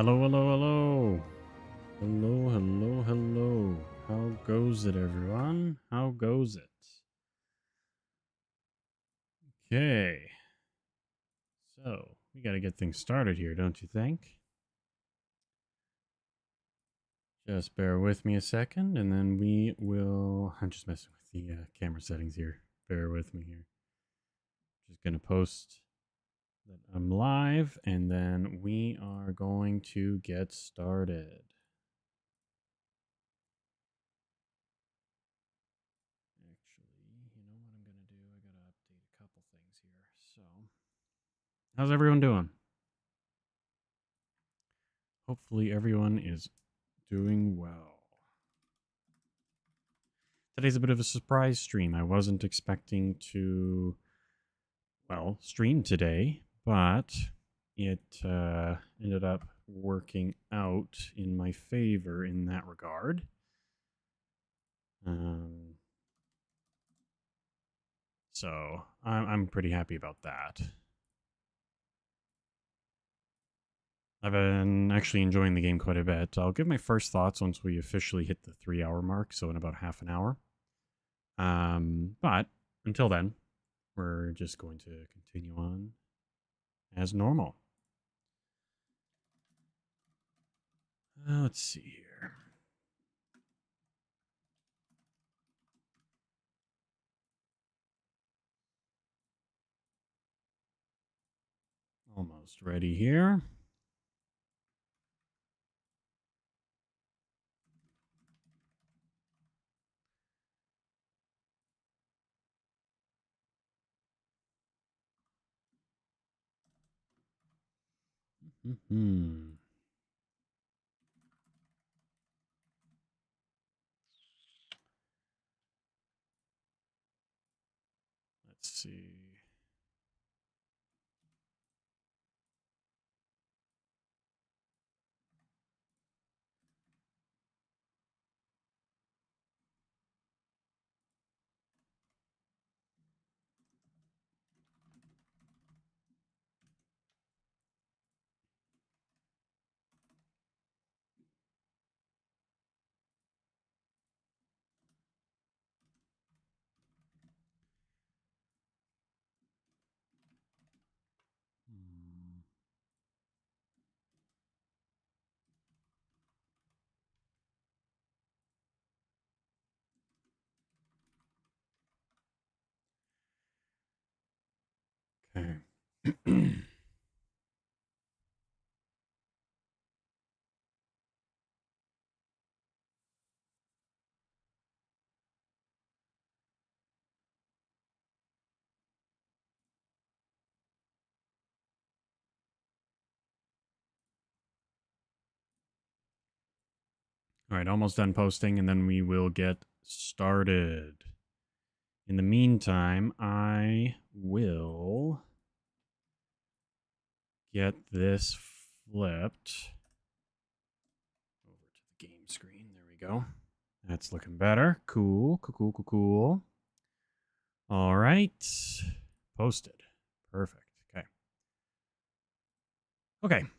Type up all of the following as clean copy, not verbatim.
Hello, hello, hello. Hello, hello, hello. How goes it, everyone? How goes it? Okay. So, we got to get things started here, don't you think? Just bear with me a second, and then we will... I'm just messing with the camera settings here. Bear with me here. Just going to post that I'm live, and then we are going to get started. How's everyone doing? Hopefully everyone is doing well. Today's a bit of a surprise stream. I wasn't expecting to, well, stream today, but it ended up working out in my favor in that regard. So I'm pretty happy about that. I've been actually enjoying the game quite a bit. I'll give my first thoughts once we officially hit the 3-hour mark, so in about half an hour. But until then, we're just going to continue on as normal. Let's see here. Almost ready here. Let's see. Okay. All right, almost done posting, and then we will get started. In the meantime, I will get this flipped over to the game screen. There we go. That's looking better. Cool, cool, cool, cool, cool. All right. Posted. Perfect. Okay. Okay. Let's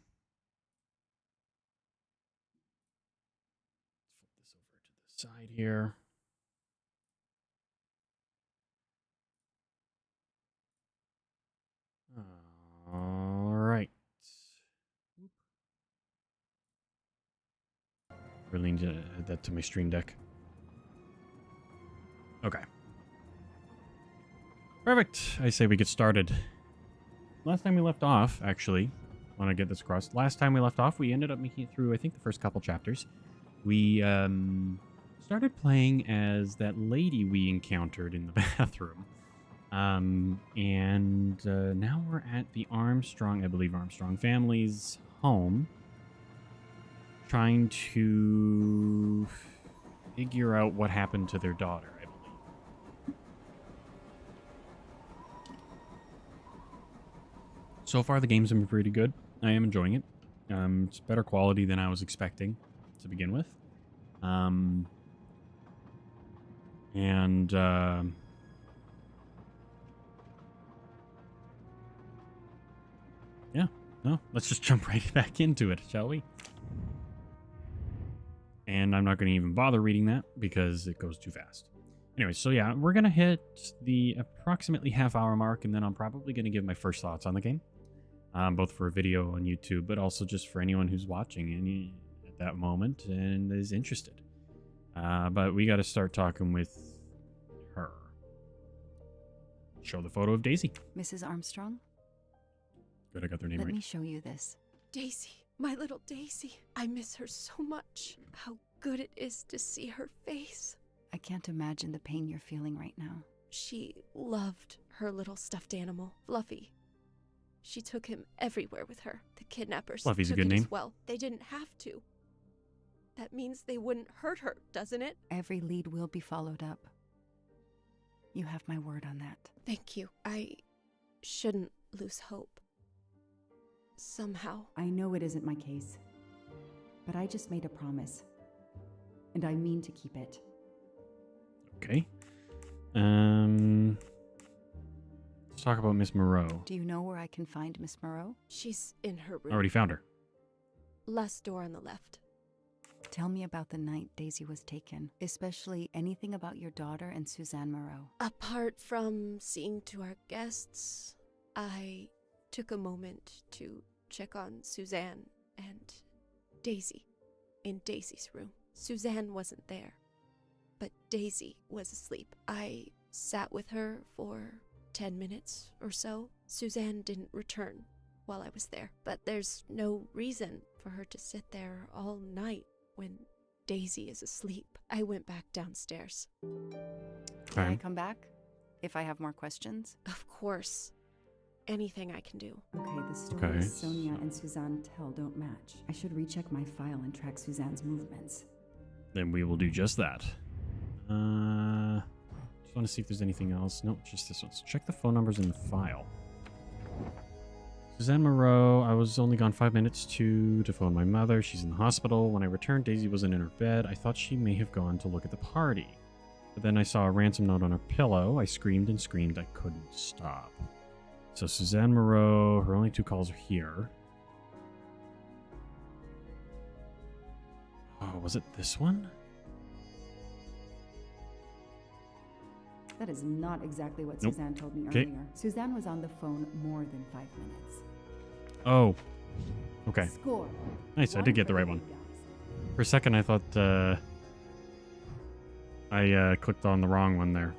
flip this over to the side here. All right. Really need to add that to my stream deck. Okay. Perfect. I say we get started. Last time we left off, actually, I want to get this across. Last time we left off, we ended up making it through, I think, the first couple chapters. We started playing as that lady we encountered in the bathroom. And now we're at the Armstrong, I believe Armstrong family's home, trying to figure out what happened to their daughter, I believe. So far, the game's been pretty good. I am enjoying it. It's better quality than I was expecting to begin with. Yeah, No, let's just jump right back into it, shall we? And I'm not going to even bother reading that because it goes too fast. Anyway, so yeah, we're going to hit the approximately half-hour mark, and then I'm probably going to give my first thoughts on the game. Both for a video on YouTube, but also just for anyone who's watching at that moment and is interested. But we got to start talking with her. Show the photo of Daisy. Mrs. Armstrong? Good, I got their name Let right. me show you this. Daisy, my little Daisy. I miss her so much. How good it is to see her face. I can't imagine the pain you're feeling right now. She loved her little stuffed animal, Fluffy. She took him everywhere with her. The kidnappers Fluffy's a took good him name. as well. They didn't have to. That means they wouldn't hurt her, doesn't it? Every lead will be followed up. You have my word on that. Thank you. I shouldn't lose hope. Somehow. I know it isn't my case, but I just made a promise, and I mean to keep it. Okay. Let's talk about Miss Moreau. Do you know where I can find Miss Moreau? She's in her room. Already found her. Last door on the left. Tell me about the night Daisy was taken, especially anything about your daughter and Suzanne Moreau. Apart from seeing to our guests, I took a moment to check on Suzanne and Daisy in Daisy's room. Suzanne wasn't there, but Daisy was asleep. I sat with her for 10 minutes or so. Suzanne didn't return while I was there, but there's no reason for her to sit there all night when Daisy is asleep. I went back downstairs. Can I come back if I have more questions? Of course. Anything I can do. Okay, the stories Sonia and Suzanne tell don't match. I should recheck my file and track Suzanne's movements. Then we will do just that. Just want to see if there's anything else. Nope, just this one. So check the phone numbers in the file. Suzanne Moreau, I was only gone 5 minutes to phone my mother. She's in the hospital. When I returned, Daisy wasn't in her bed. I thought she may have gone to look at the party. But then I saw a ransom note on her pillow. I screamed and screamed. I couldn't stop. So Suzanne Moreau, her only 2 calls are here. Oh, was it this one? That is not exactly what Nope. Suzanne told me Okay. earlier. Suzanne was on the phone more than 5 minutes. Oh. Okay. Score. Nice, I did get the right one. For a second, I thought I clicked on the wrong one there.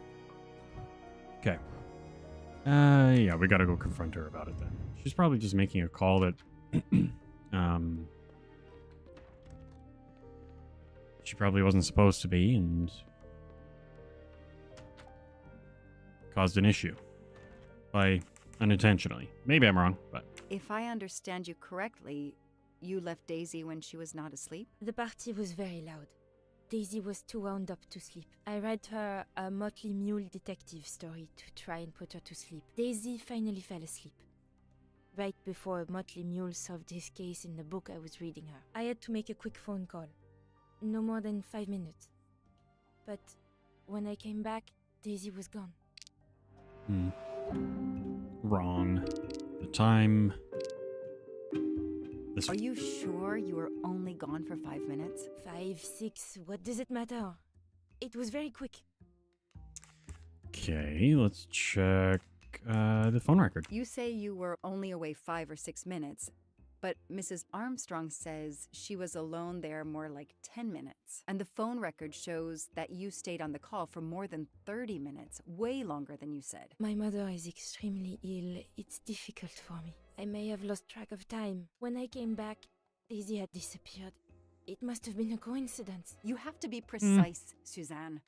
Okay. Yeah, we gotta go confront her about it then. She's probably just making a call that she probably wasn't supposed to be and caused an issue by unintentionally. Maybe I'm wrong, but If I understand you correctly, you left Daisy when she was not asleep? The party was very loud. Daisy was too wound up to sleep. I read her a Motley Mule detective story to try and put her to sleep. Daisy finally fell asleep. Right before Motley Mule solved his case in the book I was reading her. I had to make a quick phone call. No more than 5 minutes. But when I came back, Daisy was gone. wrong. The time. This Are you sure you were only gone for 5 minutes? 5, 6, what does it matter? It was very quick. Okay, let's check the phone record. You say you were only away 5 or 6 minutes, but Mrs. Armstrong says she was alone there more like 10 minutes. And the phone record shows that you stayed on the call for more than 30 minutes, way longer than you said. My mother is extremely ill. It's difficult for me. I may have lost track of time. When I came back, Daisy had disappeared. It must have been a coincidence. You have to be precise, Suzanne.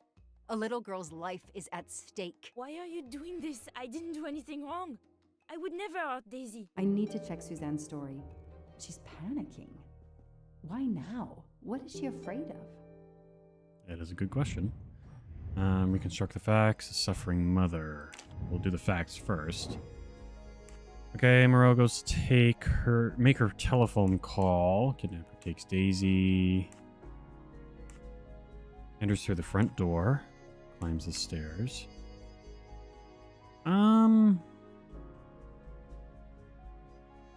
A little girl's life is at stake. Why are you doing this? I didn't do anything wrong. I would never hurt Daisy. I need to check Suzanne's story. She's panicking. Why now? What is she afraid of? That is a good question. Reconstruct the facts. Suffering mother. We'll do the facts first. Okay, Moreau goes to make her telephone call. Kidnapper takes Daisy. Enters through the front door. Climbs the stairs.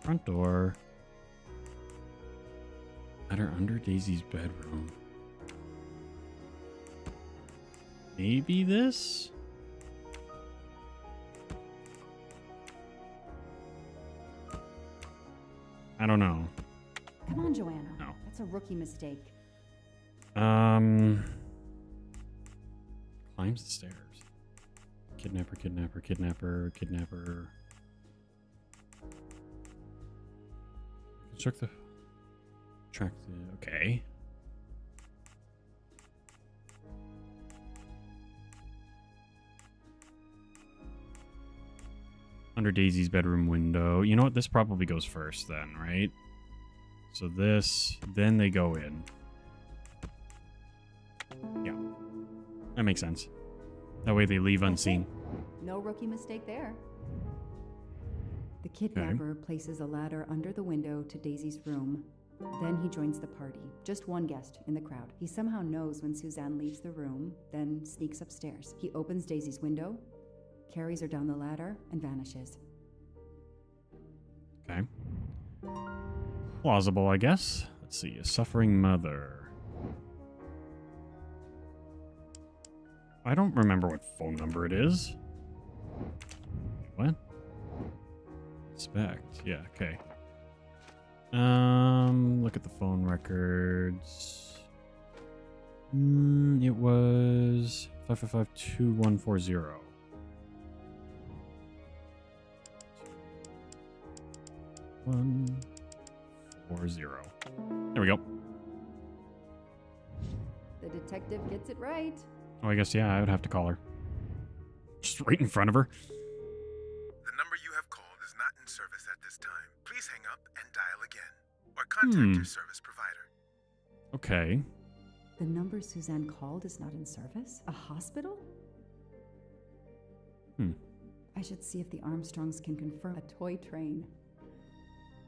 Front door. Ladder under Daisy's bedroom. Maybe this? I don't know. Come on, Joanna. No. That's a rookie mistake. Climbs the stairs. Kidnapper, kidnapper, kidnapper, kidnapper. Construct the... Track the... Okay. Under Daisy's bedroom window. You know what? This probably goes first then, right? So this, then they go in. Yeah. That makes sense. That way they leave unseen. No rookie mistake there. The kidnapper places a ladder under the window to Daisy's room. Then he joins the party. Just one guest in the crowd. He somehow knows when Suzanne leaves the room, then sneaks upstairs. He opens Daisy's window, carries her down the ladder, and vanishes. Okay. Plausible, I guess. Let's see. A suffering mother. I don't remember what phone number it is. What? Inspect. Yeah, okay. Look at the phone records. It was 555-2140. 140. There we go. The detective gets it right. Oh, I guess, yeah, I would have to call her. Just right in front of her. The number you have called is not in service at this time. Please hang up and dial again. Or contact your service provider. Okay. The number Suzanne called is not in service? A hospital? I should see if the Armstrongs can confirm a toy train.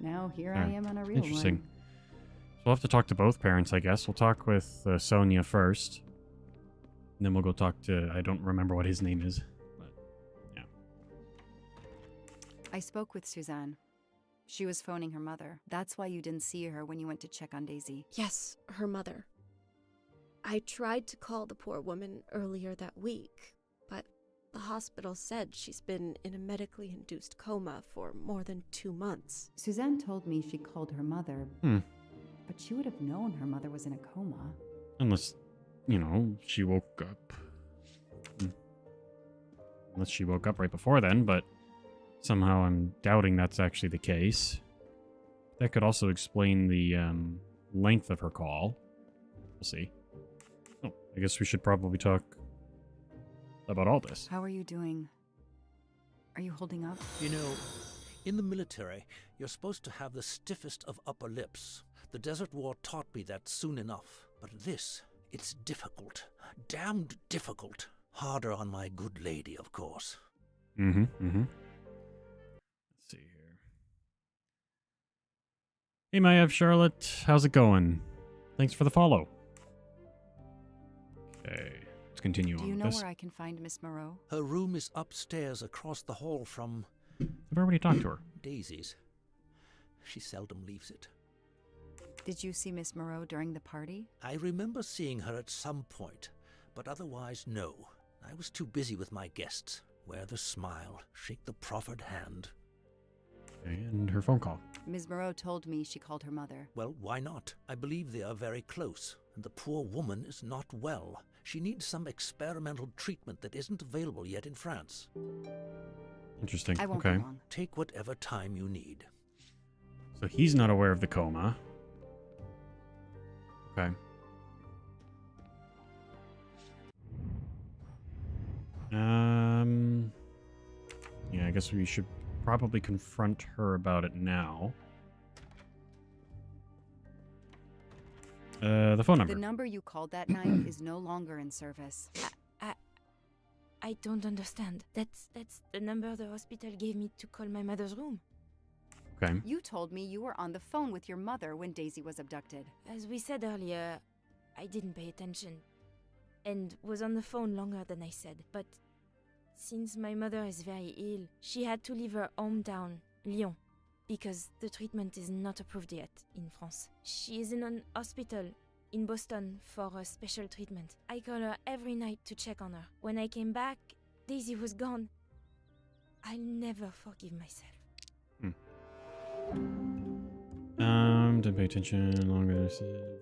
Now here I am on a real Interesting. one. So we'll have to talk to both parents, I guess. We'll talk with Sonia first. And then we'll go talk to... I don't remember what his name is. But, yeah. I spoke with Suzanne. She was phoning her mother. That's why you didn't see her when you went to check on Daisy. Yes, her mother. I tried to call the poor woman earlier that week, but the hospital said she's been in a medically induced coma for more than 2 months. Suzanne told me she called her mother, but she would have known her mother was in a coma. Unless, you know, she woke up. Unless she woke up right before then, but somehow I'm doubting that's actually the case. That could also explain the length of her call. We'll see. Oh, I guess we should probably talk about all this. How are you doing? Are you holding up? You know, in the military, you're supposed to have the stiffest of upper lips. The Desert War taught me that soon enough. But this, it's difficult. Damned difficult. Harder on my good lady, of course. Let's see here. Hey, Maev, Charlotte. How's it going? Thanks for the follow. Okay, let's continue on Do you with know this. where I can find Miss Moreau? Her room is upstairs across the hall from I've already talked to her. Daisy's. She seldom leaves it. Did you see Miss Moreau during the party? I remember seeing her at some point, but otherwise, no. I was too busy with my guests. Wear the smile, shake the proffered hand. Okay, and her phone call. Ms. Moreau told me she called her mother. Well, why not? I believe they are very close, and the poor woman is not well. She needs some experimental treatment that isn't available yet in France. Interesting. I won't okay. be long. Take whatever time you need. So he's not aware of the coma. Okay. Yeah, I guess we should probably confront her about it now. The phone number. The number you called that night is no longer in service. I don't understand. That's the number the hospital gave me to call my mother's room. Okay. You told me you were on the phone with your mother when Daisy was abducted. As we said earlier, I didn't pay attention and was on the phone longer than I said. But since my mother is very ill, she had to leave her hometown, Lyon, because the treatment is not approved yet in France. She is in an hospital in Boston for a special treatment. I call her every night to check on her. When I came back, Daisy was gone. I'll never forgive myself. Didn't pay attention longer.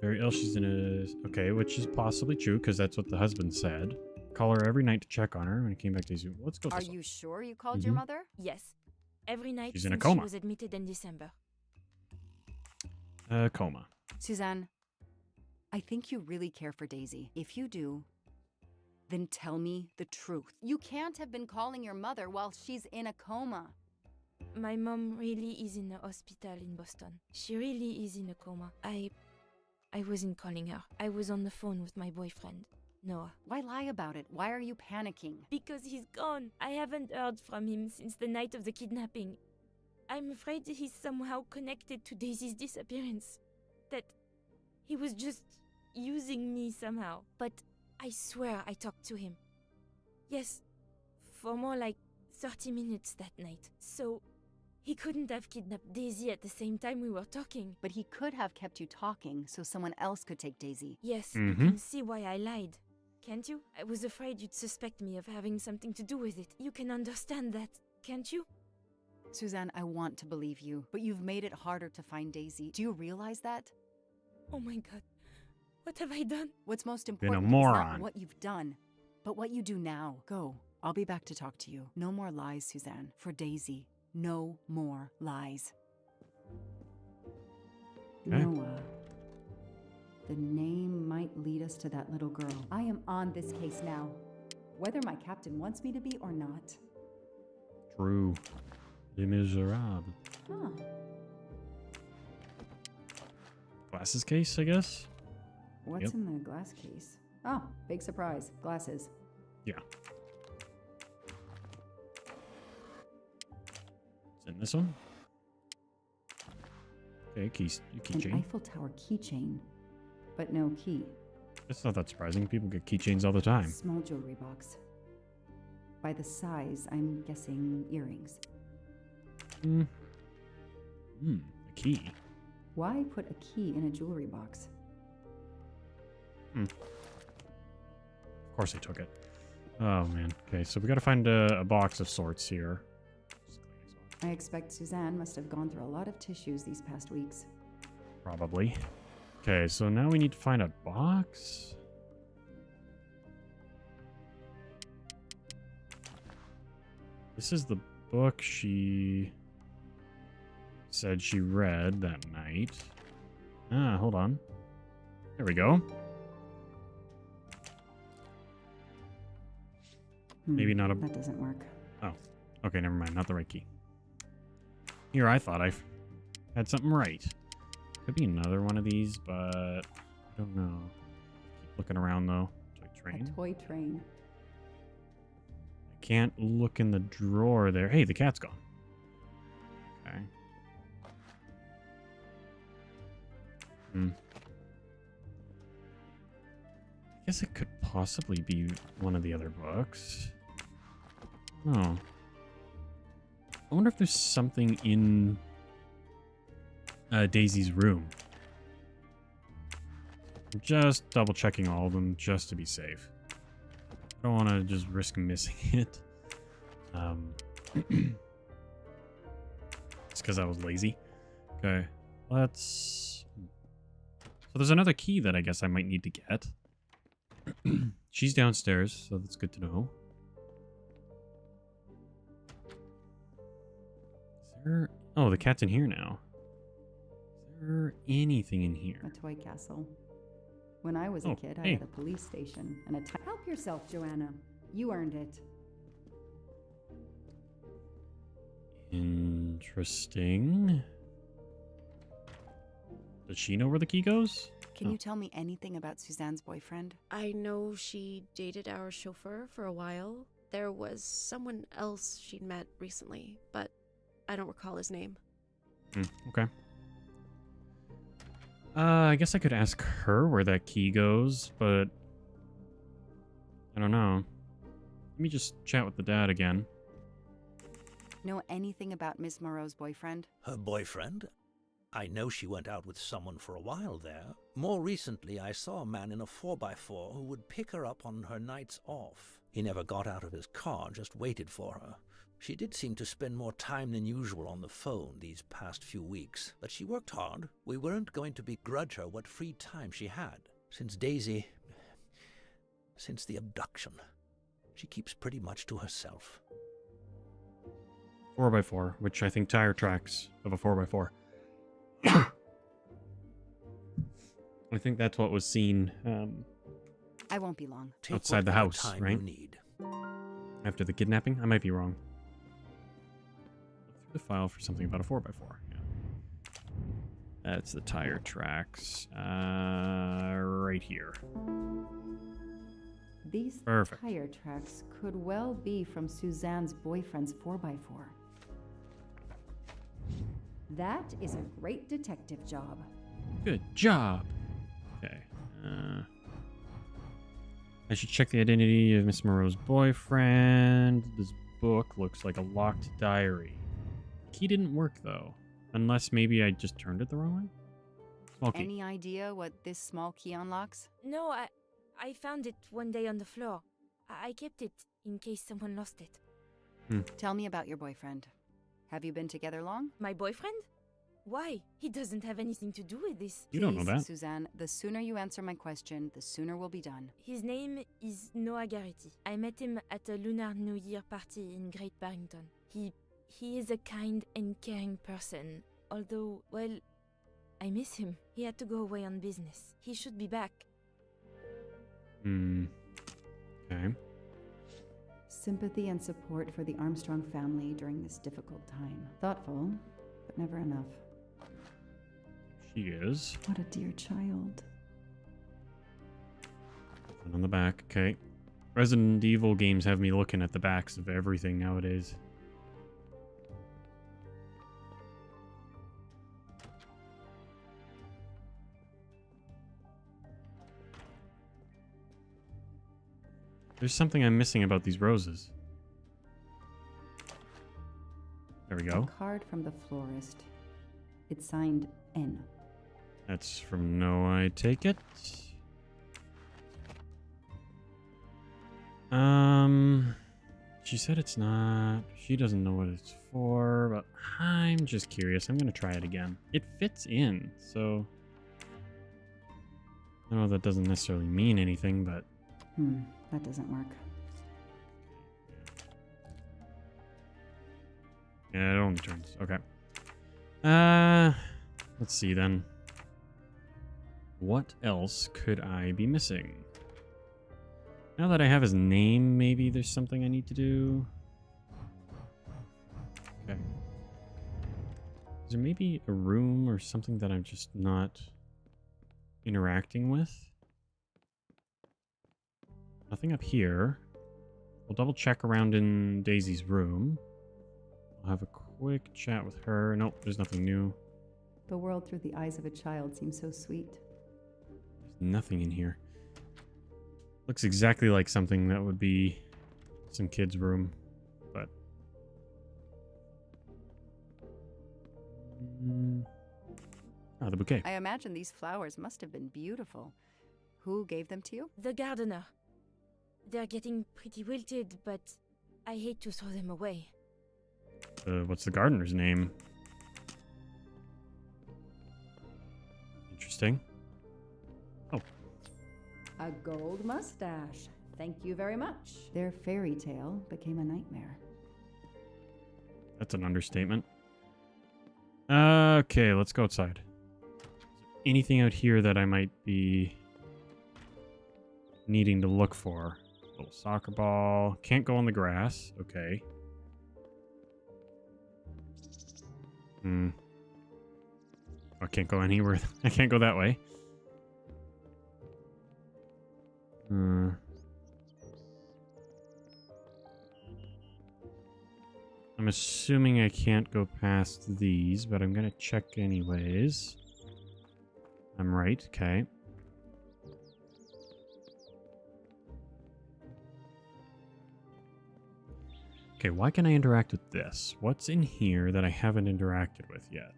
Very ill. She's in a... Okay, which is possibly true, because that's what the husband said. Call her every night to check on her. When it came back, Daisy... Let's go Are this you one. sure you called your mother? Yes. Every night She's in a since coma. she was admitted in December. Coma. Suzanne, I think you really care for Daisy. If you do, then tell me the truth. You can't have been calling your mother while she's in a coma. My mom really is in a hospital in Boston. She really is in a coma. I wasn't calling her. I was on the phone with my boyfriend, Noah. Why lie about it? Why are you panicking? Because he's gone. I haven't heard from him since the night of the kidnapping. I'm afraid he's somehow connected to Daisy's disappearance. That he was just using me somehow. But I swear I talked to him. Yes, for more like 30 minutes that night. So he couldn't have kidnapped Daisy at the same time we were talking. But he could have kept you talking so someone else could take Daisy. Yes, you can see why I lied. Can't you? I was afraid you'd suspect me of having something to do with it. You can understand that, can't you? Suzanne, I want to believe you, but you've made it harder to find Daisy. Do you realize that? Oh my god. What have I done? What's most Been a important is moron. not what you've done, but what you do now. Go. I'll be back to talk to you. No more lies, Suzanne. For Daisy. No more lies. Okay. Noah. The name might lead us to that little girl. I am on this case now, whether my captain wants me to be or not. True. Les Miserables. Huh. Glasses case, I guess? What's Yep. in the glass case? Oh, big surprise. Glasses. Yeah. It's in this one. Okay, An keychain. Eiffel Tower keychain, but no key. That's not that surprising. People get keychains all the time. Small jewelry box. By the size, I'm guessing earrings. A key. Why put a key in a jewelry box? Of course I took it. Oh, man. Okay, so we gotta find a box of sorts here. I expect Suzanne must have gone through a lot of tissues these past weeks. Probably. Okay, so now we need to find a box. This is the book she said she read that night. Ah, hold on. There we go. Maybe not a... That doesn't work. Oh, okay, never mind. Not the right key. Here, I thought I had something right. Could be another one of these, but I don't know. Keep looking around, though. Toy train. A toy train. I can't look in the drawer there. Hey, the cat's gone. Okay. I guess it could possibly be one of the other books. Oh. I wonder if there's something in Daisy's room. I'm just double checking all of them just to be safe. I don't want to just risk missing it. It's because I was lazy. Okay, let's... So there's another key that I guess I might need to get. She's downstairs, so that's good to know. Is there... Oh, the cat's in here now. Is there anything in here? A toy castle. When I was a kid, I hey. had a police station and a Help yourself, Joanna. You earned it. Interesting. Does she know where the key goes? Can you tell me anything about Suzanne's boyfriend? I know she dated our chauffeur for a while. There was someone else she'd met recently, but I don't recall his name. Okay. I guess I could ask her where that key goes, but I don't know. Let me just chat with the dad again. Know anything about Miss Moreau's boyfriend? Her boyfriend? I know she went out with someone for a while there. More recently, I saw a man in a 4x4 who would pick her up on her nights off. He never got out of his car, just waited for her. She did seem to spend more time than usual on the phone these past few weeks, but she worked hard. We weren't going to begrudge her what free time she had. Since the abduction, she keeps pretty much to herself. 4x4, which I think tire tracks of a 4x4. I think that's what was seen I won't be long. Take outside the whatever house, time right? You need. After the kidnapping. I might be wrong. Look through the file for something about a 4x4. Yeah. That's the tire tracks. Right here. These Perfect. tire tracks could well be from Suzanne's boyfriend's 4x4. That is a great detective job. Good job. Okay. I should check the identity of Miss Moreau's boyfriend. This book looks like a locked diary. Key didn't work, though. Unless maybe I just turned it the wrong way? Small key. Any idea what this small key unlocks? No, I found it one day on the floor. I kept it in case someone lost it. Tell me about your boyfriend. Have you been together long? My boyfriend? Why? He doesn't have anything to do with this. You don't know Please, that. Suzanne, the sooner you answer my question, the sooner we'll be done. His name is Noah Garrity. I met him at a Lunar New Year party in Great Barrington. He is a kind and caring person. Although, well, I miss him. He had to go away on business. He should be back. Okay. Sympathy and support for the Armstrong family during this difficult time. Thoughtful, but never enough. She is. What a dear child. And on the back, okay. Resident Evil games have me looking at the backs of everything nowadays. There's something I'm missing about these roses. There we go. A card from the florist. It's signed N. That's from Noah, I take it. She said it's not. She doesn't know what it's for, but I'm just curious. I'm gonna try it again. It fits in, so I know that doesn't necessarily mean anything, but That doesn't work. yeah, it only turns. Okay. Let's see then. What else could I be missing? Now that I have his name, maybe there's something I need to do. Okay. Is there maybe a room or something that I'm just not interacting with? Nothing up here. We'll double check around in Daisy's room. I'll have a quick chat with her. Nope, there's nothing new. The world through the eyes of a child seems so sweet. There's nothing in here. Looks exactly like something that would be some kid's room, but... Ah, the bouquet. I imagine these flowers must have been beautiful. Who gave them to you? The gardener. They're getting pretty wilted, but I hate to throw them away. What's the gardener's name? Interesting. Oh. A gold mustache. Thank you very much. Their fairy tale became a nightmare. That's an understatement. Okay, let's go outside. Anything out here that I might be needing to look for? Little soccer ball. Can't go on the grass. Okay. I can't go anywhere. I can't go that way. I'm assuming I can't go past these, but I'm gonna check anyways. I'm right, okay. Okay, why can I interact with this? What's in here that I haven't interacted with yet?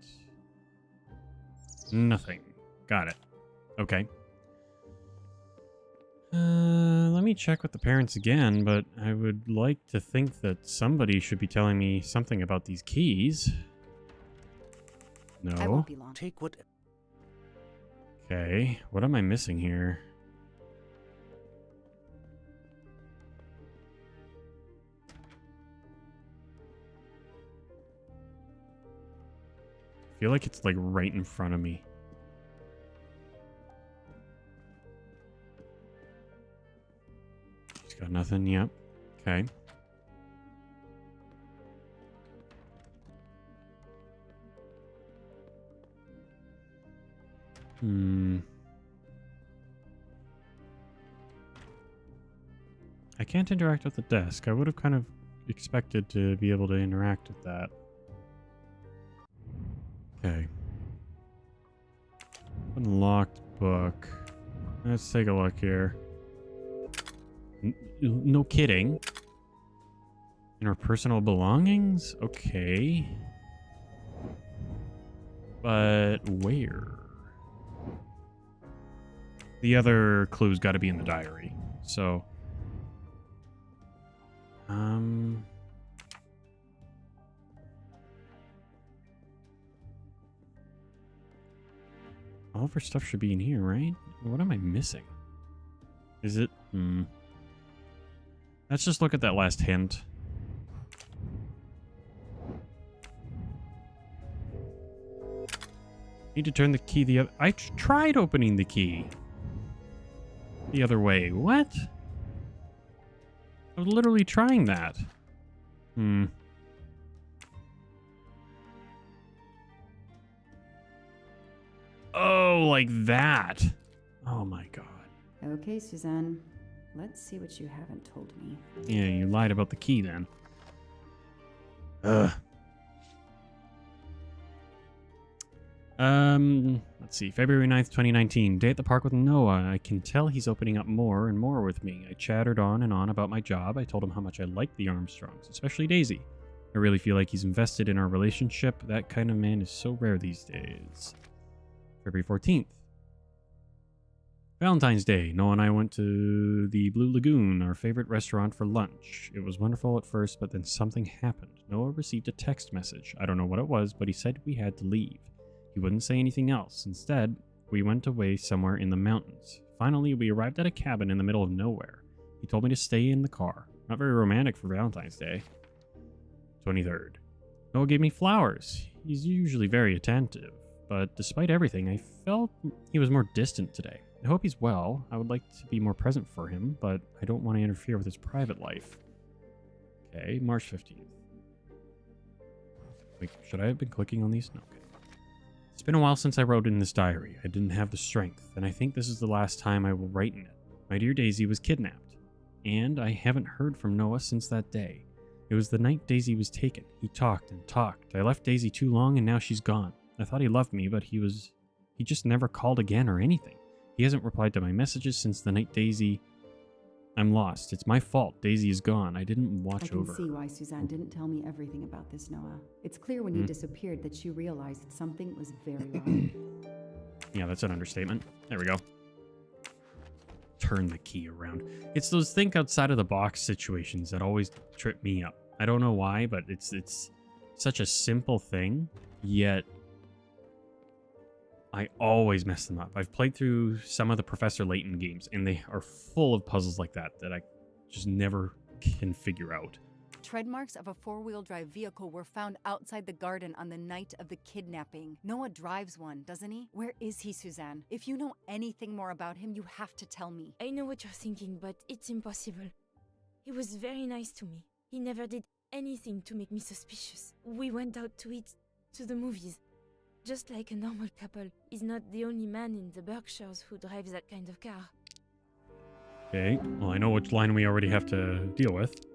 Nothing. Got it. Okay. Let me check with the parents again, but I would like to think that somebody should be telling me something about these keys. I No. won't be long. Take what... Okay, what am I missing here? I feel like it's like right in front of me. She's got nothing. Yep. Okay. I can't interact with the desk. I would have kind of expected to be able to interact with that. Okay. Unlocked book. Let's take a look here. No kidding. In her personal belongings? Okay. But where? The other clue's got to be in the diary. So, all of her stuff should be in here, right? What am I missing? Is it? Let's just look at that last hint. Need to turn the key the other... I tried opening the key the other way. What? I was literally trying that. Oh, like that. Oh my god. Okay, Suzanne. Let's see what you haven't told me. Yeah, you lied about the key then. Ugh. Let's see. February 9th, 2019. Day at the park with Noah. I can tell he's opening up more and more with me. I chattered on and on about my job. I told him how much I liked the Armstrongs, especially Daisy. I really feel like he's invested in our relationship. That kind of man is so rare these days. February 14th. Valentine's Day. Noah and I went to the Blue Lagoon, our favorite restaurant, for lunch. It was wonderful at first, but then something happened. Noah received a text message. I don't know what it was, but he said we had to leave. He wouldn't say anything else. Instead, we went away somewhere in the mountains. Finally, we arrived at a cabin in the middle of nowhere. He told me to stay in the car. Not very romantic for Valentine's Day. 23rd. Noah gave me flowers. He's usually very attentive, but despite everything, I felt he was more distant today. I hope he's well. I would like to be more present for him, but I don't want to interfere with his private life. Okay, March 15th. Wait, should I have been clicking on these? No, okay. It's been a while since I wrote in this diary. I didn't have the strength, and I think this is the last time I will write in it. My dear Daisy was kidnapped, and I haven't heard from Noah since that day. It was the night Daisy was taken. He talked and talked. I left Daisy too long, and now she's gone. I thought he loved me, but he just never called again or anything. He hasn't replied to my messages since the night Daisy... I'm lost. It's my fault. Daisy is gone. I didn't watch over her. I can see why Suzanne didn't tell me everything about this, Noah. It's clear when you disappeared that she realized something was very wrong. Yeah, that's an understatement. There we go. Turn the key around. It's those think outside of the box situations that always trip me up. I don't know why, but it's such a simple thing, yet I always mess them up. I've played through some of the Professor Layton games, and they are full of puzzles like that I just never can figure out. Tread marks of a four-wheel drive vehicle were found outside the garden on the night of the kidnapping. Noah drives one, doesn't he? Where is he, Suzanne? If you know anything more about him, you have to tell me. I know what you're thinking, but it's impossible. He was very nice to me. He never did anything to make me suspicious. We went out to eat, to the movies. Just like a normal couple. He's not the only man in the Berkshires who drives that kind of car. Okay, well, I know which line we already have to deal with.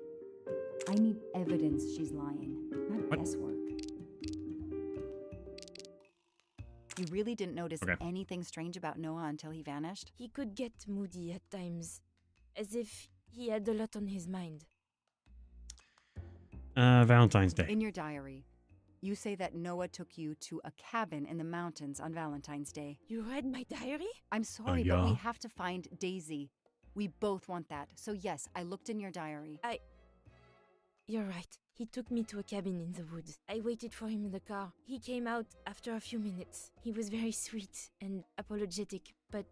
I need evidence she's lying, not guesswork. You really didn't notice anything strange about Noah until he vanished? He could get moody at times, as if he had a lot on his mind. Valentine's Day. In your diary, you say that Noah took you to a cabin in the mountains on Valentine's Day. You read my diary? I'm sorry, but we yeah? have to find Daisy. We both want that. So yes, I looked in your diary. You're right. He took me to a cabin in the woods. I waited for him in the car. He came out after a few minutes. He was very sweet and apologetic, but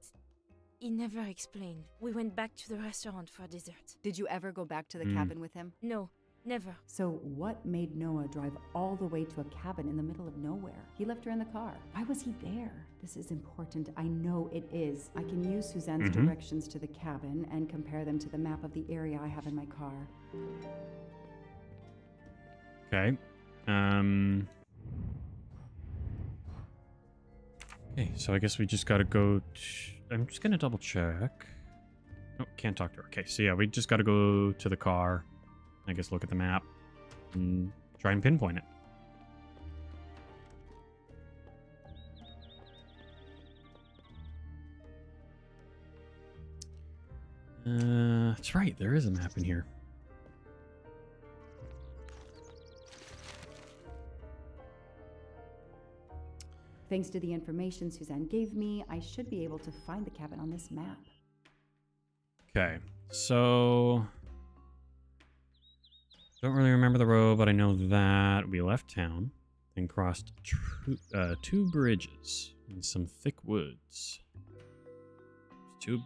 he never explained. We went back to the restaurant for dessert. Did you ever go back to the cabin with him? No, never. So, what made Noah drive all the way to a cabin in the middle of nowhere? He left her in the car. Why was he there? This is important. I know it is. I can use Suzanne's directions to the cabin and compare them to the map of the area I have in my car. Okay. Okay, so I guess we just gotta go. I'm just gonna double check. Oh, can't talk to her. Okay, so yeah, we just gotta go to the car. I guess look at the map and try and pinpoint it. That's right. There is a map in here. Thanks to the information Suzanne gave me, I should be able to find the cabin on this map. Okay, so don't really remember the road, but I know that we left town and crossed two bridges in some thick woods. There's two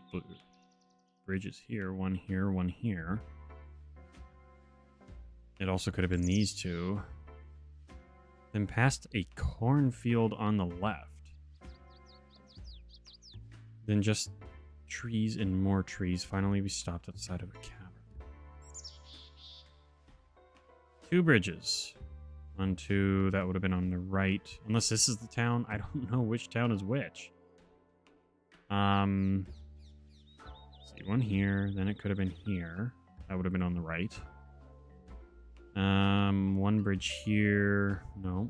bridges here, one here, one here. It also could have been these two. Then past a cornfield on the left. Then just trees and more trees. Finally, we stopped outside of a cabin. Two bridges. One, two, that would have been on the right. Unless this is the town. I don't know which town is which. Let's see, one here. Then it could have been here. That would have been on the right. One bridge here. No.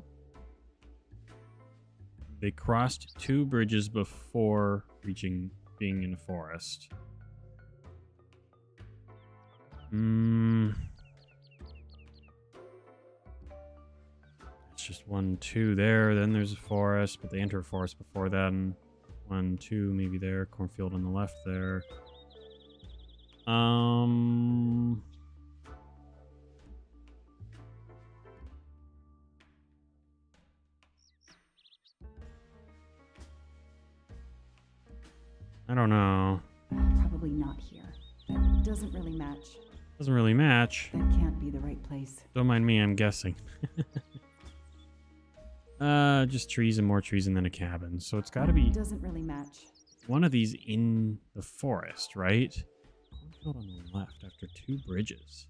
They crossed two bridges before being in a forest. It's just 1, 2 there. Then there's a forest, but they enter a forest before then. 1, 2, maybe there. Cornfield on the left there. I don't know. Probably not here. That doesn't really match. Doesn't really match. That can't be the right place. Don't mind me, I'm guessing. Just trees and more trees and then a cabin. So it's gotta be Doesn't really match. one of these in the forest, right? Cornfield on the left after two bridges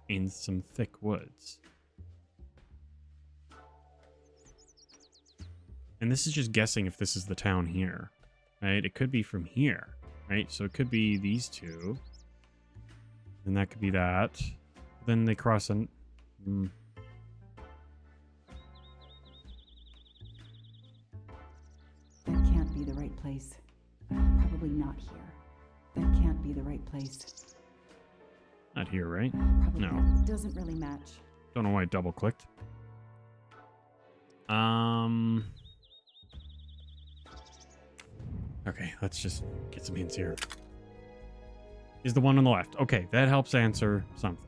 in some thick woods. And this is just guessing if this is the town here, right? It could be from here, right? So it could be these two. And that could be that. Then they cross an... That can't be the right place. Probably not here. That can't be the right place. Not here, right? Probably No. that doesn't really match. Don't know why I double clicked. Okay, let's just get some hints here. Is the one on the left. Okay, that helps answer something.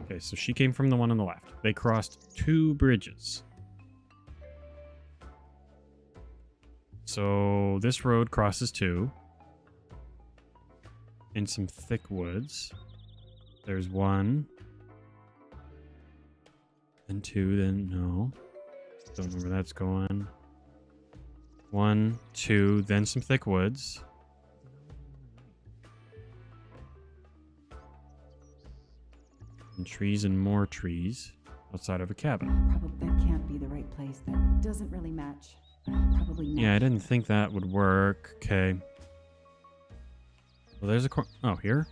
Okay, so she came from the one on the left. They crossed two bridges. So this road crosses two. In some thick woods. There's one. Then two, then no. Don't know where that's going. 1, 2, then some thick woods. And trees and more trees outside of a cabin. Probably that can't be the right place. That doesn't really match. Probably not. Yeah, I didn't think that would work. Okay. Well, there's a oh, here?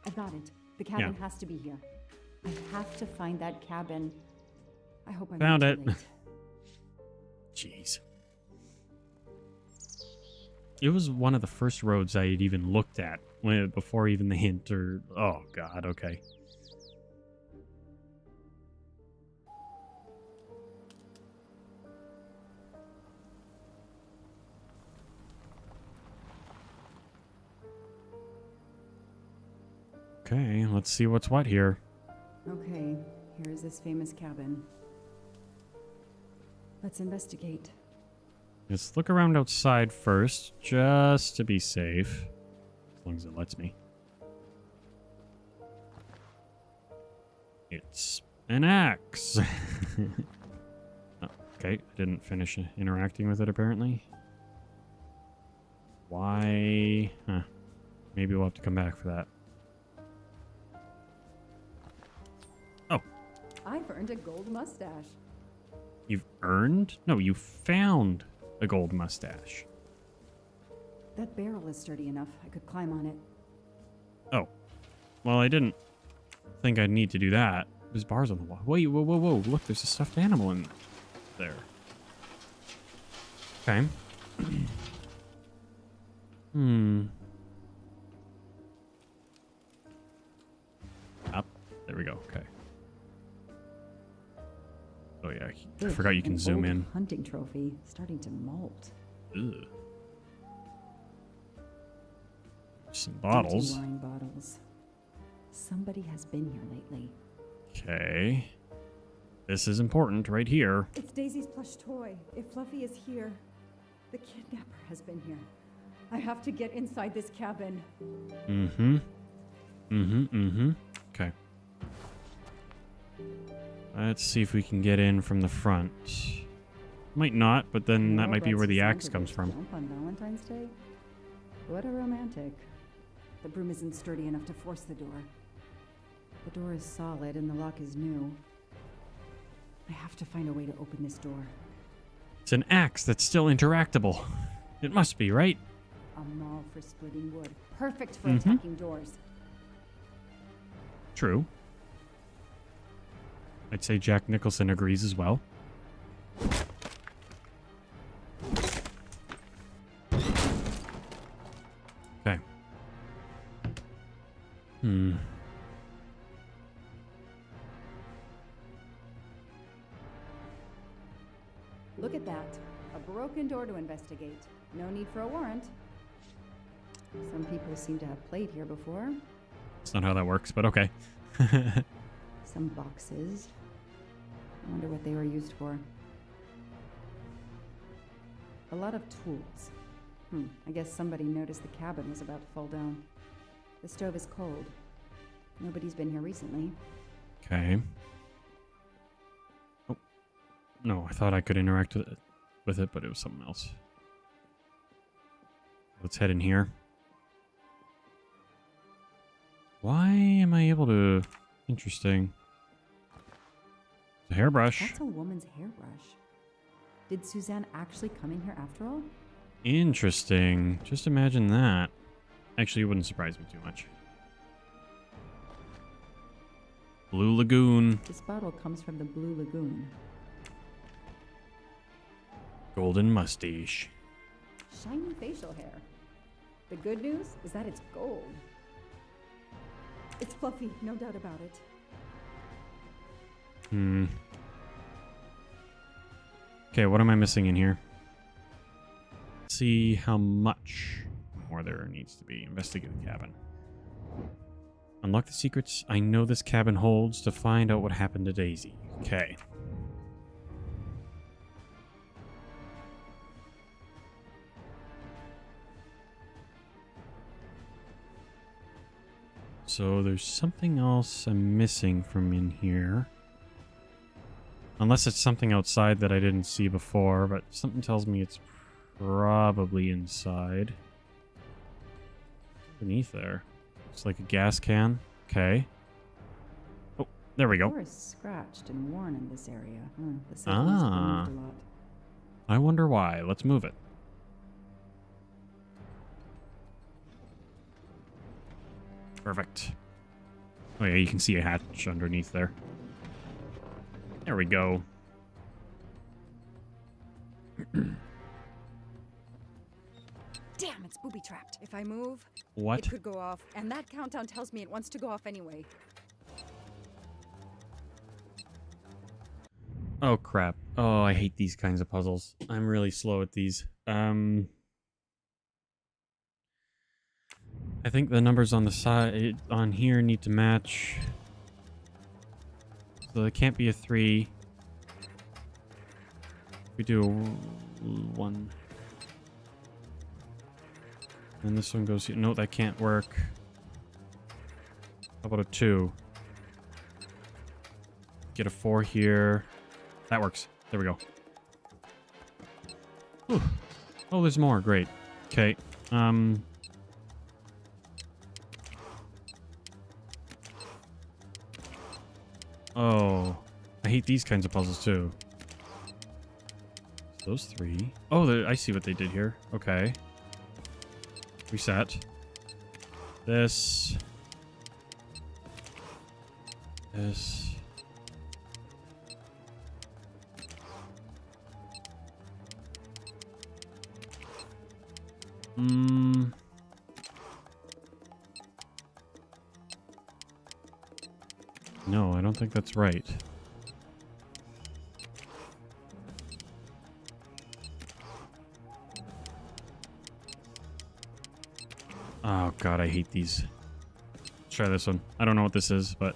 I got it. The cabin has to be here. I have to find that cabin. I hope I Found won't it. be late. Jeez. It was one of the first roads I had even looked at before even the hint or... Oh, God, okay. Okay, let's see what's what here. Okay, here's this famous cabin. Let's investigate. Let's look around outside first, just to be safe. As long as it lets me. It's an axe. Oh, okay, I didn't finish interacting with it apparently. Why? Huh. Maybe we'll have to come back for that. Oh. I've earned a gold mustache. You've earned? No, you found a gold mustache. That barrel is sturdy enough. I could climb on it. Oh. Well, I didn't think I'd need to do that. There's bars on the wall. Wait, whoa, whoa, whoa. Look, there's a stuffed animal in there. Okay. Up. There we go. Okay. Oh, yeah. I Ugh, forgot you can an zoom old in. Hunting trophy starting to molt. Ugh. Some Empty bottles. wine bottles. Somebody has been here lately. Okay. This is important right here. It's Daisy's plush toy. If Fluffy is here, the kidnapper has been here. I have to get inside this cabin. Okay. Let's see if we can get in from the front. Might not, but then that might be where the axe comes from. Jump on Valentine's Day? What a romantic. The broom isn't sturdy enough to force the door. The door is solid and the lock is new. I have to find a way to open this door. It's an axe that's still interactable. It must be, right? A maul for splitting wood. Perfect for attacking doors. True. I'd say Jack Nicholson agrees as well. Okay. Look at that. A broken door to investigate. No need for a warrant. Some people seem to have played here before. That's not how that works, but okay. Some boxes. I wonder what they were used for. A lot of tools. I guess somebody noticed the cabin was about to fall down. The stove is cold. Nobody's been here recently. Okay. Oh. No, I thought I could interact with it, but it was something else. Let's head in here. Why am I able to... Interesting. It's a hairbrush. That's a woman's hairbrush. Did Suzanne actually come in here after all? Interesting. Just imagine that. Actually, it wouldn't surprise me too much. Blue Lagoon. This bottle comes from the Blue Lagoon. Golden mustache. Shiny facial hair. The good news is that it's gold. It's fluffy, no doubt about it. Okay, what am I missing in here? See how much more there needs to be. Investigate the cabin. Unlock the secrets I know this cabin holds to find out what happened to Daisy. Okay. So there's something else I'm missing from in here. Unless it's something outside that I didn't see before, but something tells me it's probably inside. Beneath there. Looks like a gas can. Okay. Oh, there we The go. door is scratched and worn in this area. The setting must have been moved a lot. I wonder why. Let's move it. Perfect. Oh yeah, you can see a hatch underneath there. There we go. Damn, it's booby-trapped. If I move, What? it could go off, and that countdown tells me it wants to go off anyway. Oh crap. Oh, I hate these kinds of puzzles. I'm really slow at these. I think the numbers on the side on here need to match. So it can't be a 3. We do a 1. And this one goes here. No, that can't work. How about a 2? Get a 4 here. That works. There we go. Whew. Oh, there's more. Great. Okay. Oh, I hate these kinds of puzzles too. So those 3. Oh, I see what they did here. Okay. Reset. This. This. No, I don't think that's right. Oh god, I hate these. Let's try this one. I don't know what this is, but...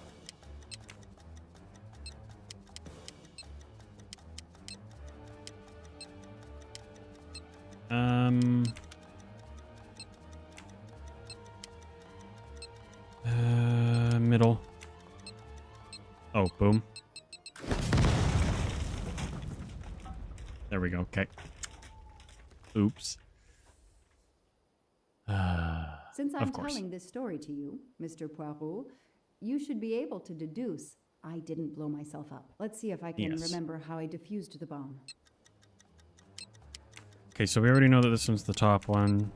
Middle. Oh, boom. There we go. Okay. Oops. Since I'm Of course. telling this story to you, Mr. Poirot, you should be able to deduce I didn't blow myself up. Let's see if I can Yes. remember how I diffused the bomb. Okay, so we already know that this one's the top one.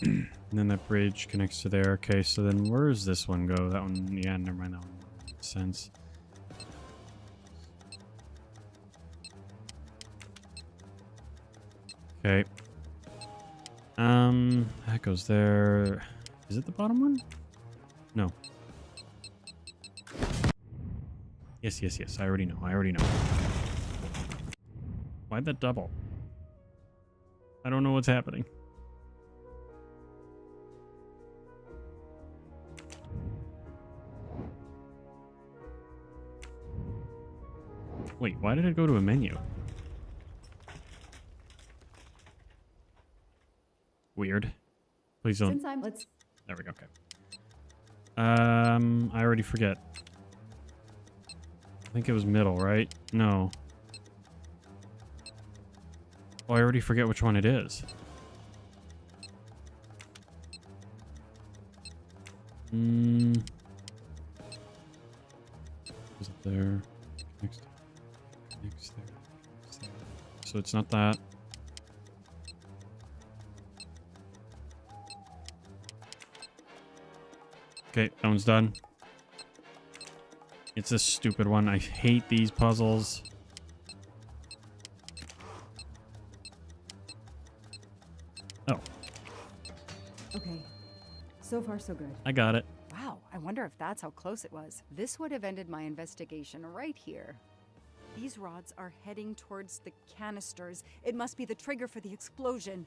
And then that bridge connects to there. Okay, so then where does this one go? That one, yeah, never mind, that one makes sense. Okay. That goes there. Is it the bottom one? No. Yes, yes, yes. I already know. I already know. Why'd that double? I don't know what's happening. Wait, why did it go to a menu? Weird. Please don't. Since let's There we go. Okay. I already forget. I think it was middle, right? No. Oh, I already forget which one it is. Is it there? Next there. Next there. So it's not that. Okay, that one's done. It's a stupid one. I hate these puzzles. Oh, okay. So far, so good. I got it. Wow, I wonder if that's how close it was. This would have ended my investigation right here. These rods are heading towards the canisters. It must be the trigger for the explosion.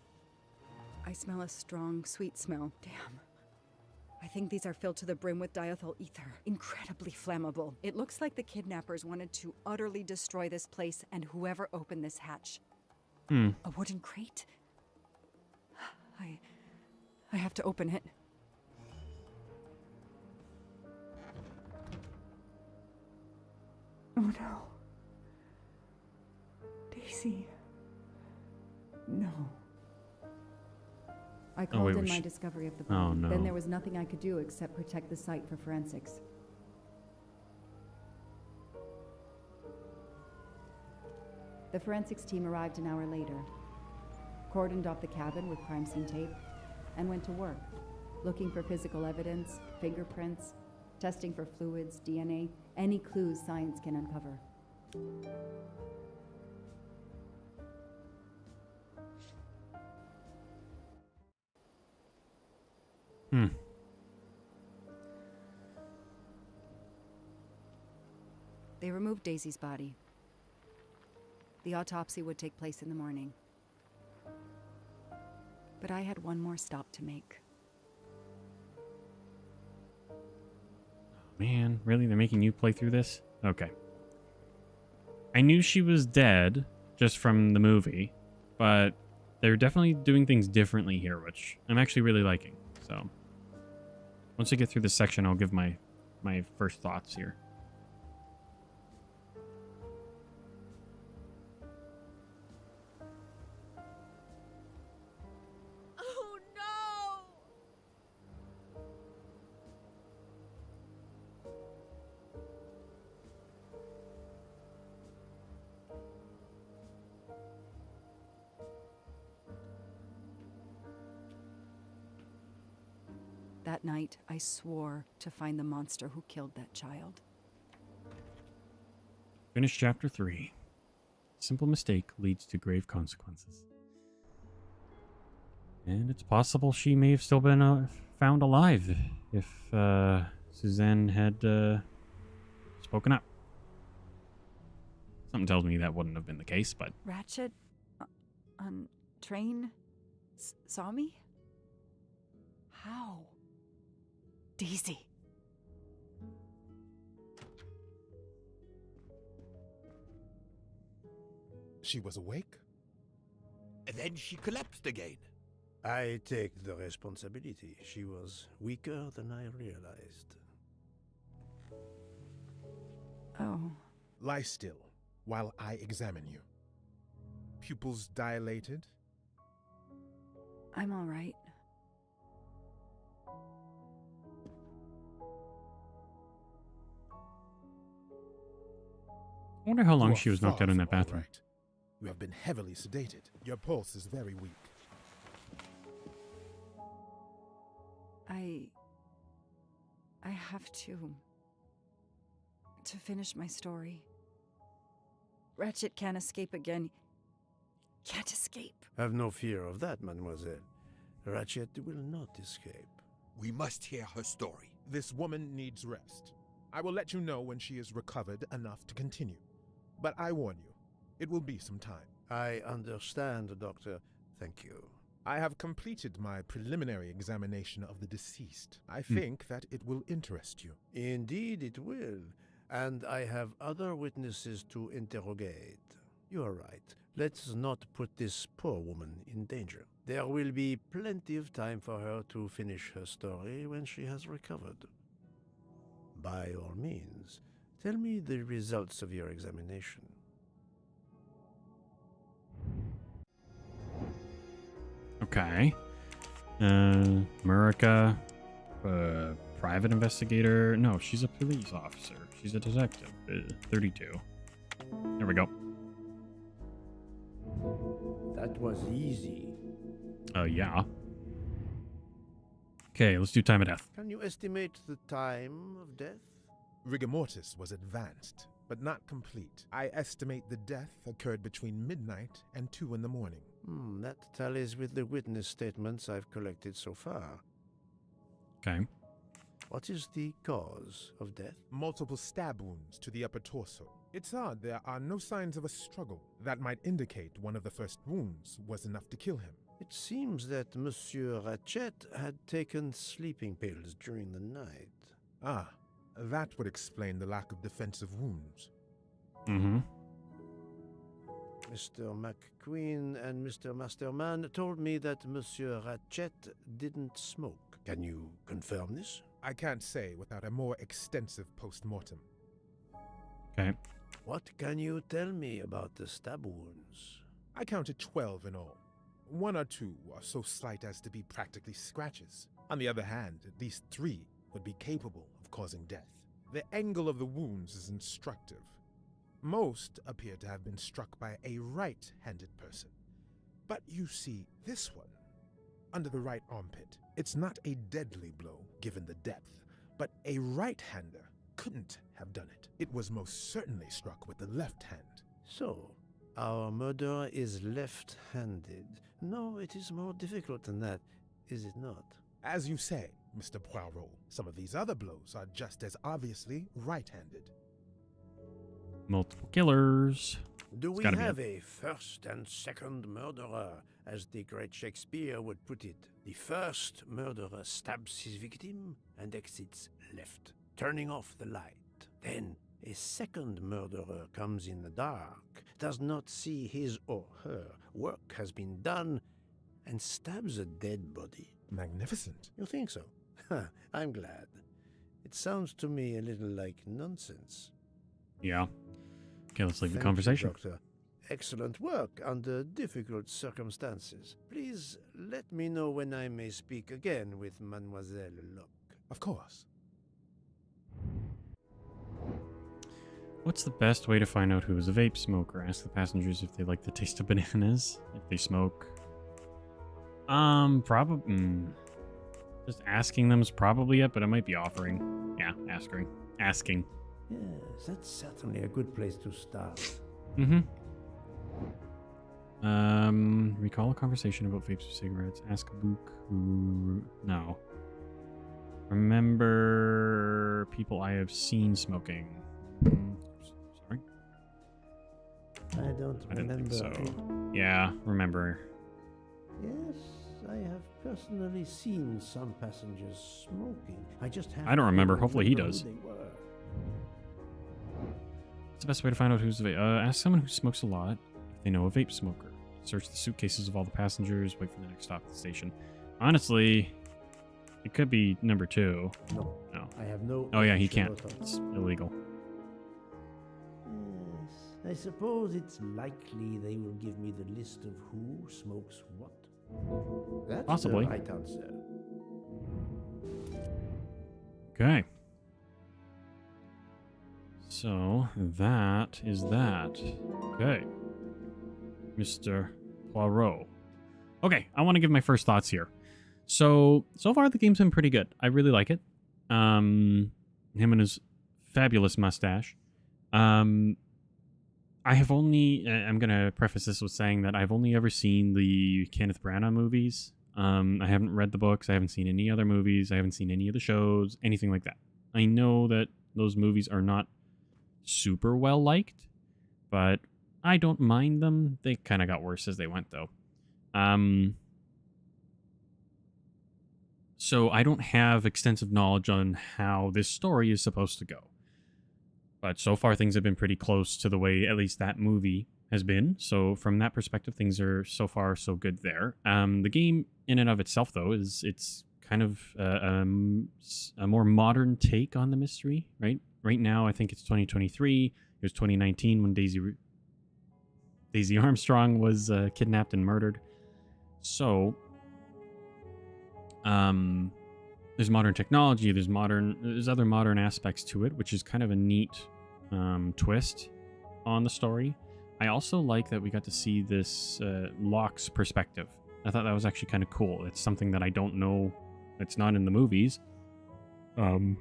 I smell a strong, sweet smell. Damn. I think these are filled to the brim with diethyl ether. Incredibly flammable. It looks like the kidnappers wanted to utterly destroy this place and whoever opened this hatch. A wooden crate? I have to open it. Oh no. Daisy. No. I called wait, in was my she- discovery of the Oh, bomb. no. Then there was nothing I could do except protect the site for forensics. The forensics team arrived an hour later, cordoned off the cabin with crime scene tape, and went to work, looking for physical evidence, fingerprints, testing for fluids, DNA, any clues science can uncover. They removed Daisy's body. The autopsy would take place in the morning. But I had one more stop to make. Man, really? They're making you play through this? Okay. I knew she was dead just from the movie, but they're definitely doing things differently here, which I'm actually really liking. So, once I get through this section, I'll give my first thoughts here. Oh no! That night, I swore to find the monster who killed that child. Finish chapter 3. Simple mistake leads to grave consequences. And it's possible she may have still been found alive if Suzanne had spoken up. Something tells me that wouldn't have been the case, but... Ratchet on train saw me? How? Daisy. She was awake? And then she collapsed again. I take the responsibility. She was weaker than I realized. Oh. Lie still while I examine you. Pupils dilated? I'm all right. I wonder how long You she are was knocked far out in from that bathroom. all right. You have been heavily sedated. Your pulse is very weak. I have to finish my story. Ratchet can't escape again. Can't escape. Have no fear of that, mademoiselle. Ratchet will not escape. We must hear her story. This woman needs rest. I will let you know when she is recovered enough to continue. But I warn you, it will be some time. I understand, Doctor. Thank you. I have completed my preliminary examination of the deceased. I think that it will interest you. Indeed it will. And I have other witnesses to interrogate. You are right. Let's not put this poor woman in danger. There will be plenty of time for her to finish her story when she has recovered. By all means, tell me the results of your examination. Okay. Murica, private investigator. No, she's a police officer. She's a detective. 32. There we go. That was easy. Yeah. Okay, let's do time of death. Can you estimate the time of death? Rigor mortis was advanced, but not complete. I estimate the death occurred between midnight and 2 in the morning. That tallies with the witness statements I've collected so far. Okay. What is the cause of death? Multiple stab wounds to the upper torso. It's odd there are no signs of a struggle. That might indicate one of the first wounds was enough to kill him. It seems that Monsieur Ratchet had taken sleeping pills during the night. Ah, that would explain the lack of defensive wounds. Mm-hmm. Mr. McQueen and Mr. Masterman told me that Monsieur Ratchet didn't smoke. Can you confirm this? I can't say without a more extensive post-mortem. Okay. What can you tell me about the stab wounds? I counted 12 in all. 1 or 2 are so slight as to be practically scratches. On the other hand, at least 3 would be capable of causing death. The angle of the wounds is instructive. Most appear to have been struck by a right-handed person. But you see, this one, under the right armpit, it's not a deadly blow given the depth, but a right-hander couldn't have done it. It was most certainly struck with the left hand. So, our murderer is left-handed. No, it is more difficult than that, is it not? As you say, Mr. Poirot, some of these other blows are just as obviously right-handed. Multiple killers. Do It's we gotta be have a first and second murderer, as the great Shakespeare would put it? The first murderer stabs his victim and exits left. turning off the light. Then a second murderer comes in the dark, does not see his or her work has been done, and stabs a dead body. Magnificent. You think so? I'm glad. It sounds to me a little like nonsense. Yeah. Okay, let's leave the Thank conversation. you, Doctor. Excellent work under difficult circumstances. Please let me know when I may speak again with Mademoiselle Locke. Of course. What's the best way to find out who is a vape smoker? Ask the passengers if they like the taste of bananas, if they smoke. Probably. Just asking them is probably it, but it might be offering. Yeah, asking. Yes, that's certainly a good place to start. Recall a conversation about vapes or cigarettes. Ask a book who... No. Remember people I have seen smoking. Sorry. I don't I didn't remember. think so. Yeah, remember. Yes, I have personally seen some passengers smoking. I just have. I don't remember. Hopefully he does. Who they were. What's the best way to find out who's a vape? Ask someone who smokes a lot if they know a vape smoker. Search the suitcases of all the passengers. Wait for the next stop at the station. Honestly, it could be number 2. No. No. I have no. Oh yeah, he official can't. authority. It's illegal. Yes, I suppose it's likely they will give me the list of who smokes what. That's Possibly. the right answer. Okay. So that is that. Okay. Mr. Poirot. Okay, I want to give my first thoughts here. So far the game's been pretty good. I really like it. Him and his fabulous mustache. I'm gonna preface this with saying that I've only ever seen the Kenneth Branagh movies. I haven't read the books. I haven't seen any other movies. I haven't seen any of the shows, anything like that. I know that those movies are not super well liked, but I don't mind them. They kind of got worse as they went, though. So I don't have extensive knowledge on how this story is supposed to go. But so far, things have been pretty close to the way at least that movie has been. So from that perspective, things are so far so good there. The game in and of itself, though, it's kind of a more modern take on the mystery, right? Right now, I think it's 2023. It was 2019 when Daisy Armstrong was kidnapped and murdered. So there's modern technology. There's other modern aspects to it, which is kind of a neat twist on the story. I also like that we got to see this Locke's perspective. I thought that was actually kind of cool. It's something that I don't know. It's not in the movies. And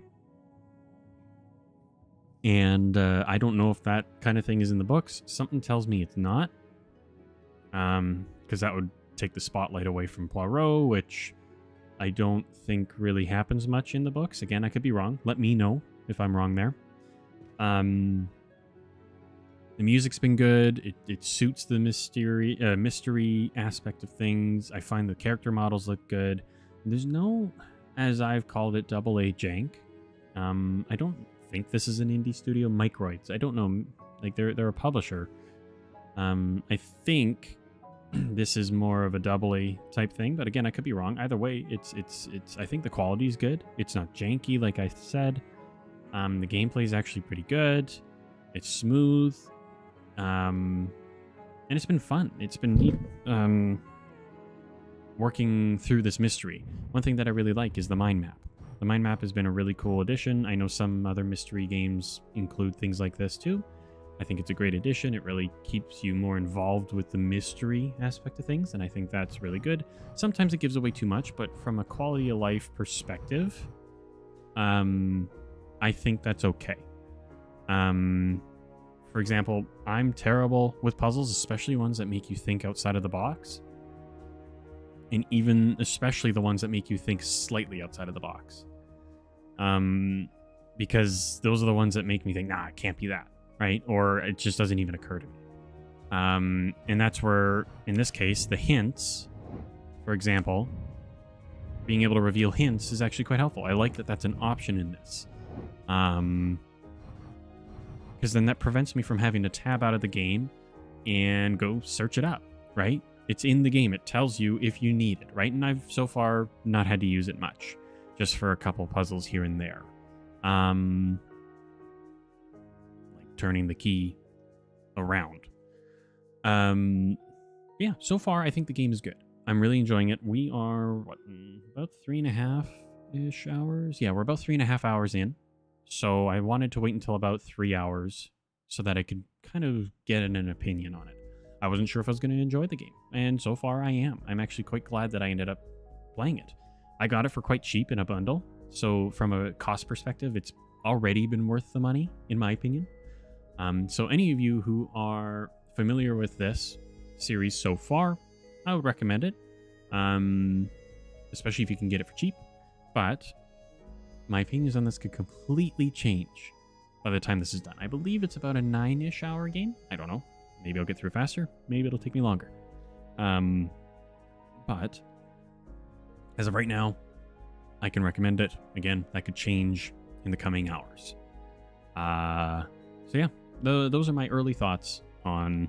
I don't know if that kind of thing is in the books. Something tells me it's not. Because that would take the spotlight away from Poirot, which I don't think really happens much in the books. Again, I could be wrong. Let me know if I'm wrong there. The music's been good. It suits the mystery aspect of things. I find the character models look good. There's no, as I've called it, AA jank. I don't think this is an indie studio. Microids. I don't know. Like they're a publisher. I think this is more of a AA type thing, but again, I could be wrong. Either way, it's. I think the quality is good. It's not janky, like I said. The gameplay is actually pretty good. It's smooth. And it's been fun. It's been neat working through this mystery. One thing that I really like is the mind map. The mind map has been a really cool addition. I know some other mystery games include things like this too. I think it's a great addition. It really keeps you more involved with the mystery aspect of things, and I think that's really good. Sometimes it gives away too much, but from a quality of life perspective, I think that's okay. For example, I'm terrible with puzzles, especially ones that make you think outside of the box. And even especially the ones that make you think slightly outside of the box. Because those are the ones that make me think, nah, it can't be that, right? Or it just doesn't even occur to me. And that's where, in this case, the hints, for example, being able to reveal hints is actually quite helpful. I like that that's an option in this. Because then that prevents me from having to tab out of the game and go search it up, right? It's in the game. It tells you if you need it, right? And I've so far not had to use it much, just for a couple puzzles here and there. Like turning the key around. Yeah, so far I think the game is good. I'm really enjoying it. We are, about 3.5-ish hours? Yeah, we're about 3.5 hours in. So I wanted to wait until about 3 hours so that I could kind of get an opinion on it. I wasn't sure if I was going to enjoy the game, and so far I am. I'm actually quite glad that I ended up playing it. I got it for quite cheap in a bundle, so from a cost perspective, it's already been worth the money, in my opinion. So any of you who are familiar with this series so far, I would recommend it, especially if you can get it for cheap. But my opinions on this could completely change by the time this is done. I believe it's about a 9-ish hour game. I don't know. Maybe I'll get through faster. Maybe it'll take me longer. But as of right now, I can recommend it. Again, that could change in the coming hours. So yeah, those are my early thoughts on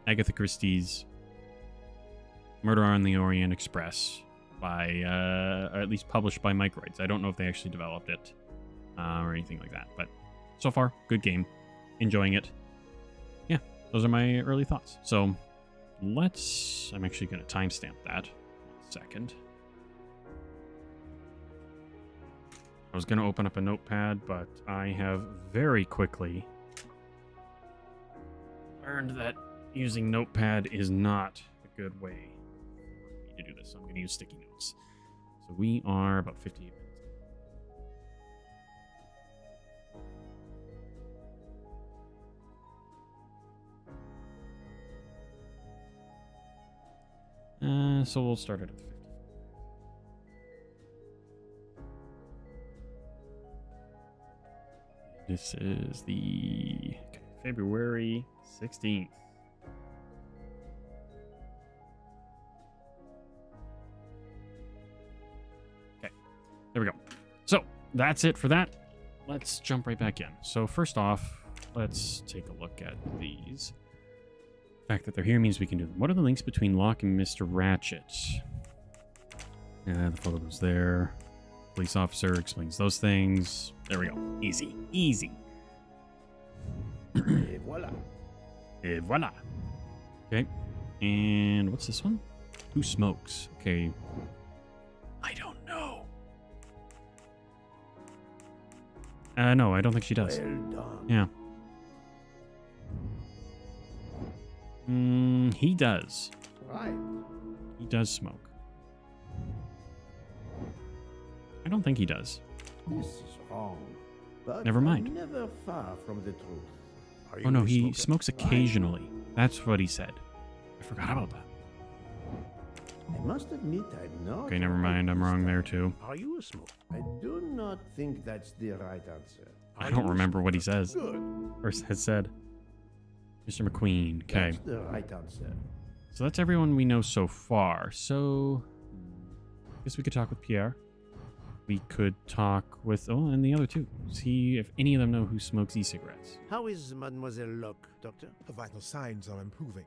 Agatha Christie's Murder on the Orient Express, by, or at least published by Microids. I don't know if they actually developed it or anything like that, but so far, good game. Enjoying it. Yeah, those are my early thoughts. So I'm actually going to timestamp that. 1 second. I was going to open up a notepad, but I have very quickly learned that using notepad is not a good way for me to do this. So I'm going to use sticky notes. So we are about 58 minutes. So we'll start it at 50. This is the February 16th. Okay, there we go. So that's it for that. Let's jump right back in. So first off, let's take a look at these. The fact that they're here means we can do them. What are the links between Locke and Mr. Ratchet? Yeah, the photo goes there. Police officer explains those things. There we go. Easy. Easy. Et voilà. Et voila. Okay. And what's this one? Who smokes? Okay. I don't know. No, I don't think she does. Well done. Yeah. He does. Right. He does smoke. I don't think he does. This is wrong. But Never mind. I'm never far from the truth. Are Oh you no, a he smoker? smokes occasionally. That's what he said. I forgot about that. I must admit I'm not. Okay, never mind. I'm wrong there too. Are you a smoker? I do not think that's the right answer. I Are don't you a remember what he smoker? says. Good. Or has said. Mr. McQueen. Okay. That's the right answer. So that's everyone we know so far. So I guess we could talk with Pierre. We could talk with and the other two. See if any of them know who smokes e-cigarettes. How is Mademoiselle Locke, Doctor? Her vital signs are improving,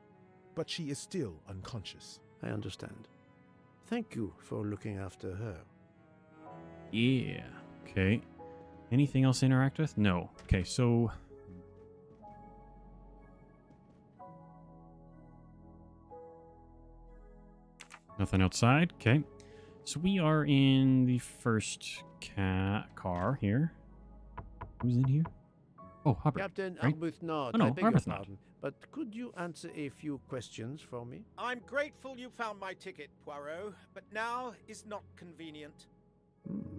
but she is still unconscious. I understand. Thank you for looking after her. Yeah. Okay. Anything else to interact with? No. Okay, so nothing outside. Okay. So we are in the first car here. Who's in here? Oh, Hubbard. Captain right? Arbuthnot, Oh, no, I beg your Arbuthnot. pardon, but could you answer a few questions for me? I'm grateful you found my ticket, Poirot, but now is not convenient.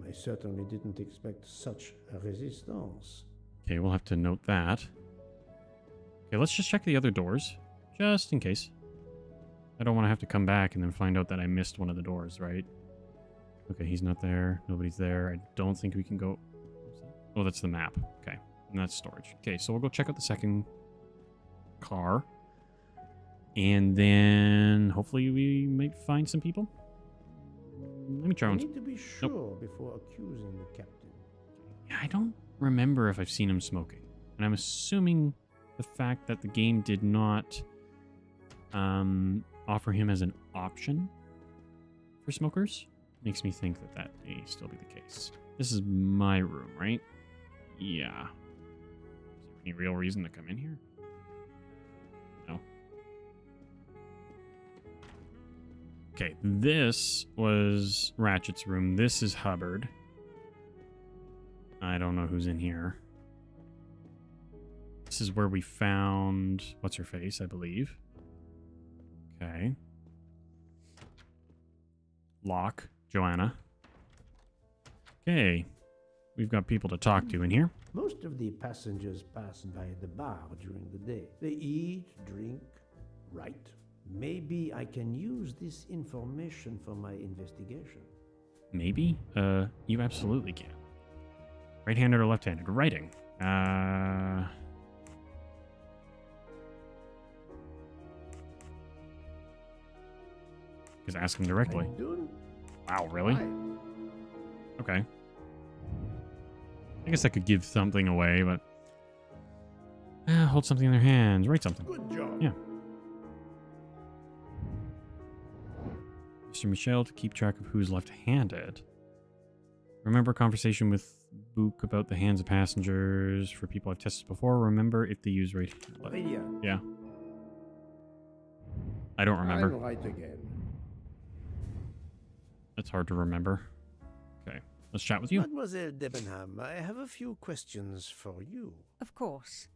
I certainly didn't expect such a resistance. Okay, we'll have to note that. Okay, let's just check the other doors, just in case. I don't want to have to come back and then find out that I missed one of the doors, right? Okay, he's not there. Nobody's there. I don't think we can go... Oh, that's the map. Okay, and that's storage. Okay, so we'll go check out the second car. And then hopefully we might find some people. Let me try I one. need to be sure before accusing the captain. Yeah, I don't remember if I've seen him smoking. And I'm assuming the fact that the game did not offer him as an option for smokers makes me think that that may still be the case. This is my room, right? Yeah. Is there any real reason to come in here? No. Okay, this was Ratchet's room. This is Hubbard. I don't know who's in here. This is where we found... What's her face, I believe. Okay. Locke. Joanna. Okay. We've got people to talk to in here. Most of the passengers pass by the bar during the day. They eat, drink, write. Maybe I can use this information for my investigation. Maybe? You absolutely can. Right-handed or left-handed? Writing. Just ask him directly. Wow, really? Okay. I guess I could give something away, but... hold something in their hands. Write something. Good job. Yeah. Mr. Michel to keep track of who's left-handed. Remember a conversation with Book about the hands of passengers for people I've tested before. Remember if they use right... Yeah. I don't remember. I'll write again. That's hard to remember. Okay, let's chat with you. Mademoiselle Debenham, I have a few questions for you. Of course.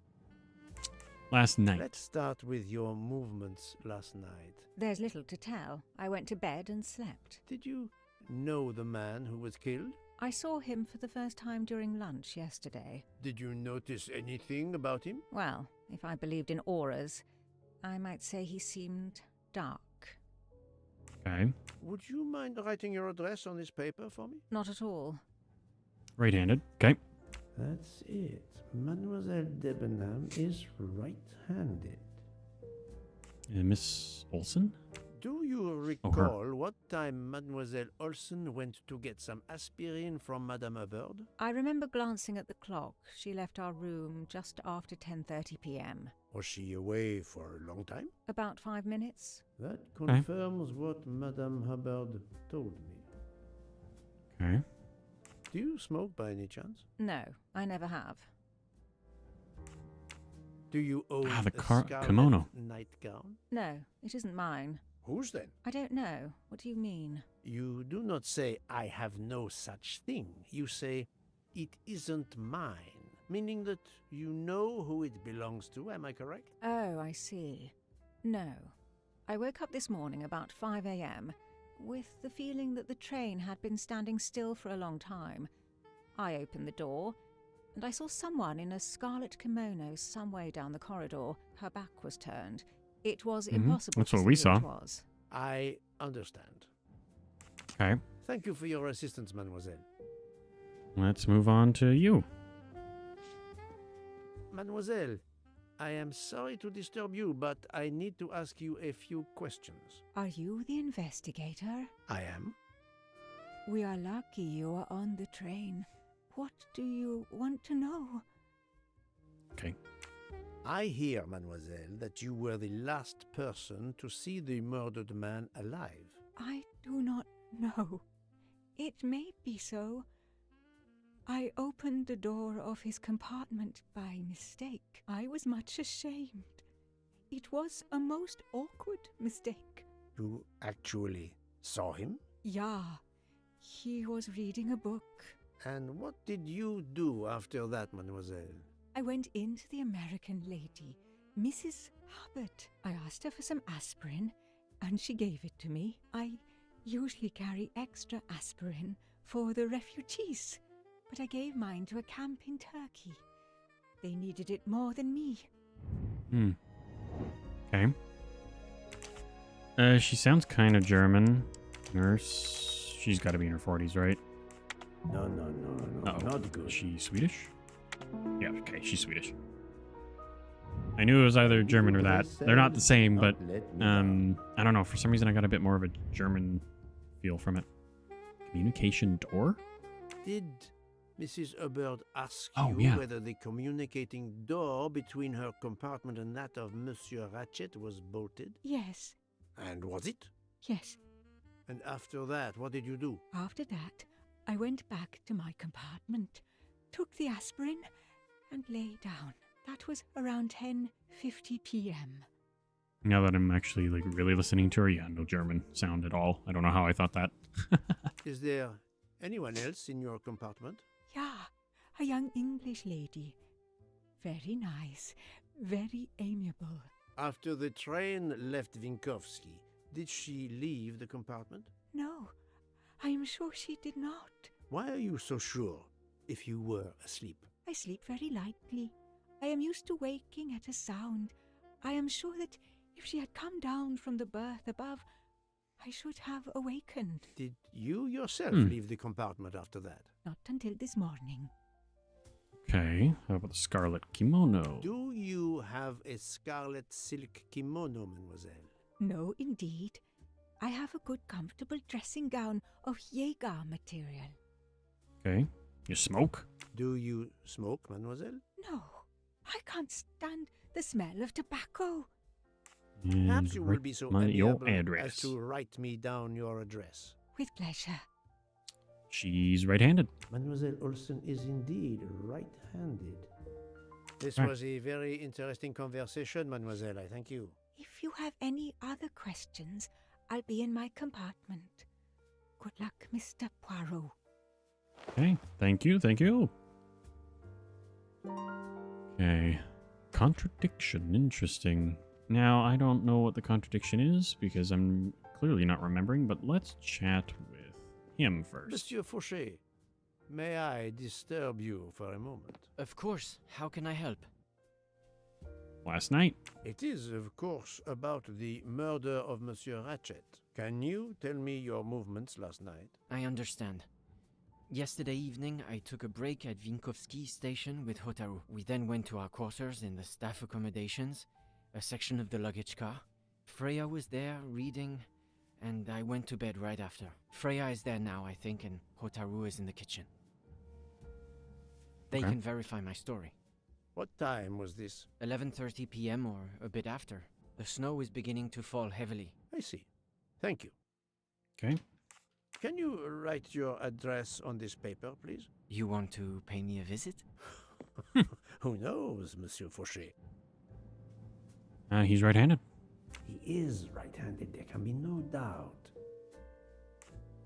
Last night. Let's start with your movements last night. There's little to tell. I went to bed and slept. Did you know the man who was killed? I saw him for the first time during lunch yesterday. Did you notice anything about him? Well, if I believed in auras, I might say he seemed dark. Okay. Would you mind writing your address on this paper for me? Not at all. Right-handed. Okay. That's it. Mademoiselle Debenham is right-handed. Miss Olsen? Do you recall what time Mademoiselle Olsen went to get some aspirin from Madame Hubbard? I remember glancing at the clock. She left our room just after 10:30 p.m. Was she away for a long time? About 5 minutes. That confirms what Madame Hubbard told me. Okay. Do you smoke by any chance? No, I never have. Do you own the a scarlet kimono. nightgown? No, it isn't mine. Whose then? I don't know. What do you mean? You do not say, I have no such thing. You say, it isn't mine, meaning that you know who it belongs to. Am I correct? Oh, I see. No. I woke up this morning about 5 a.m. with the feeling that the train had been standing still for a long time. I opened the door, and I saw someone in a scarlet kimono some way down the corridor. Her back was turned. It was impossible That's to what see we who saw. it was. I understand. Okay. Thank you for your assistance, mademoiselle. Let's move on to you. Mademoiselle, I am sorry to disturb you, but I need to ask you a few questions. Are you the investigator? I am. We are lucky you are on the train. What do you want to know? Okay. I hear, mademoiselle, that you were the last person to see the murdered man alive. I do not know. It may be so. I opened the door of his compartment by mistake. I was much ashamed. It was a most awkward mistake. You actually saw him? Yeah, he was reading a book. And what did you do after that, mademoiselle? I went into the American lady, Mrs. Hubbard. I asked her for some aspirin, and she gave it to me. I usually carry extra aspirin for the refugees, but I gave mine to a camp in Turkey. They needed it more than me. Okay. She sounds kind of German. Nurse. She's got to be in her 40s, right? No, not good. Is she Swedish? Yeah, okay, she's Swedish. I knew it was either German or that. They're not the same, but I don't know. For some reason, I got a bit more of a German feel from it. Communication door? Did Mrs. Hubbard asked Oh, you yeah. whether the communicating door between her compartment and that of Monsieur Ratchet was bolted. Yes, And was it? yes. And after that, what did you do? After that, I went back to my compartment, took the aspirin, and lay down. That was around 10:50 p.m. Now that I'm actually like really listening to her, yeah, no German sound at all. I don't know how I thought that. Is there anyone else in your compartment? Yeah, a young English lady. Very nice, very amiable. After the train left Vinkovsky, did she leave the compartment? No, I am sure she did not. Why are you so sure if you were asleep? I sleep very lightly. I am used to waking at a sound. I am sure that if she had come down from the berth above, I should have awakened. Did you yourself leave the compartment after that? Not until this morning. Okay, how about the scarlet kimono? Do you have a scarlet silk kimono, mademoiselle? No, indeed. I have a good, comfortable dressing gown of Jaeger material. Okay, you smoke? Do you smoke, mademoiselle? No, I can't stand the smell of tobacco. And Perhaps you will write be so your amiable as address. to write me down your address. With pleasure. She's right-handed. Mademoiselle Olsen is indeed right-handed. This Right. was a very interesting conversation, mademoiselle. I thank you. If you have any other questions, I'll be in my compartment. Good luck, Mr. Poirot. Okay, thank you, thank you. Okay, contradiction, interesting. Now, I don't know what the contradiction is because I'm clearly not remembering, but let's chat with him first. Monsieur Fauché, may I disturb you for a moment? Of course. How can I help? Last night. It is, of course, about the murder of Monsieur Ratchet. Can you tell me your movements last night? I understand. Yesterday evening, I took a break at Vinkovsky station with Hotaru. We then went to our quarters in the staff accommodations, a section of the luggage car. Freya was there, reading, and I went to bed right after. Freya is there now, I think, and Hotaru is in the kitchen. They Okay. can verify my story. What time was this? 11:30 p.m. or a bit after. The snow is beginning to fall heavily. I see. Thank you. Okay. Can you write your address on this paper, please? You want to pay me a visit? Who knows, Monsieur Fauché? He's right-handed. He is right-handed, there can be no doubt.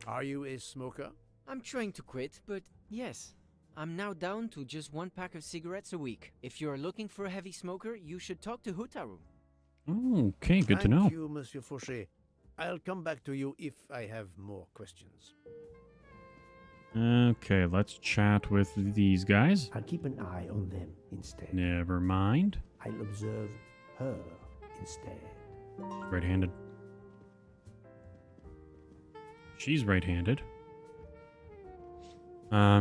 Are you a smoker? I'm trying to quit, but yes. I'm now down to just 1 pack of cigarettes a week. If you're looking for a heavy smoker, you should talk to Hotaru. Okay, good to know. Thank you, Monsieur Fauché. I'll come back to you if I have more questions. Okay, let's chat with these guys. I'll keep an eye on them instead. Never mind. I'll observe her instead. She's right-handed. She's right-handed.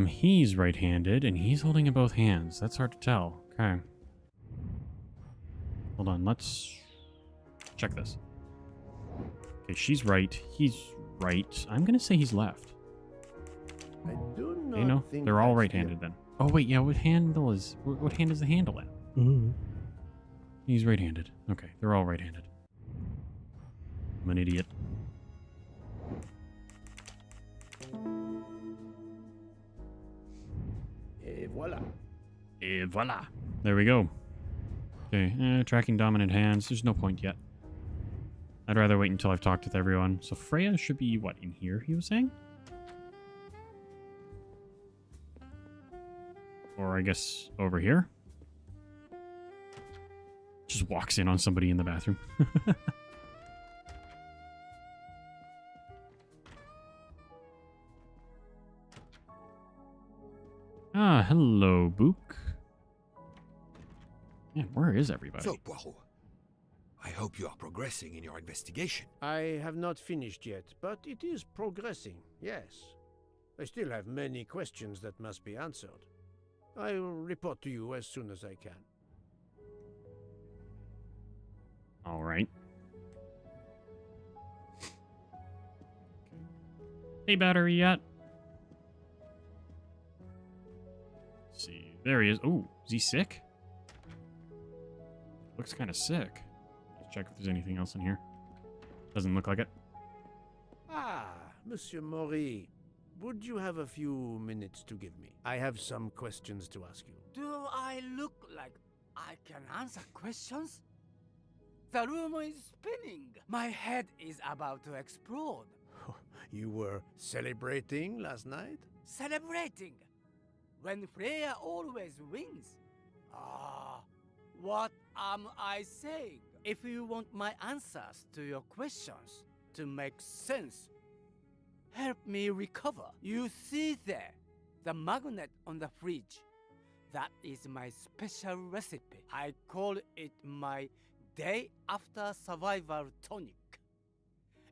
He's right-handed, and he's holding in both hands. That's hard to tell. Okay. Hold on, let's check this. Okay, she's right. He's right. I'm gonna say he's left. I do not You know, think they're all that's right-handed then. Oh wait, yeah. What hand is the handle at? He's right-handed. Okay, they're all right-handed. I'm an idiot. Et voilà. Et voila. There we go. Okay, tracking dominant hands. There's no point yet. I'd rather wait until I've talked with everyone. So Freya should be, what, in here, he was saying? Or I guess over here? Just walks in on somebody in the bathroom. Ah, hello, Book. Man, where is everybody? So, Poirot, I hope you are progressing in your investigation. I have not finished yet, but it is progressing, yes. I still have many questions that must be answered. I will report to you as soon as I can. All right. Hey, battery yet? There he is. Oh, is he sick? Looks kind of sick. Let's check if there's anything else in here. Doesn't look like it. Ah, Monsieur Maury. Would you have a few minutes to give me? I have some questions to ask you. Do I look like I can answer questions? The room is spinning. My head is about to explode. You were celebrating last night? Celebrating? When Freya always wins. Ah, what am I saying? If you want my answers to your questions to make sense, help me recover. You see there, the magnet on the fridge. That is my special recipe. I call it my day after survival tonic.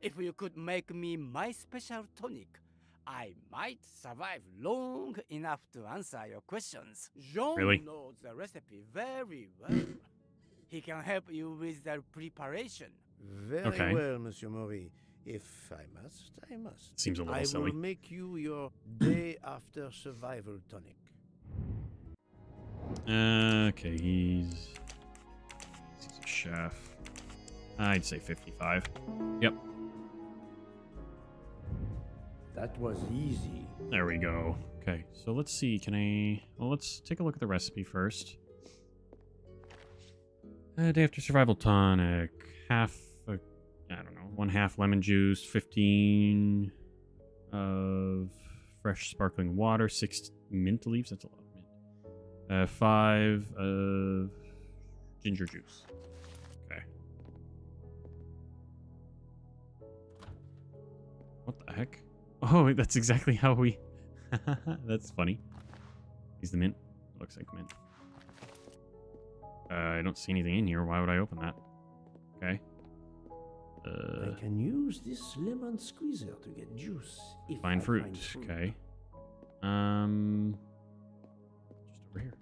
If you could make me my special tonic, I might survive long enough to answer your questions. Jean Really? knows the recipe very well. He can help you with the preparation. Very Okay. well, Monsieur Maury. If I must, I must. Seems a little I silly. will make you your day after survival tonic. Okay, he's a chef. I'd say 55. Yep. That was easy. There we go. Okay, so let's see. Well, let's take a look at the recipe first. Day after survival tonic. I don't know, 1/2 lemon juice, 15 of fresh sparkling water, 6 mint leaves. That's a lot of mint. 5 of ginger juice. Okay. What the heck? Oh, that's exactly how we... That's funny. Use the mint. Looks like mint. I don't see anything in here. Why would I open that? Okay. I can use this lemon squeezer to get juice. If Find I fruit. Find fruit. Okay. Just over here.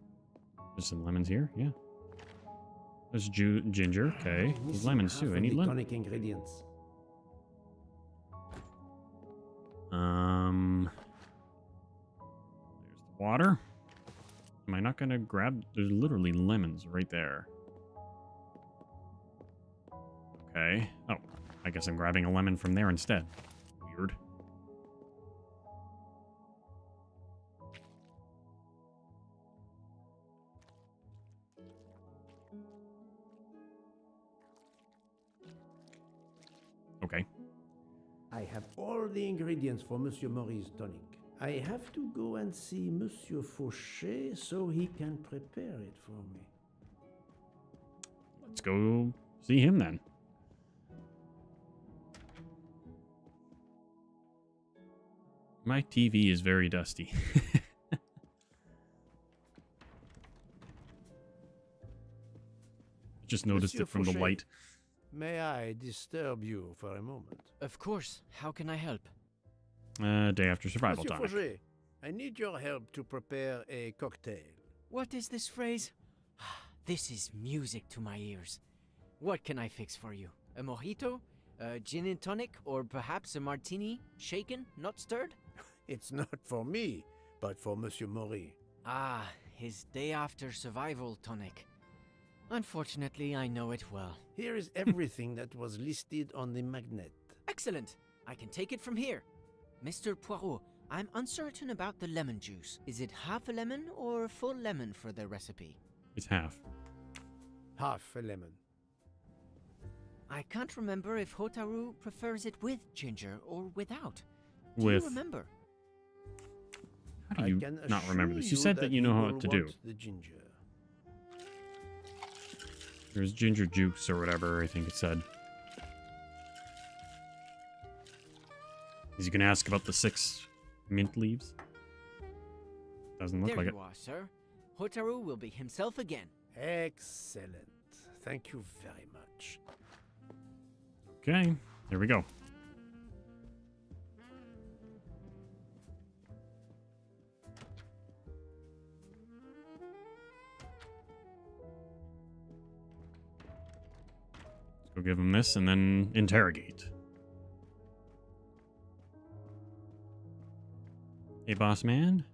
There's some lemons here. Yeah. There's ginger. Okay. These Missing lemons half too. I of need the lemon. tonic ingredients. There's the water. Am I not gonna grab? There's literally lemons right there. Okay. Oh, I guess I'm grabbing a lemon from there instead. Weird. Okay. I have all the ingredients for Monsieur Maury's tonic. I have to go and see Monsieur Fauché so he can prepare it for me. Let's go see him then. My TV is very dusty. Just noticed Monsieur it from the Fauché, light. May I disturb you for a moment? Of course. How can I help? Day after survival Monsieur tonic. Fauché, I need your help to prepare a cocktail. What is this phrase? This is music to my ears. What can I fix for you? A mojito? A gin and tonic? Or perhaps a martini? Shaken, not stirred? It's not for me, but for Monsieur Maury. Ah, his day after survival tonic. Unfortunately, I know it well. Here is everything that was listed on the magnet. Excellent! I can take it from here. Mr. Poirot, I'm uncertain about the lemon juice. Is it half a lemon or a full lemon for the recipe? It's half. Half a lemon. I can't remember if Hotaru prefers it with ginger or without. Do With. you remember? How do you can not remember assure this? You said that you know he how will to do. want the ginger. There's ginger juice or whatever, I think it said. Is he going to ask about the 6 mint leaves? Doesn't look There like you it. are, sir. Hotaru will be himself again. Excellent. Thank you very much. Okay, there we go. Let's go give him this and then interrogate. Hey, boss man.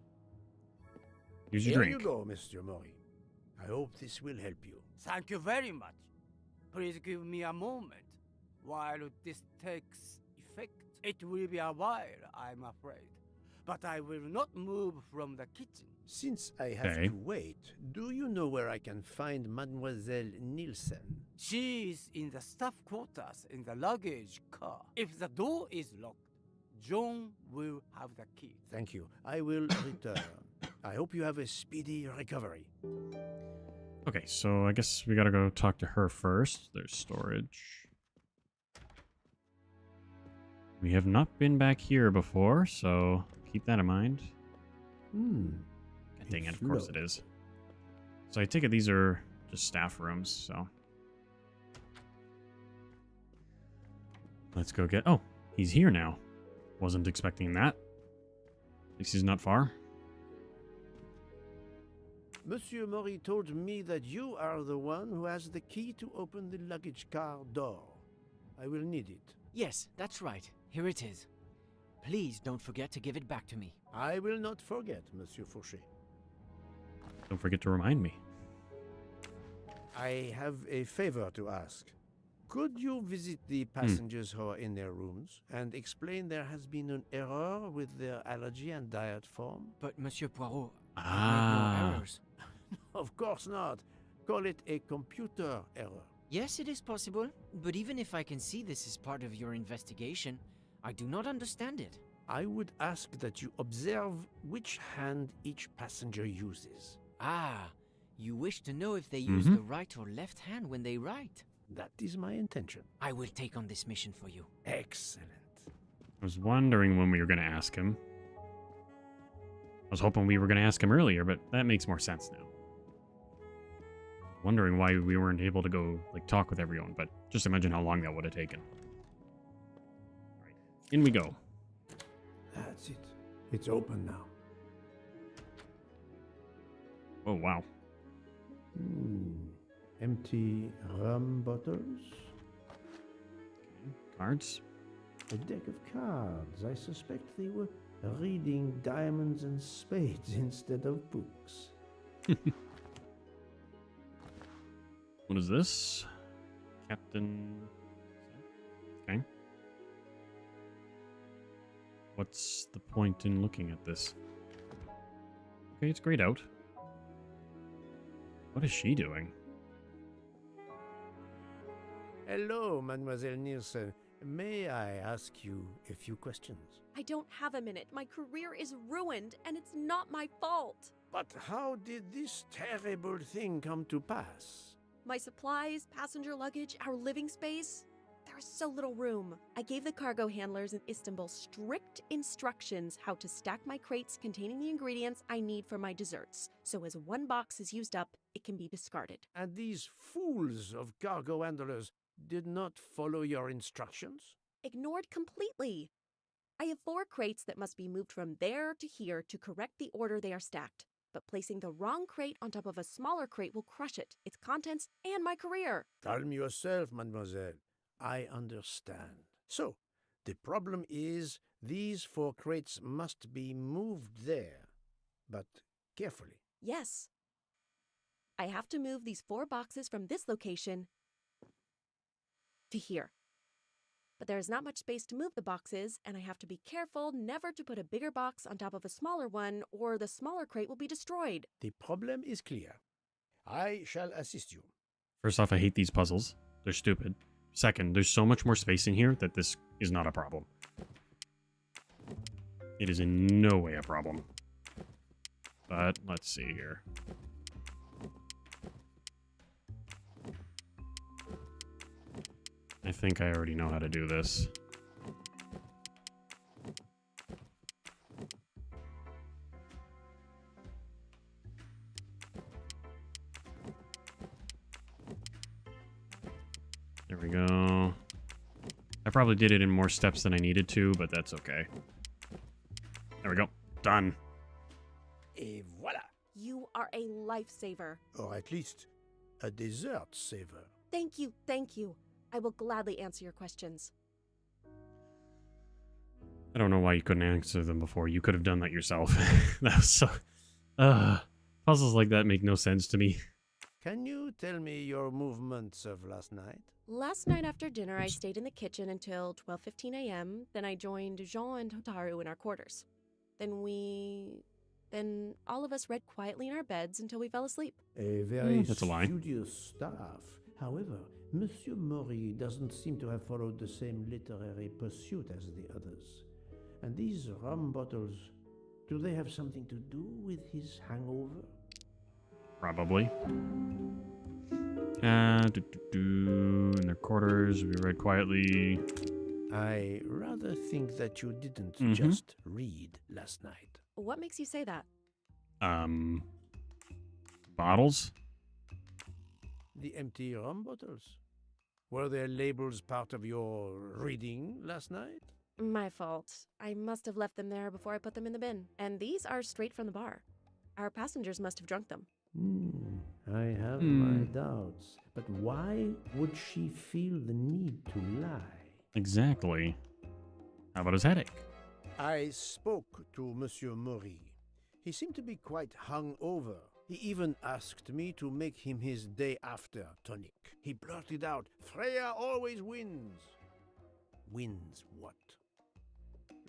Here's your Here drink. you go, Mr. Mori. I hope this will help you. Thank you very much. Please give me a moment while this takes effect. It will be a while, I'm afraid. But I will not move from the kitchen. Since I have Okay. to wait, do you know where I can find Mademoiselle Nielsen? She is in the staff quarters in the luggage car. If the door is locked, John will have the key. Thank you. I will return. I hope you have a speedy recovery. Okay, so I guess we gotta go talk to her first. There's storage. We have not been back here before, so keep that in mind. God dang it, of course it is. So I take it these are just staff rooms, so. Let's go get... Oh, he's here now. Wasn't expecting that. At least he's not far. Monsieur Mori told me that you are the one who has the key to open the luggage car door. I will need it. Yes, that's right. Here it is. Please don't forget to give it back to me. I will not forget, Monsieur Fauché. Don't forget to remind me. I have a favor to ask. Could you visit the passengers who are in their rooms and explain there has been an error with their allergy and diet form? But Monsieur Poirot, I Ah. made no errors. Of course not. Call it a computer error. Yes, it is possible, but even if I can see this is part of your investigation, I do not understand it. I would ask that you observe which hand each passenger uses. Ah, you wish to know if they use the right or left hand when they write? That is my intention. I will take on this mission for you. Excellent. I was wondering when we were going to ask him. I was hoping we were going to ask him earlier, but that makes more sense now. Wondering why we weren't able to go, like, talk with everyone, but just imagine how long that would have taken. Alright, in we go. That's it. It's open now. Oh, wow. Empty rum bottles. Cards. A deck of cards. I suspect they were reading diamonds and spades instead of books. What is this? Captain... Okay. What's the point in looking at this? Okay, it's grayed out. What is she doing? Hello, Mademoiselle Nielsen. May I ask you a few questions? I don't have a minute. My career is ruined, and it's not my fault. But how did this terrible thing come to pass? My supplies, passenger luggage, our living space. There is so little room. I gave the cargo handlers in Istanbul strict instructions how to stack my crates containing the ingredients I need for my desserts. So as one box is used up, it can be discarded. And these fools of cargo handlers did not follow your instructions? Ignored completely. I have 4 crates that must be moved from there to here to correct the order they are stacked. But placing the wrong crate on top of a smaller crate will crush it, its contents, and my career. Calm yourself, mademoiselle. I understand. So, the problem is these 4 crates must be moved there, but carefully. Yes. I have to move these 4 boxes from this location to here. But there is not much space to move the boxes, and I have to be careful never to put a bigger box on top of a smaller one, or the smaller crate will be destroyed. The problem is clear. I shall assist you. First off, I hate these puzzles. They're stupid. Second, there's so much more space in here that this is not a problem. It is in no way a problem. But let's see here. I think I already know how to do this. There we go. I probably did it in more steps than I needed to, but that's okay. There we go. Done. Et voilà! You are a lifesaver. Or at least a dessert saver. Thank you, thank you. I will gladly answer your questions. I don't know why you couldn't answer them before. You could have done that yourself. That was so... Puzzles like that make no sense to me. Can you tell me your movements of last night? Last night after dinner, I stayed in the kitchen until 12:15 a.m. Then I joined Jean and Hotaru in our quarters. Then all of us read quietly in our beds until we fell asleep. A very That's a lie. studious staff. However, Monsieur Mori doesn't seem to have followed the same literary pursuit as the others. And these rum bottles, do they have something to do with his hangover? Probably. In their quarters, we read quietly. I rather think that you didn't Mhm. just read last night. What makes you say that? Bottles? The empty rum bottles. Were their labels part of your reading last night? My fault. I must have left them there before I put them in the bin. And these are straight from the bar. Our passengers must have drunk them. I have my doubts. But why would she feel the need to lie? Exactly. How about his headache? I spoke to Monsieur Mori. He seemed to be quite hungover. He even asked me to make him his day after tonic. He blurted out, "Freya always wins." Wins what?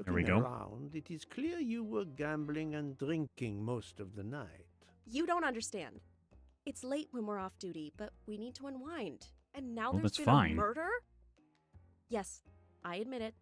There we Looking go. around, it is clear you were gambling and drinking most of the night. You don't understand. It's late when we're off duty, but we need to unwind. And now Well, there's that's been fine. a murder? Yes, I admit it.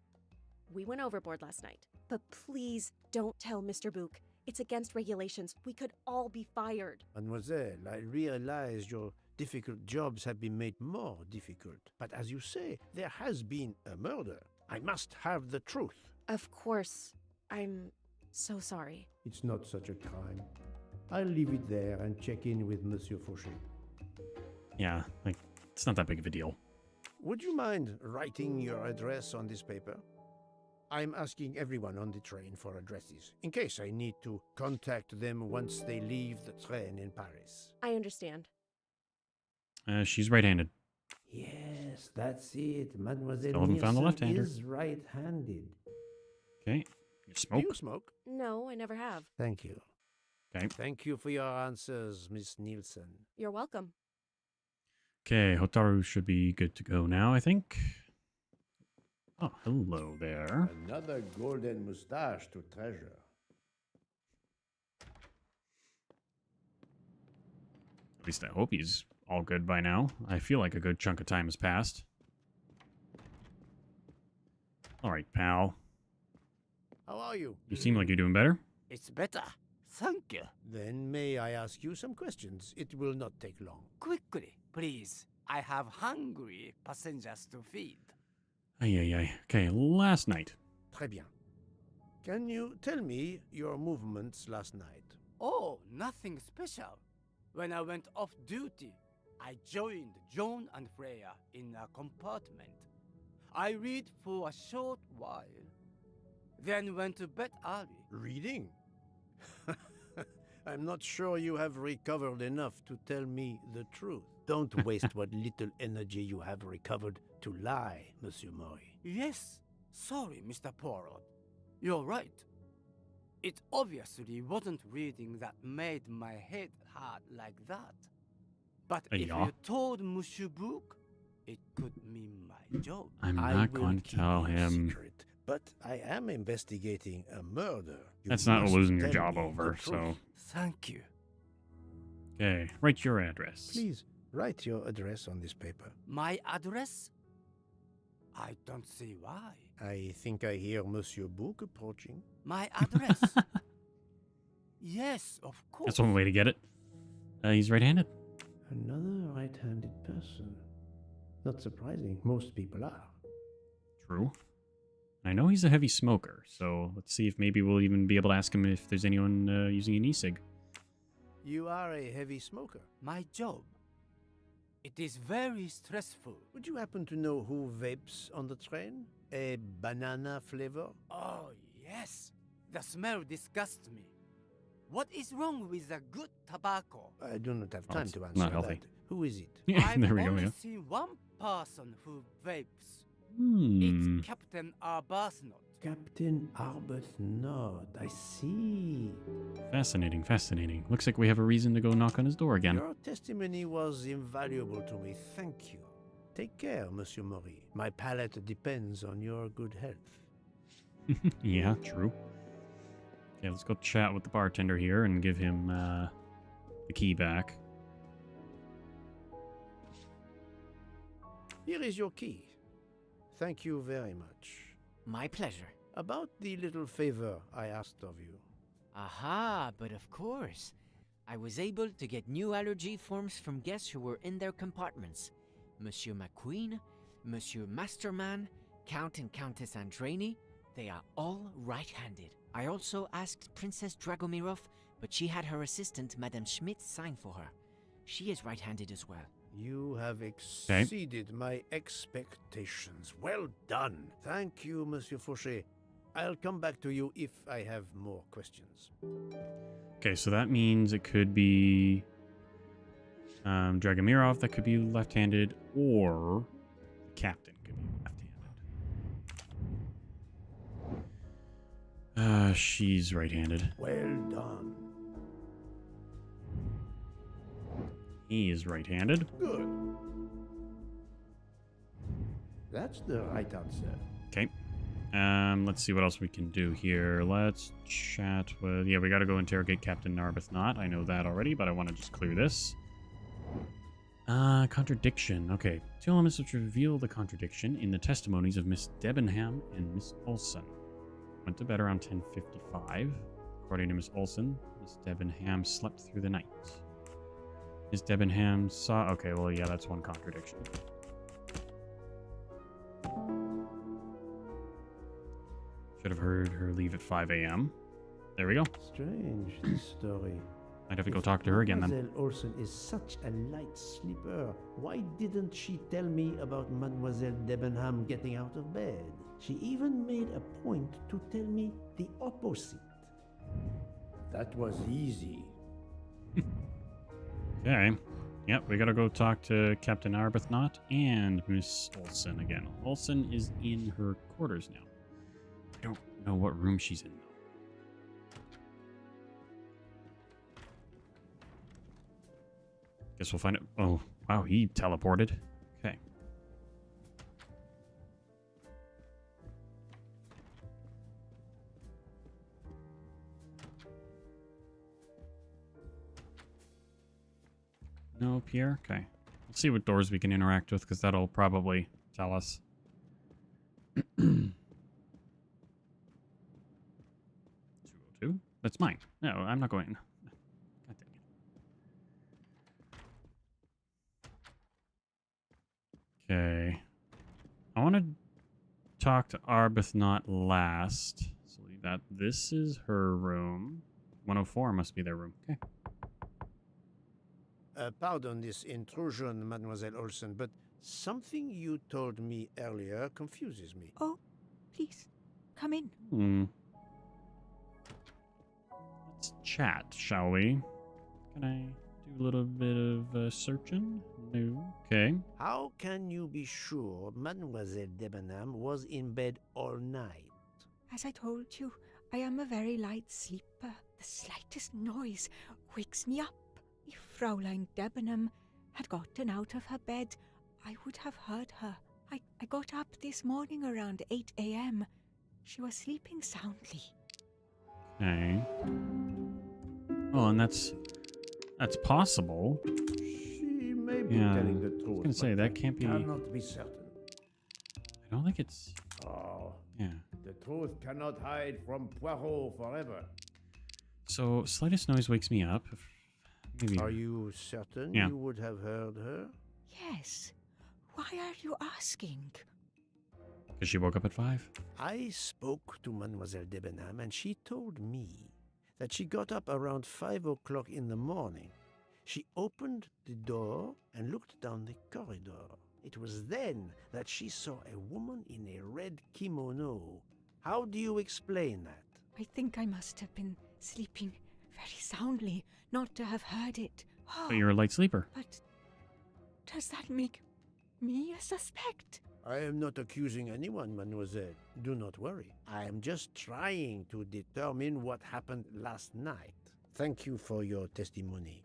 We went overboard last night. But please don't tell Mr. Book. It's against regulations. We could all be fired. Mademoiselle, I realize your difficult jobs have been made more difficult. But as you say, there has been a murder. I must have the truth. Of course. I'm so sorry. It's not such a crime. I'll leave it there and check in with Monsieur Fauché. Yeah, like, it's not that big of a deal. Would you mind writing your address on this paper? I'm asking everyone on the train for addresses, in case I need to contact them once they leave the train in Paris. I understand. She's right-handed. Yes, that's it. Mademoiselle Still haven't found the Nielsen left-hander. is right-handed. Okay. You Do smoke? you smoke? No, I never have. Thank you. Okay. Thank you for your answers, Miss Nielsen. You're welcome. Okay, Hotaru should be good to go now, I think. Oh, hello there. Another golden mustache to treasure. At least I hope he's all good by now. I feel like a good chunk of time has passed. Alright, pal. How are you? You seem like you're doing better. It's better. Thank you. Then may I ask you some questions? It will not take long. Quickly, please. I have hungry passengers to feed. Ay. Okay, last night. Très bien. Can you tell me your movements last night? Oh, nothing special. When I went off duty, I joined John and Freya in a compartment. I read for a short while, then went to bed early. Reading? I'm not sure you have recovered enough to tell me the truth. Don't waste what little energy you have recovered to lie, Monsieur Mori. Yes, sorry, Mr. Poirot. You're right. It obviously wasn't reading that made my head hurt like that. But if Yeah. you told Monsieur Book, it could mean my job. I'm I not will going to keep tell your him. secret, but I am investigating a murder. You That's not must losing your tell job me the over, so. truth. Thank you. Okay, write your address. Please write your address on this paper. My address? I don't see why. I think I hear Monsieur Book approaching. My address? Yes, of course. That's one way to get it. He's right-handed. Another right-handed person. Not surprising, most people are. True. I know he's a heavy smoker, so let's see if maybe we'll even be able to ask him if there's anyone using an e-cig. You are a heavy smoker. My job. It is very stressful. Would you happen to know who vapes on the train? A banana flavor? Oh, yes. The smell disgusts me. What is wrong with a good tobacco? I do not have Oh, time it's to answer not healthy. that. Who is it? I've There we go, only yeah. seen one person who vapes. Hmm. It's Captain Arbuthnot. Captain Arbuthnot, I see. Fascinating, fascinating. Looks like we have a reason to go knock on his door again. Your testimony was invaluable to me. Thank you. Take care, Monsieur Maury. My palate depends on your good health. Yeah, true. Okay, let's go chat with the bartender here and give him the key back. Here is your key. Thank you very much. My pleasure. About the little favor I asked of you. Aha, but of course. I was able to get new allergy forms from guests who were in their compartments. Monsieur McQueen, Monsieur Masterman, Count and Countess Andreni, they are all right-handed. I also asked Princess Dragomirov, but she had her assistant, Madame Schmidt, sign for her. She is right-handed as well. You have exceeded my expectations. Well done. Thank you, Monsieur Fauché. I'll come back to you if I have more questions. Okay, so that means it could be Dragomirov that could be left-handed, or the captain could be left-handed. She's right-handed. Well done. He is right-handed. Good. That's the right answer. Okay. Let's see what else we can do here. Let's chat with... Yeah, we gotta go interrogate Captain Arbuthnot. I know that already, but I want to just clear this. Contradiction. Okay. Two elements which reveal the contradiction in the testimonies of Miss Debenham and Miss Olsen. Went to bed around 10:55. According to Miss Olsen, Miss Debenham slept through the night. Miss Debenham saw... Okay, well, yeah, that's one contradiction. Should have heard her leave at 5 a.m. There we go. Strange, this story. I'd have to go talk to her again then. Mademoiselle Olsen is such a light sleeper. Why didn't she tell me about Mademoiselle Debenham getting out of bed? She even made a point to tell me the opposite. That was easy. Okay. Yep, we gotta go talk to Captain Arbuthnot and Miss Olsen again. Olsen is in her quarters now. I don't know what room she's in, though. Guess we'll find it. Oh, wow, he teleported. Okay. No, Pierre? Okay. Let's see what doors we can interact with, because that'll probably tell us. 202? That's mine. No, I'm not going. God dang it. Okay. I want to talk to Arbuthnot last. So leave that. This is her room. 104 must be their room. Okay. Pardon this intrusion, Mademoiselle Olsen, but something you told me earlier confuses me. Oh, please, come in. Let's chat, shall we? Can I do a little bit of searching? No. Okay. How can you be sure Mademoiselle Debenham was in bed all night? As I told you, I am a very light sleeper. The slightest noise wakes me up. If Fraulein Debenham had gotten out of her bed, I would have heard her. I got up this morning around 8 a.m. She was sleeping soundly. Okay. Oh, and that's possible. She may be Yeah, telling the I was truth. gonna say, but that I can't be- Cannot be certain. I don't think it's... Oh, Yeah. the truth cannot hide from Poirot forever. So, slightest noise wakes me up. Maybe... Are you certain Yeah. you would have heard her? Yes. Why are you asking? Because she woke up at 5? I spoke to Mademoiselle Debenham, and she told me that she got up around 5 o'clock in the morning. She opened the door and looked down the corridor. It was then that she saw a woman in a red kimono. How do you explain that? I think I must have been sleeping very soundly not to have heard it. Oh, But you're a light sleeper. But does that make me a suspect? I am not accusing anyone, mademoiselle. Do not worry. I am just trying to determine what happened last night. Thank you for your testimony.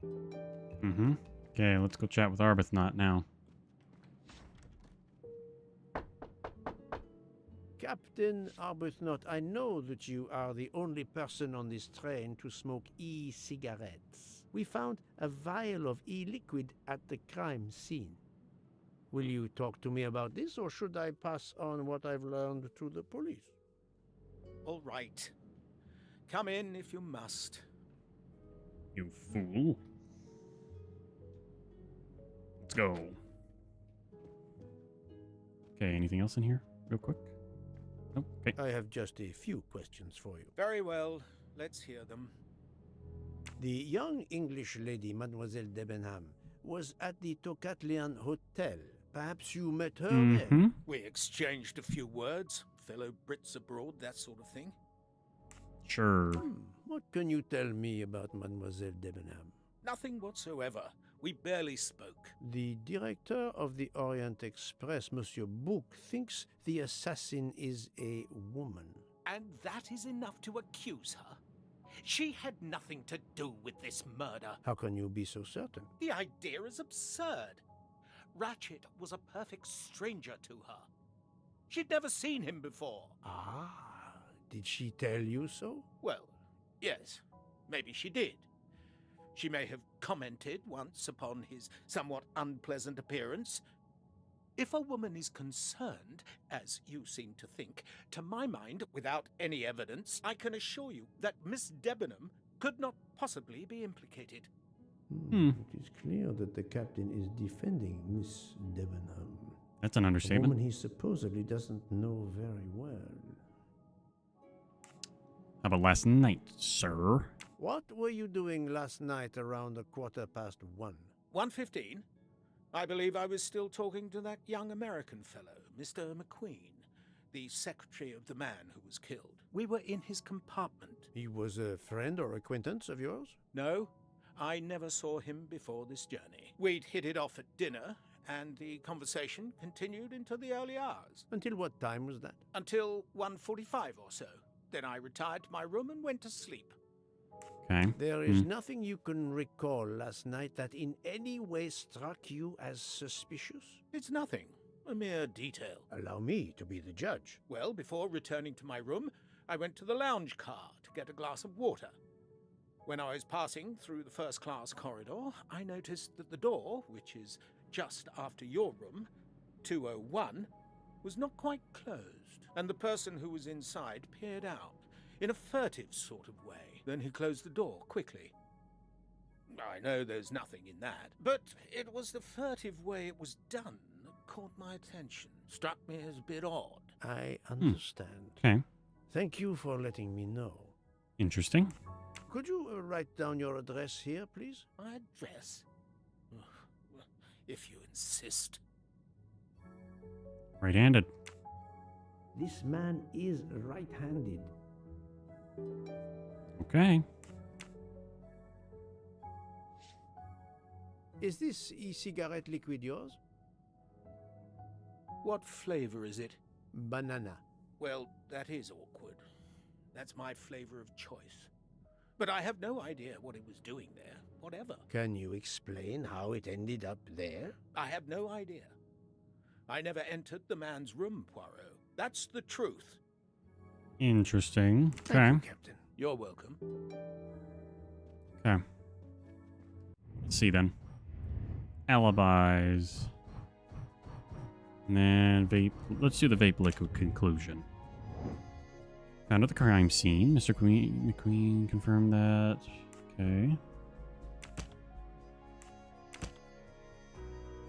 Mm-hmm. Okay, let's go chat with Arbuthnot now. Captain Arbuthnot, I know that you are the only person on this train to smoke e-cigarettes. We found a vial of e-liquid at the crime scene. Will you talk to me about this, or should I pass on what I've learned to the police? All right. Come in if you must. You fool. Let's go. Okay, anything else in here? Real quick? Nope. Okay. I have just a few questions for you. Very well. Let's hear them. The young English lady, Mademoiselle Debenham, was at the Tocatlian Hotel. Perhaps you met her there? We exchanged a few words. Fellow Brits abroad, that sort of thing. Sure. What can you tell me about Mademoiselle Debenham? Nothing whatsoever. We barely spoke. The director of the Orient Express, Monsieur Bouc, thinks the assassin is a woman. And that is enough to accuse her? She had nothing to do with this murder. How can you be so certain? The idea is absurd. Ratchet was a perfect stranger to her. She'd never seen him before. Ah, did she tell you so? Well, yes, maybe she did. She may have commented once upon his somewhat unpleasant appearance. If a woman is concerned, as you seem to think, to my mind, without any evidence, I can assure you that Miss Debenham could not possibly be implicated. It is clear that the captain is defending Miss Debenham. That's an A understatement. woman he supposedly doesn't know very well. How about last night, sir? What were you doing last night around 1:15? 1:15? I believe I was still talking to that young American fellow, Mr. McQueen, the secretary of the man who was killed. We were in his compartment. He was a friend or acquaintance of yours? No, I never saw him before this journey. We'd hit it off at dinner, and the conversation continued into the early hours. Until what time was that? Until 1:45 or so. Then I retired to my room and went to sleep. Okay. There is nothing you can recall last night that in any way struck you as suspicious? It's nothing. A mere detail. Allow me to be the judge. Well, before returning to my room, I went to the lounge car to get a glass of water. When I was passing through the first-class corridor, I noticed that the door, which is just after your room, 201, was not quite closed, and the person who was inside peered out in a furtive sort of way. Then he closed the door quickly. I know there's nothing in that, but it was the furtive way it was done that caught my attention. Struck me as a bit odd. I understand. Okay. Thank you for letting me know. Interesting. Could you write down your address here, please? My address? If you insist. Right-handed. This man is right-handed. Okay. Is this e-cigarette liquid yours? What flavor is it? Banana. Well, that is awkward. That's my flavor of choice. But I have no idea what it was doing there, whatever. Can you explain how it ended up there? I have no idea. I never entered the man's room, Poirot. That's the truth. Interesting. Okay. Thank you, Captain. You're welcome. Okay. Let's see then. Alibis. And then vape. Let's do the vape liquid conclusion. Found at the crime scene. Mr. McQueen confirmed that. Okay.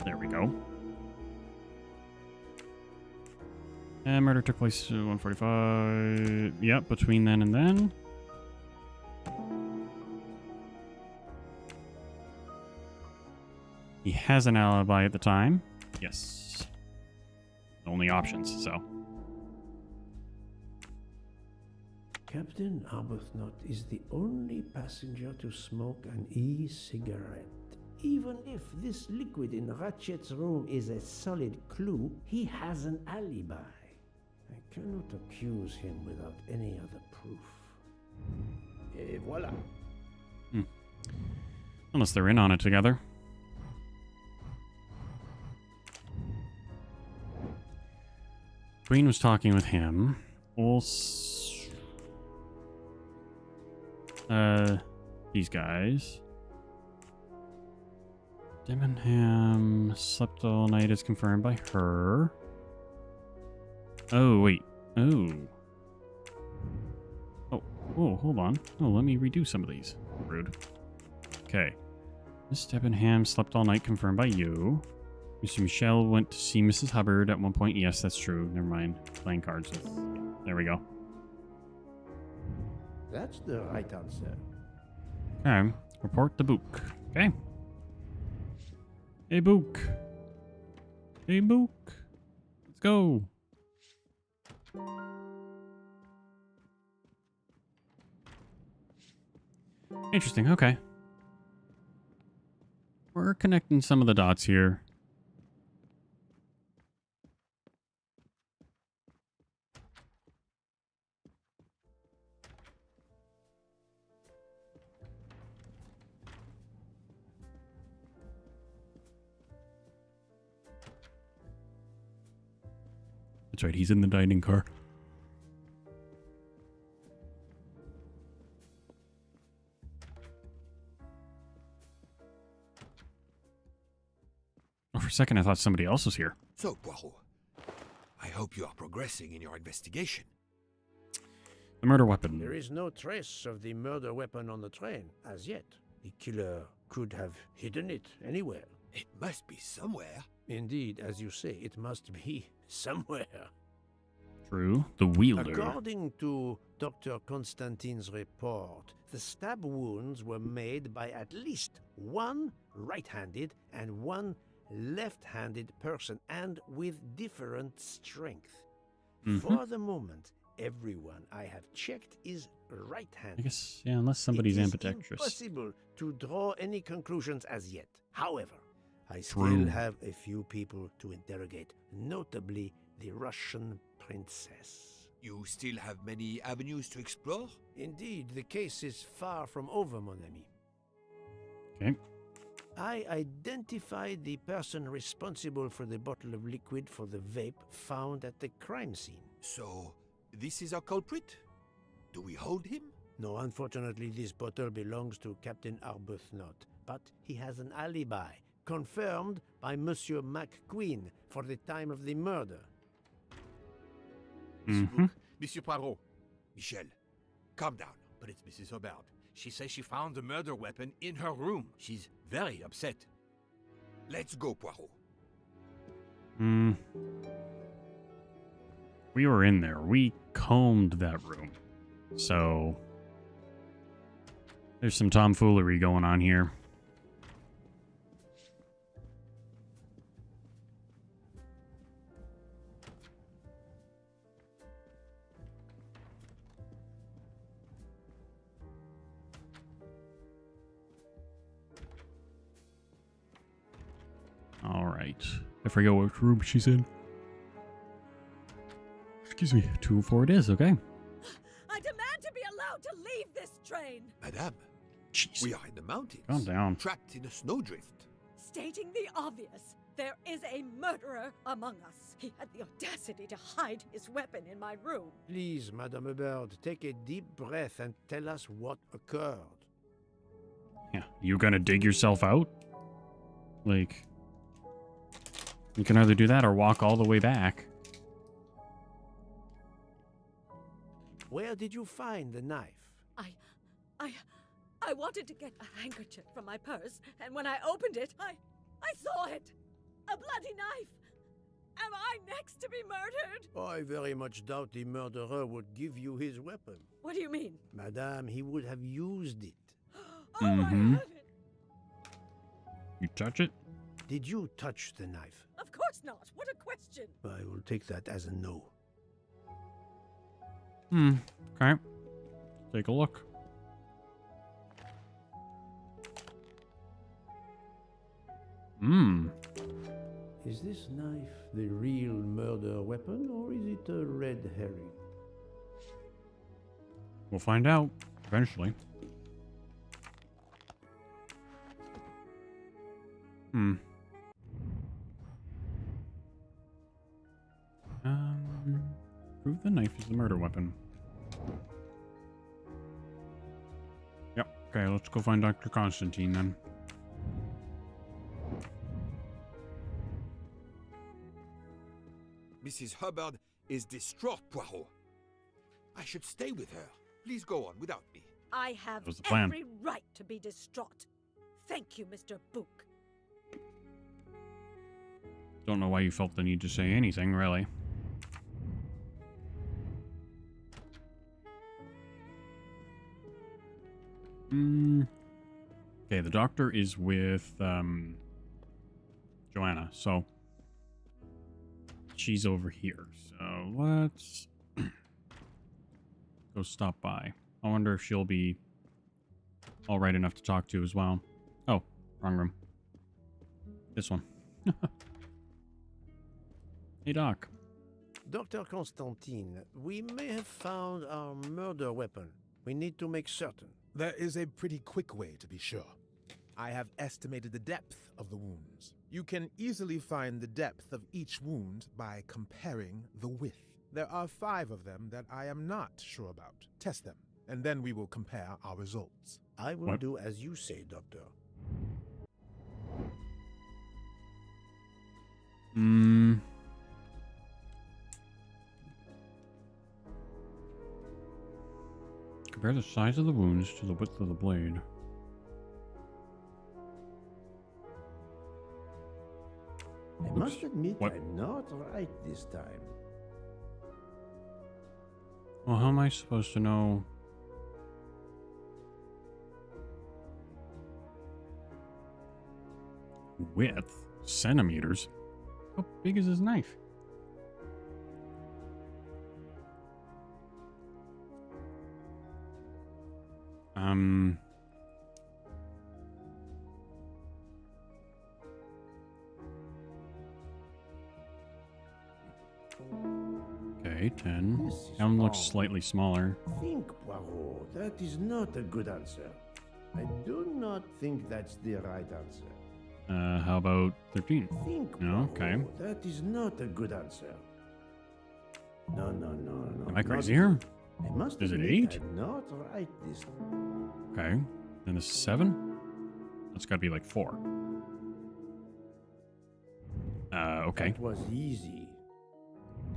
There we go. And murder took place at 1:45. Yep, between then and then. He has an alibi at the time. Yes. Only options, so. Captain Arbuthnot is the only passenger to smoke an e-cigarette. Even if this liquid in Ratchet's room is a solid clue, he has an alibi. I cannot accuse him without any other proof. Et voila. Unless they're in on it together. Queen was talking with him. These guys. Demonham slept all night is confirmed by her. Oh, wait. Oh. Oh, hold on. Oh, let me redo some of these. Rude. Okay. Miss Debenham slept all night, confirmed by you. Mr. Michel went to see Mrs. Hubbard at one point. Yes, that's true. Never mind. Playing cards with... There we go. That's the right answer. Okay. Report the book. Okay. Hey, book. Hey, book. Let's go. Interesting. Okay. We're connecting some of the dots here. That's right, he's in the dining car. Oh, for a second I thought somebody else was here. So, Poirot, I hope you are progressing in your investigation. The murder weapon. There is no trace of the murder weapon on the train, as yet. The killer could have hidden it anywhere. It must be somewhere. Indeed, as you say, it must be somewhere. True. The wielder. According to Dr. Constantine's report, the stab wounds were made by at least one right-handed and one left-handed person, and with different strength. For the moment, everyone I have checked is right-handed. I guess, yeah, unless somebody's ambidextrous. It is impossible to draw any conclusions as yet. However, I still have a few people to interrogate, notably the Russian princess. You still have many avenues to explore? Indeed, the case is far from over, mon ami. Okay. I identified the person responsible for the bottle of liquid for the vape found at the crime scene. So, this is our culprit? Do we hold him? No, unfortunately, this bottle belongs to Captain Arbuthnot, but he has an alibi, confirmed by Monsieur McQueen for the time of the murder. Monsieur Poirot. Michel, calm down. But it's Mrs. Hubbard. She says she found the murder weapon in her room. She's very upset. Let's go, Poirot. We were in there. We combed that room. So, there's some tomfoolery going on here. Alright. I forget which room she's in. Excuse me. 204 it is, okay. I demand to be allowed to leave this train! Madame, Jeez. we are in the mountains. Calm down. Trapped in a snowdrift. Stating the obvious, there is a murderer among us. He had the audacity to hide his weapon in my room. Please, Madame Hubbard, take a deep breath and tell us what occurred. Yeah. You gonna dig yourself out? Like, you can either do that or walk all the way back. Where did you find the knife? I wanted to get a handkerchief from my purse, and when I opened it, I saw it! A bloody knife! Am I next to be murdered? I very much doubt the murderer would give you his weapon. What do you mean? Madame, he would have used it. I have it! You touch it? Did you touch the knife? Of course not! What a question! I will take that as a no. Okay. Take a look. Hmm. Is this knife the real murder weapon, or is it a red herring? We'll find out eventually. Hmm. Prove the knife is the murder weapon. Yep. Okay, let's go find Dr. Constantine then. Mrs. Hubbard is distraught, Poirot. I should stay with her. Please go on without me. I have was the plan. every right to be distraught. Thank you, Mr. Book. Don't know why you felt the need to say anything, really. Okay, the doctor is with Joanna, so she's over here. So let's go stop by. I wonder if she'll be all right enough to talk to as well. Oh, wrong room. This one. Hey, Doc. Dr. Constantine, we may have found our murder weapon. We need to make certain. There is a pretty quick way to be sure. I have estimated the depth of the wounds. You can easily find the depth of each wound by comparing the width. There are 5 of them that I am not sure about. Test them, and then we will compare our results. I will do as you say, Doctor. Compare the size of the wounds to the width of the blade. I must admit, What? I'm not right this time. Well, how am I supposed to know? Width? Centimeters? How big is his knife? Okay, 10. That one looks slightly smaller. Think, Poirot. That is not a good answer. I do not think that's the right answer. How about 13? Think, No, okay. Poirot. That is not a good answer. No. Am I crazy here? I must Is it admit 8? I'm not right this time. Okay. Then this is 7? That's gotta be like 4. Okay. That was easy.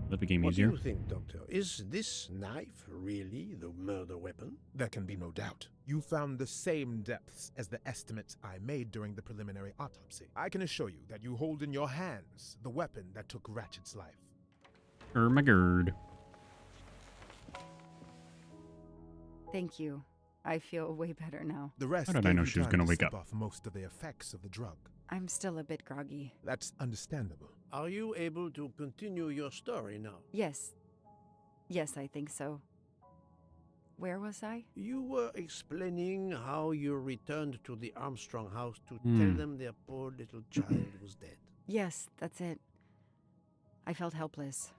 That became What easier. do you think, Doctor? Is this knife really the murder weapon? There can be no doubt. You found the same depths as the estimates I made during the preliminary autopsy. I can assure you that you hold in your hands the weapon that took Ratchet's life. My god. Thank you. I feel way better now. The rest How did I gave know you she was time gonna to wake slip up? off most of the effects of the drug. I'm still a bit groggy. That's understandable. Are you able to continue your story now? Yes. Yes, I think so. Where was I? You were explaining how you returned to the Armstrong house to tell them their poor little child was dead. Yes, that's it. I felt helpless.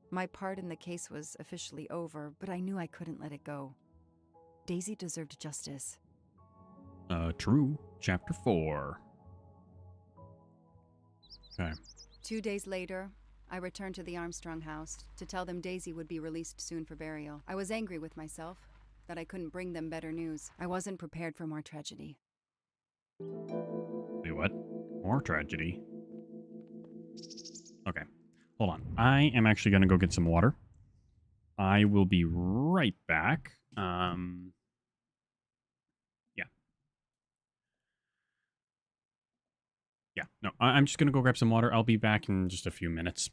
My part in the case was officially over, but I knew I couldn't let it go. Daisy deserved justice. True. Chapter 4. Okay. 2 days later, I returned to the Armstrong house to tell them Daisy would be released soon for burial. I was angry with myself that I couldn't bring them better news. I wasn't prepared for more tragedy. Wait, what? More tragedy? Okay. Hold on. I am actually going to go get some water. I will be right back. Yeah. No, I'm just going to go grab some water. I'll be back in just a few minutes.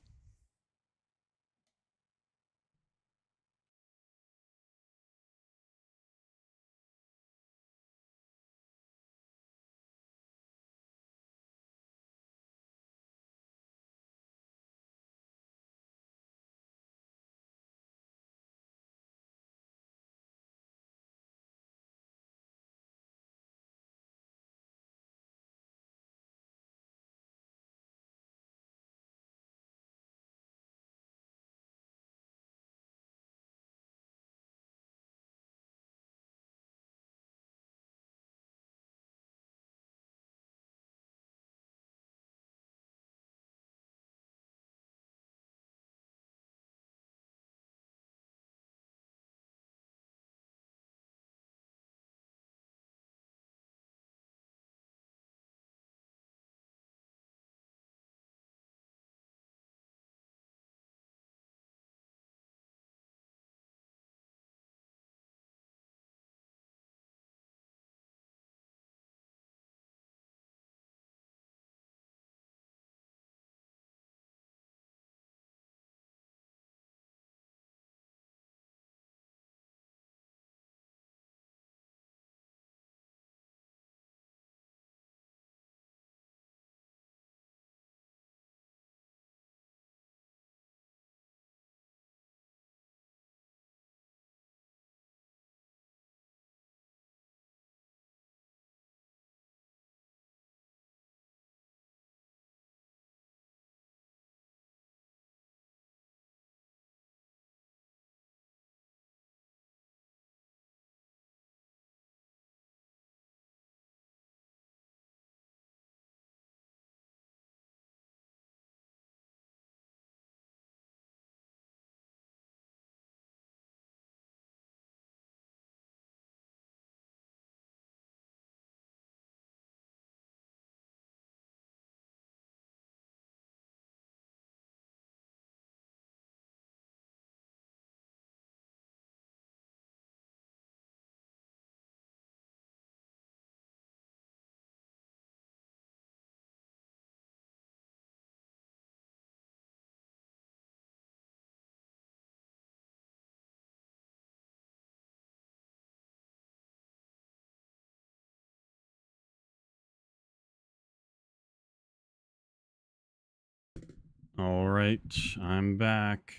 All right, I'm back.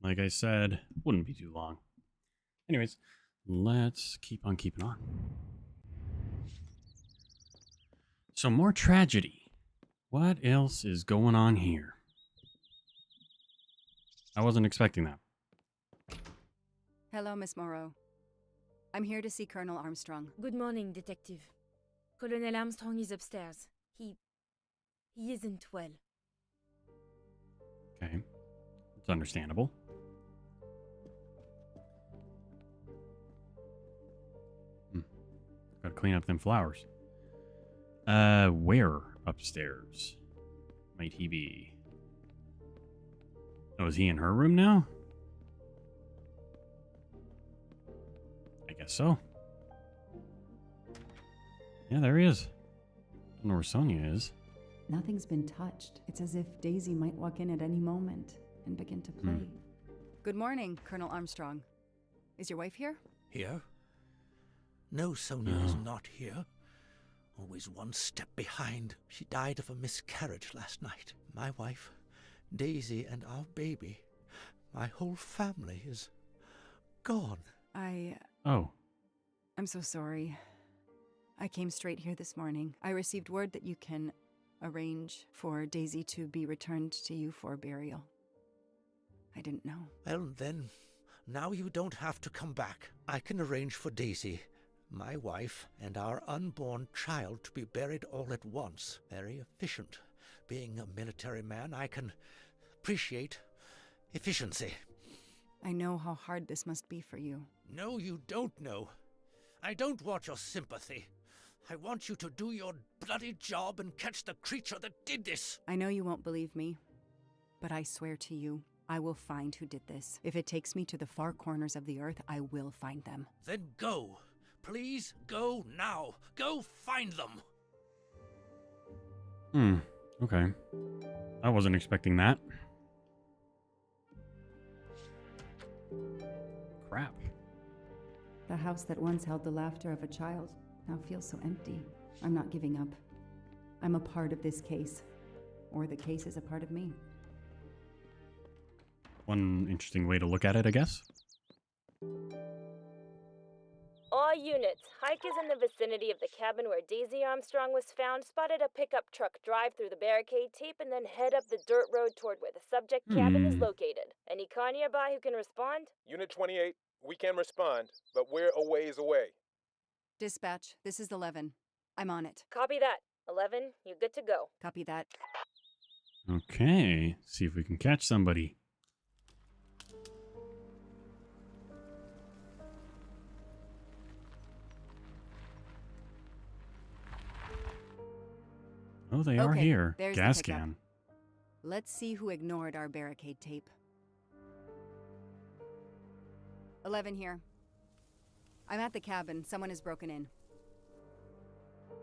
Like I said, wouldn't be too long. Anyways, let's keep on keeping on. So more tragedy. What else is going on here? I wasn't expecting that. Hello, Miss Moreau. I'm here to see Colonel Armstrong. Good morning, Detective. Colonel Armstrong is upstairs. He isn't well. Okay, it's understandable. Gotta clean up them flowers. Where upstairs might he be? Oh, is he in her room now? I guess so. Yeah, there he is. Don't know where Sonia is. Nothing's been touched. It's as if Daisy might walk in at any moment and begin to play. Good morning, Colonel Armstrong. Is your wife here? Here? No, Sonia is not here. Always one step behind. She died of a miscarriage last night. My wife, Daisy, and our baby. My whole family is gone. Oh. I'm so sorry. I came straight here this morning. I received word that you can arrange for Daisy to be returned to you for burial. I didn't know. Well, then, now you don't have to come back. I can arrange for Daisy, my wife, and our unborn child to be buried all at once. Very efficient. Being a military man, I can appreciate efficiency. I know how hard this must be for you. No, you don't know. I don't want your sympathy. I want you to do your bloody job and catch the creature that did this. I know you won't believe me, but I swear to you, I will find who did this. If it takes me to the far corners of the earth, I will find them. Then go. Please go now. Go find them. Okay. I wasn't expecting that. Crap. The house that once held the laughter of a child now feels so empty. I'm not giving up. I'm a part of this case. Or the case is a part of me. One interesting way to look at it, I guess. All units, hikers in the vicinity of the cabin where Daisy Armstrong was found spotted a pickup truck drive through the barricade tape and then head up the dirt road toward where the subject cabin is located. Any car nearby who can respond? Unit 28, we can respond, but we're a ways away. Dispatch, this is 11. I'm on it. Copy that. 11, you're good to go. Copy that. Okay, see if we can catch somebody. Oh, they are here. There's Gas the pickup. can. Let's see who ignored our barricade tape. 11 here. I'm at the cabin. Someone has broken in.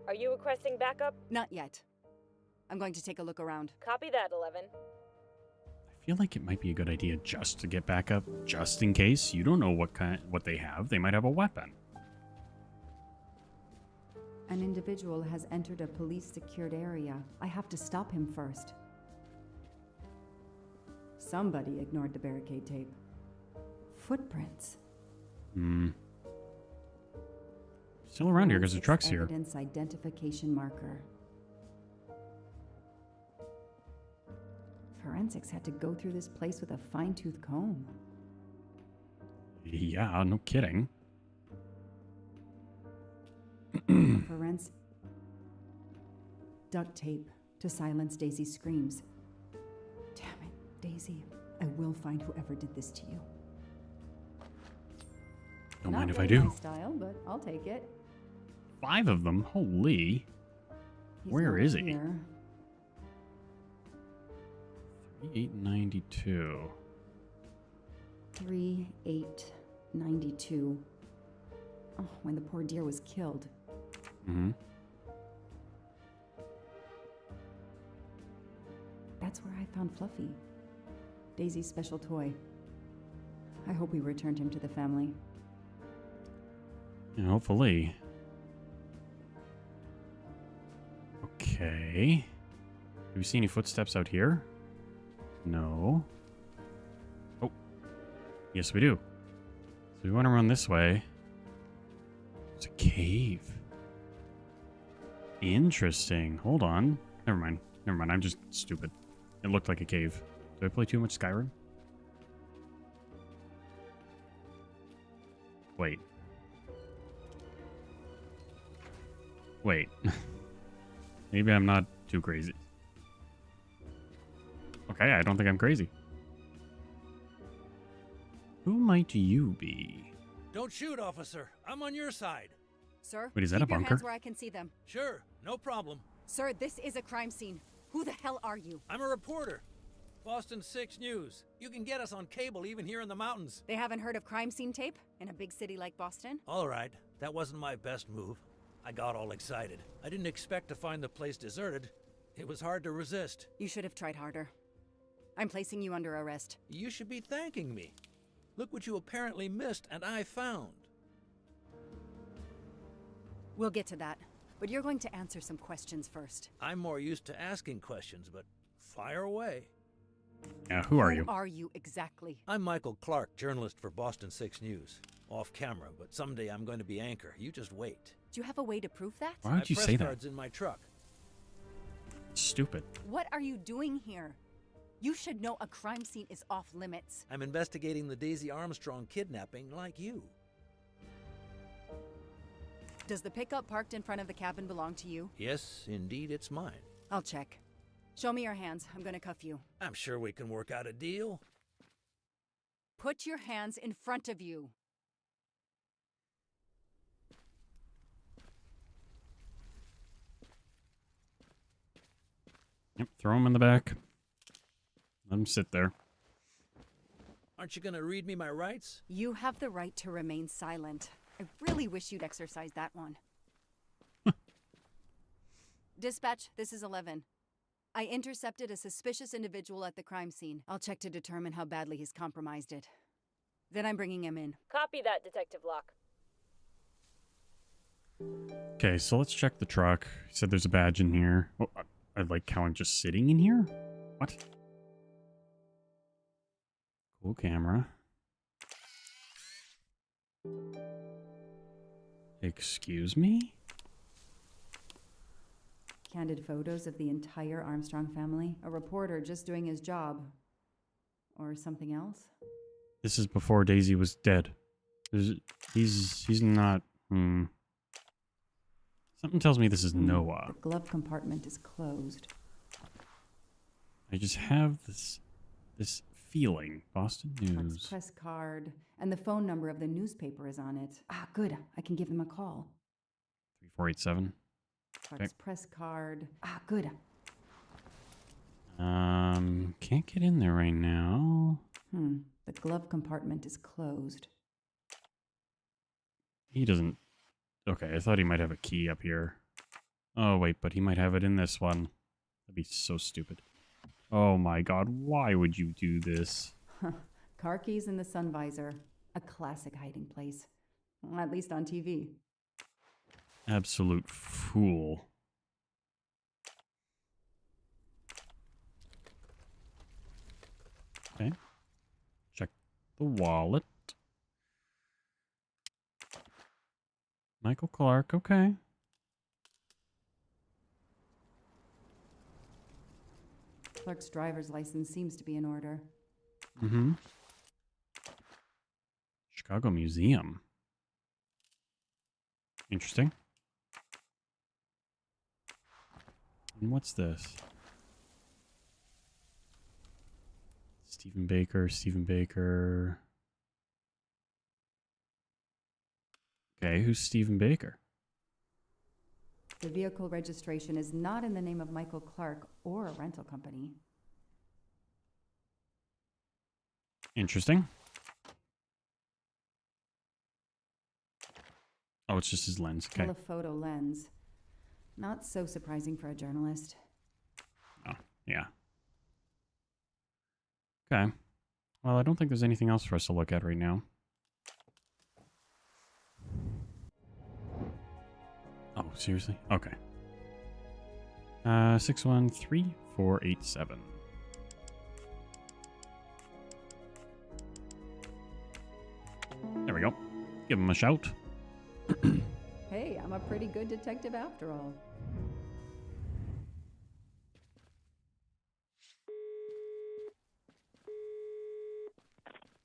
Are you requesting backup? Not yet. I'm going to take a look around. Copy that, 11. I feel like it might be a good idea just to get back up, just in case. You don't know what they have. They might have a weapon. An individual has entered a police-secured area. I have to stop him first. Somebody ignored the barricade tape. Footprints. Still around here because the truck's here. Evidence identification marker. Forensics had to go through this place with a fine-tooth comb. Yeah, no kidding. Forensic duct tape to silence Daisy's screams. Damn it, Daisy. I will find whoever did this to you. Don't Not mind if I really do. my style, but I'll take it. 5 of them? Holy. Where is he? 3892. 3892. Oh, when the poor deer was killed. That's where I found Fluffy. Daisy's special toy. I hope we returned him to the family. Yeah, hopefully. Okay. Do we see any footsteps out here? No. Oh. Yes, we do. So we want to run this way. It's a cave. Interesting. Hold on. Never mind. Never mind. I'm just stupid. It looked like a cave. Did I play too much Skyrim? Wait. Wait. Maybe I'm not too crazy. Okay, I don't think I'm crazy. Who might you be? Don't shoot, officer. I'm on your side. Sir, Wait, is that keep a your bunker? hands where I can see them. Sure, no problem. Sir, this is a crime scene. Who the hell are you? I'm a reporter. Boston 6 News. You can get us on cable even here in the mountains. They haven't heard of crime scene tape in a big city like Boston? All right, that wasn't my best move. I got all excited. I didn't expect to find the place deserted. It was hard to resist. You should have tried harder. I'm placing you under arrest. You should be thanking me. Look what you apparently missed and I found. We'll get to that, but you're going to answer some questions first. I'm more used to asking questions, but fire away. Who are you? Who are you exactly? I'm Michael Clark, journalist for Boston 6 News. Off camera, but someday I'm going to be anchor. You just wait. Do you have a way to prove that? Why would you say that? My press card's in my truck. Stupid. What are you doing here? You should know a crime scene is off limits. I'm investigating the Daisy Armstrong kidnapping like you. Does the pickup parked in front of the cabin belong to you? Yes, indeed, it's mine. I'll check. Show me your hands. I'm gonna cuff you. I'm sure we can work out a deal. Put your hands in front of you. Yep, throw him in the back. Let him sit there. Aren't you going to read me my rights? You have the right to remain silent. I really wish you'd exercise that one. Dispatch, this is 11. I intercepted a suspicious individual at the crime scene. I'll check to determine how badly he's compromised it. Then I'm bringing him in. Copy that, Detective Locke. Okay, so let's check the truck. He said there's a badge in here. Oh, I like how I'm just sitting in here? What? Cool camera. Excuse me? Candid photos of the entire Armstrong family. A reporter just doing his job. Or something else? This is before Daisy was dead. He's not... Something tells me this is Noah. The glove compartment is closed. I just have this feeling. Boston Clark's News. press card. And the phone number of the newspaper is on it. Ah, good. I can give him a call. 3487. Clark's press card. Ah, good. Can't get in there right now. The glove compartment is closed. He doesn't... Okay, I thought he might have a key up here. Oh, wait, but he might have it in this one. That'd be so stupid. Oh my god, why would you do this? Car keys in the sun visor. A classic hiding place. Well, at least on TV. Absolute fool. Okay. Check the wallet. Michael Clark, okay. Clark's driver's license seems to be in order. Mm-hmm. Chicago Museum. Interesting. And what's this? Stephen Baker. Okay, who's Stephen Baker? The vehicle registration is not in the name of Michael Clark or a rental company. Interesting. Oh, it's just his lens. Okay. Telephoto lens. Not so surprising for a journalist. Oh, yeah. Okay. Well, I don't think there's anything else for us to look at right now. Oh, seriously? Okay. 613487. Give him a shout. Hey, I'm a pretty good detective after all.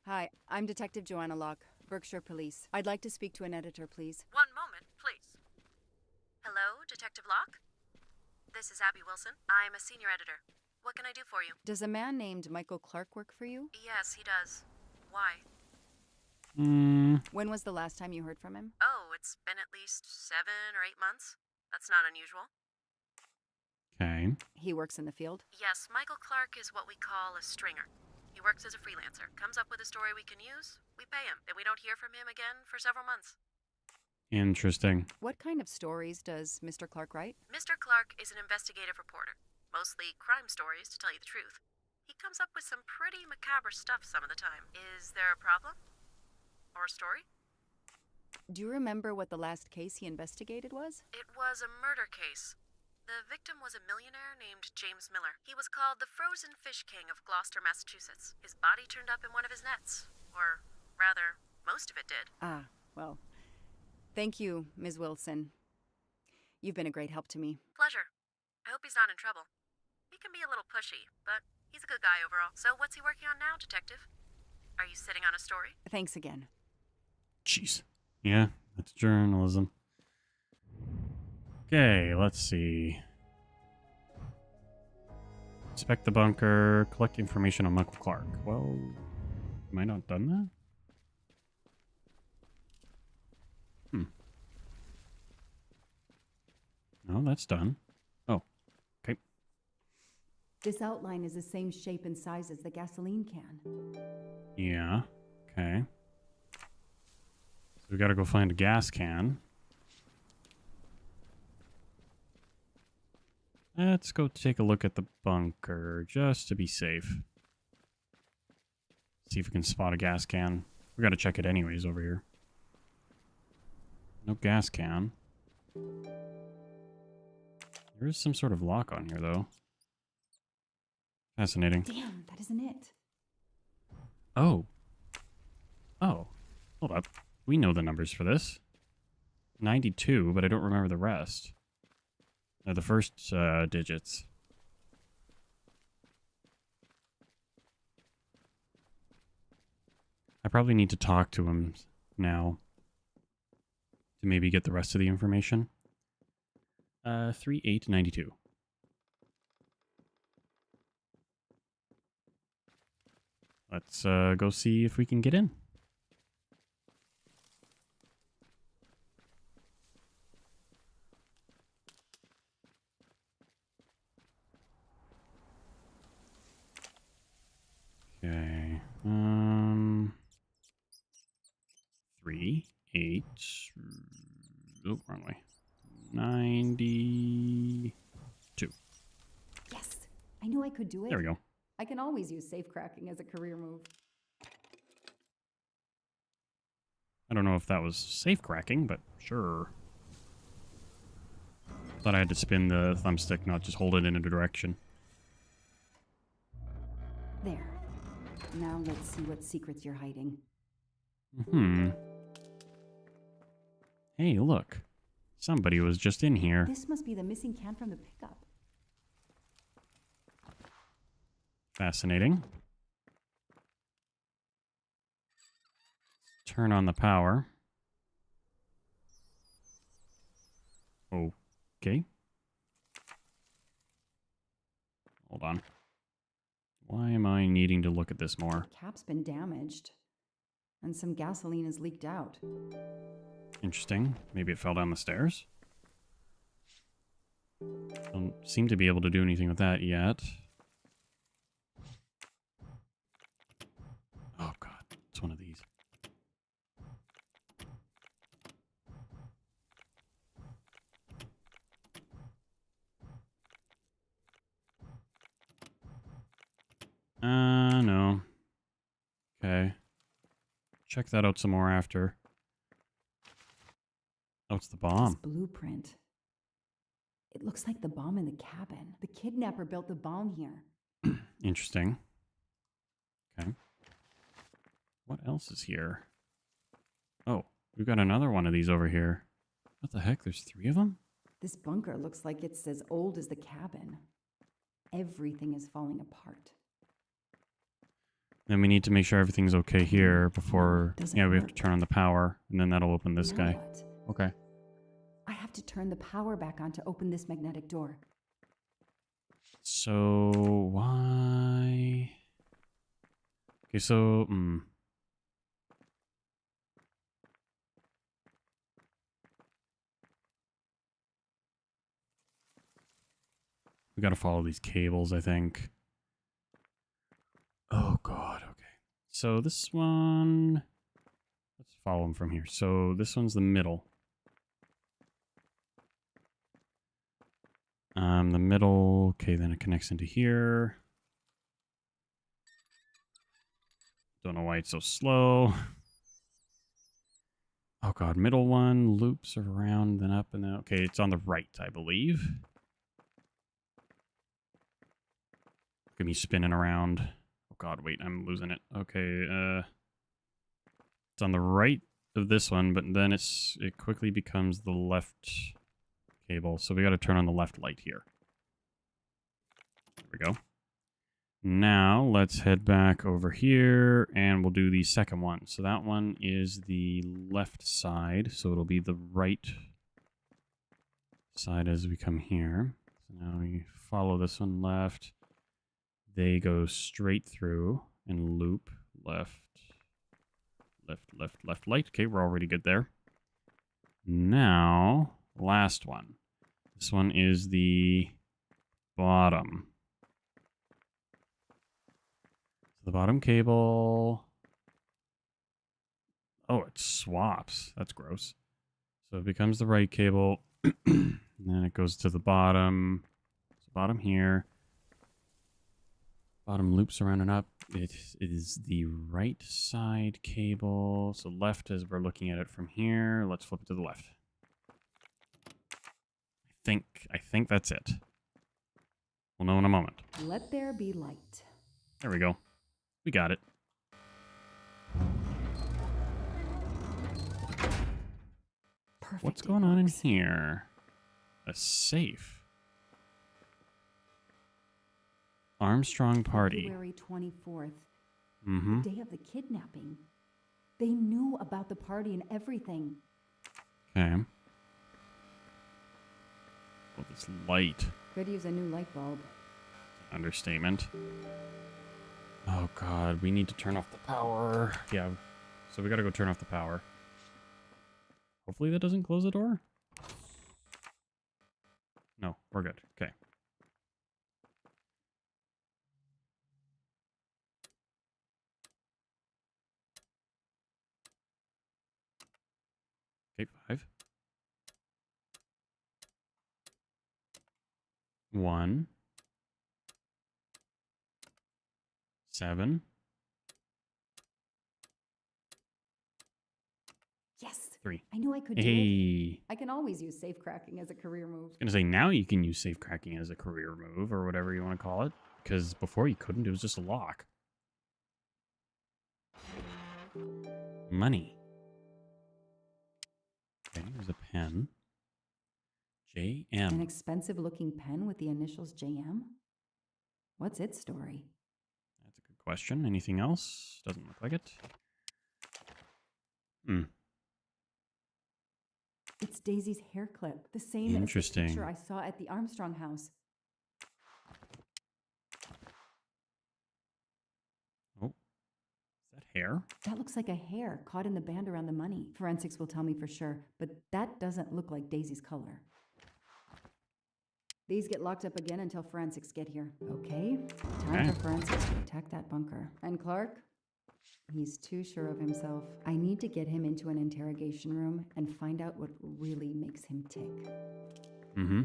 Hi, I'm Detective Joanna Locke, Berkshire Police. I'd like to speak to an editor, please. One moment, please. Hello, Detective Locke? This is Abby Wilson. I'm a senior editor. What can I do for you? Does a man named Michael Clark work for you? Yes, he does. Why? When was the last time you heard from him? Oh, it's been at least 7 or 8 months. That's not unusual. Okay. He works in the field? Yes, Michael Clark is what we call a stringer. He works as a freelancer, comes up with a story we can use, we pay him, then we don't hear from him again for several months. Interesting. What kind of stories does Mr. Clark write? Mr. Clark is an investigative reporter, mostly crime stories, to tell you the truth. He comes up with some pretty macabre stuff some of the time. Is there a problem? Or a story? Do you remember what the last case he investigated was? It was a murder case. The victim was a millionaire named James Miller. He was called the Frozen Fish King of Gloucester, Massachusetts. His body turned up in one of his nets. Or, rather, most of it did. Ah, well, thank you, Ms. Wilson. You've been a great help to me. Pleasure. I hope he's not in trouble. He can be a little pushy, but he's a good guy overall. So what's he working on now, Detective? Are you sitting on a story? Thanks again. Jeez. Yeah, that's journalism. Okay, let's see. Inspect the bunker, collect information on Michael Clark. Well, am I not done that? No, that's done. Oh, okay. This outline is the same shape and size as the gasoline can. Yeah, okay. So we gotta go find a gas can. Let's go take a look at the bunker, just to be safe. See if we can spot a gas can. We gotta check it anyways over here. No gas can. There is some sort of lock on here, though. Fascinating. Damn, that isn't it. Oh. Oh. Hold up. We know the numbers for this. 92, but I don't remember the rest. The first digits. I probably need to talk to him now to maybe get the rest of the information. 3892. Let's go see if we can get in. Okay. 3, 8. Oh, wrong way. 92. Yes, I knew I could do it. There we go. I can always use safe cracking as a career move. I don't know if that was safe cracking, but sure. Thought I had to spin the thumbstick, not just hold it in a direction. There. Now let's see what secrets you're hiding. Hey, look. Somebody was just in here. This must be the missing can from the pickup. Fascinating. Turn on the power. Okay. Hold on. Why am I needing to look at this more? The cap's been damaged. And some gasoline has leaked out. Interesting. Maybe it fell down the stairs? Don't seem to be able to do anything with that yet. Oh god, it's one of these. No. Okay. Check that out some more after. Oh, it's the bomb. This blueprint. It looks like the bomb in the cabin. The kidnapper built the bomb here. Interesting. Okay. What else is here? Oh, We've got another one of these over here. What the heck? There's 3 of them? This bunker looks like it's as old as the cabin. Everything is falling apart. Then we need to make sure everything's okay here before... Doesn't Yeah, we have work. to turn on the power, and then that'll open this Now guy. what? Okay. I have to turn the power back on to open this magnetic door. So, why... Okay, so... We gotta follow these cables, I think. Oh, God, okay. So this one... Let's follow them from here. So this one's the middle. The middle... Okay, then it connects into here. Don't know why it's so slow. Oh, God, middle one loops around, then up, and then... Okay, it's on the right, I believe. Look at me spinning around. Oh god, wait, I'm losing it. Okay, it's on the right of this one, but then it quickly becomes the left cable. So we got to turn on the left light here. There we go. Now let's head back over here and we'll do the second one. So that one is the left side, so it'll be the right side as we come here. So now we follow this one left. They go straight through and loop left, light. Okay, we're already good there. Now, last one. This one is the bottom. The bottom cable. Oh, it swaps. That's gross. So it becomes the right cable. And then it goes to the bottom. So bottom here. Bottom loops around and up. It is the right side cable. So left as we're looking at it from here. Let's flip it to the left. I think that's it. We'll know in a moment. Let there be light. There we go. We got it. Perfect. What's going on in here? A safe. Armstrong party. February 24th. Mm-hmm. The day of the kidnapping. They knew about the party and everything. Okay. Well, this light. Could use a new light bulb. Understatement. Oh god, we need to turn off the power. Yeah, so we gotta go turn off the power. Hopefully that doesn't close the door. No, we're good. Okay. Okay, 5. 1. 7. Yes. 3. I knew I could do Hey. it. I can always use safe cracking as a career move. I was gonna say, now you can use safe cracking as a career move or whatever you want to call it. Because before you couldn't, it was just a lock. Money. Okay, there's a pen. An JM. expensive looking pen with the initials JM? What's its story? That's a good question. Anything else? Doesn't look like it. It's Daisy's hair clip, the same as the Interesting. picture I saw at the Armstrong house. Oh, is that hair? That looks like a hair caught in the band around the money. Forensics will tell me for sure, but that doesn't look like Daisy's color. These get locked up again until forensics get here. Okay, time for forensics to attack that bunker. And Clark? He's too sure of himself. I need to get him into an interrogation room and find out what really makes him tick. Mm-hmm.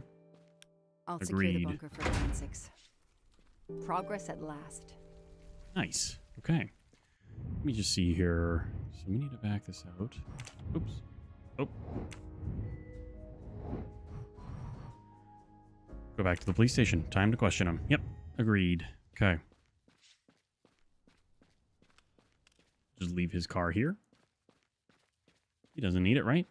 I'll secure the Agreed. bunker for forensics. Progress at last. Nice. Okay. Let me just see here. So we need to back this out. Oops. Oh. Go back to the police station. Time to question him. Yep. Agreed. Okay. Just leave his car here. He doesn't need it, right?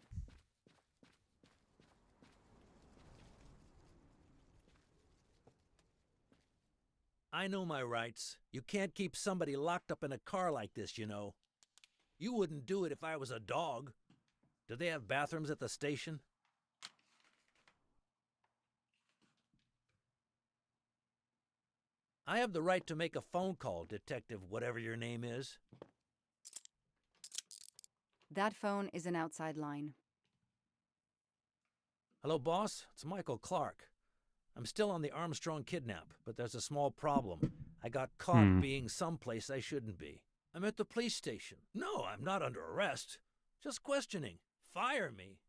I know my rights. You can't keep somebody locked up in a car like this, you know. You wouldn't do it if I was a dog. Do they have bathrooms at the station? I have the right to make a phone call, Detective whatever your name is. That phone is an outside line. Hello, boss. It's Michael Clark. I'm still on the Armstrong kidnap, but there's a small problem. I got caught being someplace I shouldn't be. I'm at the police station. No, I'm not under arrest. Just questioning. Fire me.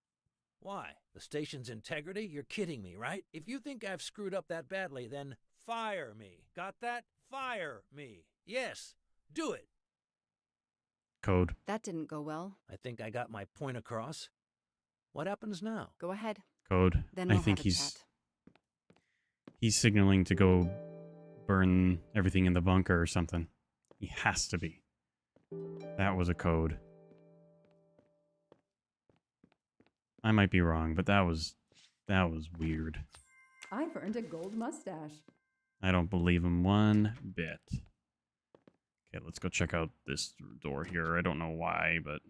Why? The station's integrity? You're kidding me, right? If you think I've screwed up that badly, then fire me. Got that? Fire me. Yes, do it. Code. That didn't go well. I think I got my point across. What happens now? Go ahead. Code. Then we'll I think have a chat. he's signaling to go burn everything in the bunker or something. He has to be. That was a code. I might be wrong, but that was weird. I've earned a gold mustache. I don't believe him one bit. Okay, let's go check out this door here. I don't know why, but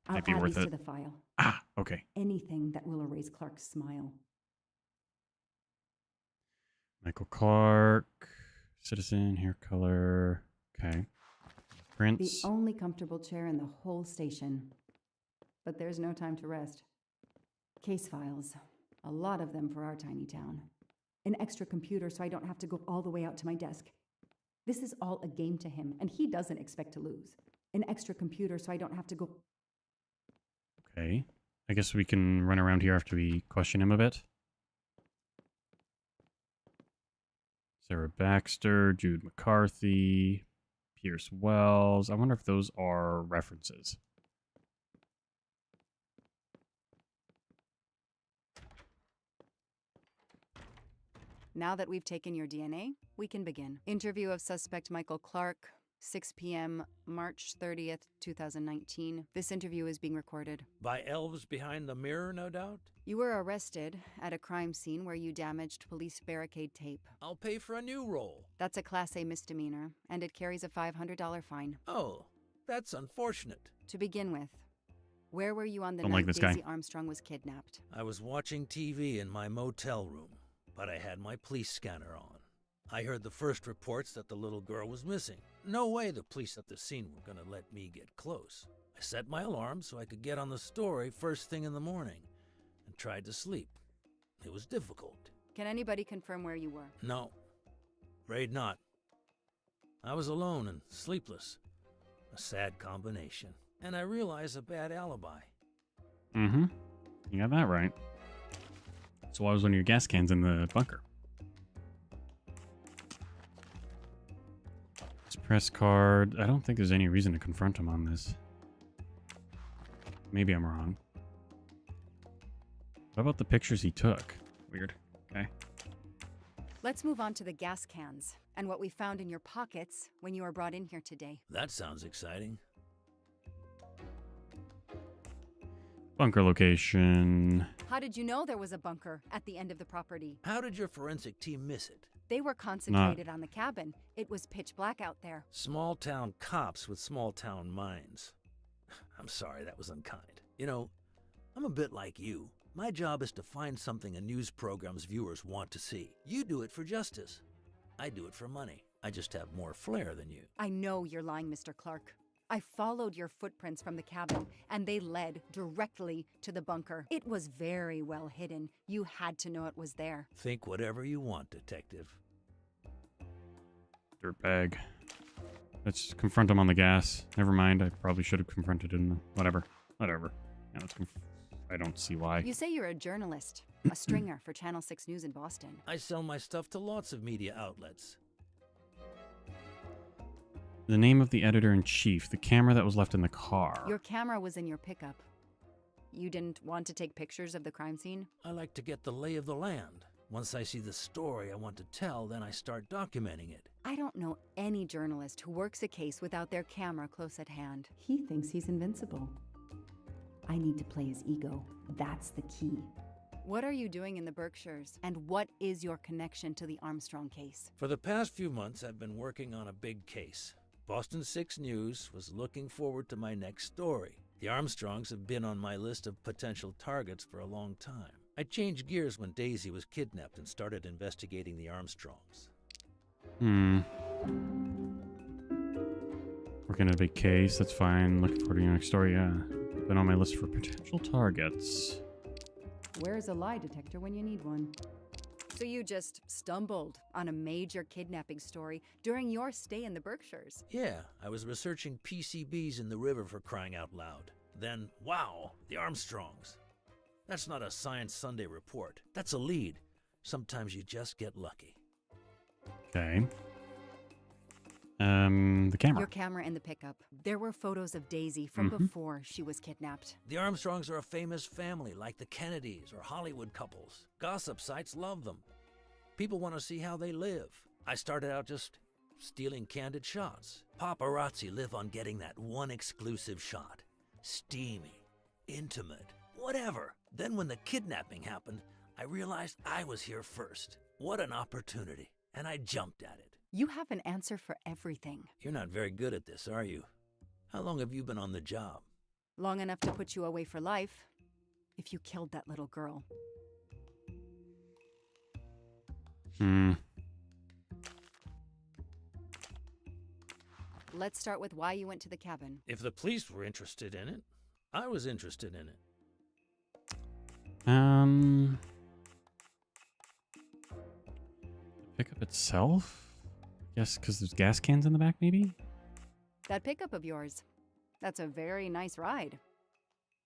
I'll might be add worth these it. to the file. Ah, okay. Anything that will erase Clark's smile. Michael Clark, citizen, hair color. Okay. The Prince. only comfortable chair in the whole station. But there's no time to rest. Case files. A lot of them for our tiny town. An extra computer so I don't have to go all the way out to my desk. This is all a game to him, and he doesn't expect to lose. An extra computer so I don't have to go... Okay. I guess we can run around here after we question him a bit. Sarah Baxter, Jude McCarthy, Pierce Wells. I wonder if those are references. Now that we've taken your DNA, we can begin. Interview of suspect Michael Clark, 6 p.m., March 30th, 2019. This interview is being recorded. By elves behind the mirror, no doubt? You were arrested at a crime scene where you damaged police barricade tape. I'll pay for a new role. That's a Class A misdemeanor, and it carries a $500 fine. Oh, that's unfortunate. To begin with, where were you on the Don't night like this Daisy guy. Armstrong was kidnapped? I was watching TV in my motel room, but I had my police scanner on. I heard the first reports that the little girl was missing. No way the police at the scene were going to let me get close. I set my alarm so I could get on the story first thing in the morning and tried to sleep. It was difficult. Can anybody confirm where you were? No, afraid not. I was alone and sleepless. A sad combination. And I realized a bad alibi. Mm-hmm. You got that right. So why was one of your gas cans in the bunker? This press card. I don't think there's any reason to confront him on this. Maybe I'm wrong. What about the pictures he took? Weird. Okay. Let's move on to the gas cans and what we found in your pockets when you were brought in here today. That sounds exciting. Bunker location. How did you know there was a bunker at the end of the property? How did your forensic team miss it? They were concentrated on the cabin. It was pitch black out there. Small town cops with small town minds. I'm sorry, that was unkind. You know, I'm a bit like you. My job is to find something a news program's viewers want to see. You do it for justice. I do it for money. I just have more flair than you. I know you're lying, Mr. Clark. I followed your footprints from the cabin, and they led directly to the bunker. It was very well hidden. You had to know it was there. Think whatever you want, detective. Dirtbag. Let's confront him on the gas. Never mind. I probably should have confronted him. Whatever. Whatever. Yeah, I don't see why. You say you're a journalist, a stringer for Channel 6 News in Boston. I sell my stuff to lots of media outlets. The name of the editor-in-chief, the camera that was left in the car. Your camera was in your pickup. You didn't want to take pictures of the crime scene? I like to get the lay of the land. Once I see the story I want to tell, then I start documenting it. I don't know any journalist who works a case without their camera close at hand. He thinks he's invincible. I need to play his ego. That's the key. What are you doing in the Berkshires? And what is your connection to the Armstrong case? For the past few months, I've been working on a big case. Boston 6 News was looking forward to my next story. The Armstrongs have been on my list of potential targets for a long time. I changed gears when Daisy was kidnapped and started investigating the Armstrongs. Working on a big case, that's fine. Looking forward to your next story, yeah. Been on my list for potential targets. Where's a lie detector when you need one? So you just stumbled on a major kidnapping story during your stay in the Berkshires? Yeah, I was researching PCBs in the river for crying out loud. Then, wow, the Armstrongs. That's not a Science Sunday report. That's a lead. Sometimes you just get lucky. Okay. The camera. Your camera in the pickup. There were photos of Daisy from before she was kidnapped. The Armstrongs are a famous family, like the Kennedys or Hollywood couples. Gossip sites love them. People want to see how they live. I started out just stealing candid shots. Paparazzi live on getting that one exclusive shot. Steamy, intimate, whatever. Then when the kidnapping happened, I realized I was here first. What an opportunity. And I jumped at it. You have an answer for everything. You're not very good at this, are you? How long have you been on the job? Long enough to put you away for life, if you killed that little girl. Let's start with why you went to the cabin. If the police were interested in it, I was interested in it. Pickup itself? Yes, because there's gas cans in the back, maybe? That pickup of yours, that's a very nice ride.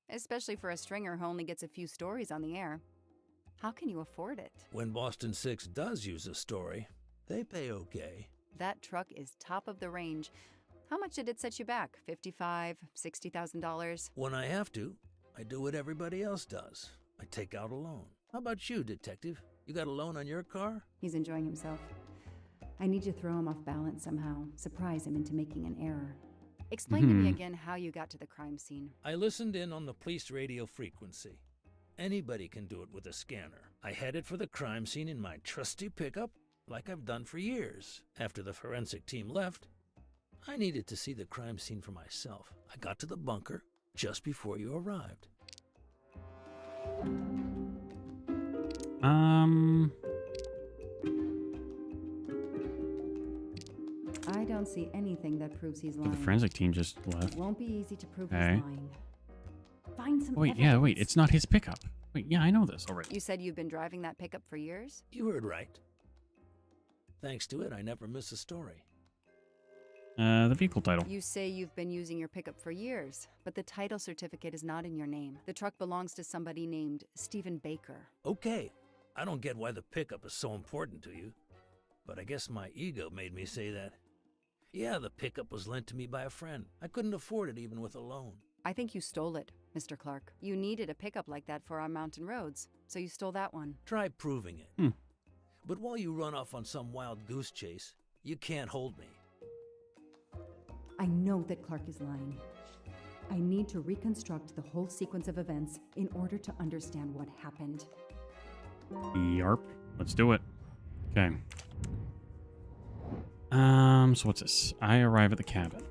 Especially for a stringer who only gets a few stories on the air. How can you afford it? When Boston 6 does use a story, they pay okay. That truck is top of the range. How much did it set you back? $55,000, $60,000? When I have to, I do what everybody else does. I take out a loan. How about you, detective? You got a loan on your car? He's enjoying himself. I need to throw him off balance somehow, surprise him into making an error. Explain to me again how you got to the crime scene. I listened in on the police radio frequency. Anybody can do it with a scanner. I headed for the crime scene in my trusty pickup, like I've done for years. After the forensic team left, I needed to see the crime scene for myself. I got to the bunker just before you arrived. I don't see anything that proves he's lying. The forensic team just left. It won't be easy to prove Okay. he's lying. Find some Wait, evidence. wait, it's not his pickup. Wait, yeah, I know this already. You said you've been driving that pickup for years? You heard right. Thanks to it, I never miss a story. The vehicle title. You say you've been using your pickup for years, but the title certificate is not in your name. The truck belongs to somebody named Stephen Baker. Okay, I don't get why the pickup is so important to you, but I guess my ego made me say that. Yeah, the pickup was lent to me by a friend. I couldn't afford it even with a loan. I think you stole it, Mr. Clark. You needed a pickup like that for our mountain roads, so you stole that one. Try proving it. But while you run off on some wild goose chase, you can't hold me. I know that Clark is lying. I need to reconstruct the whole sequence of events in order to understand what happened. Yarp. Let's do it. Okay. So what's this? I arrive at the cabin.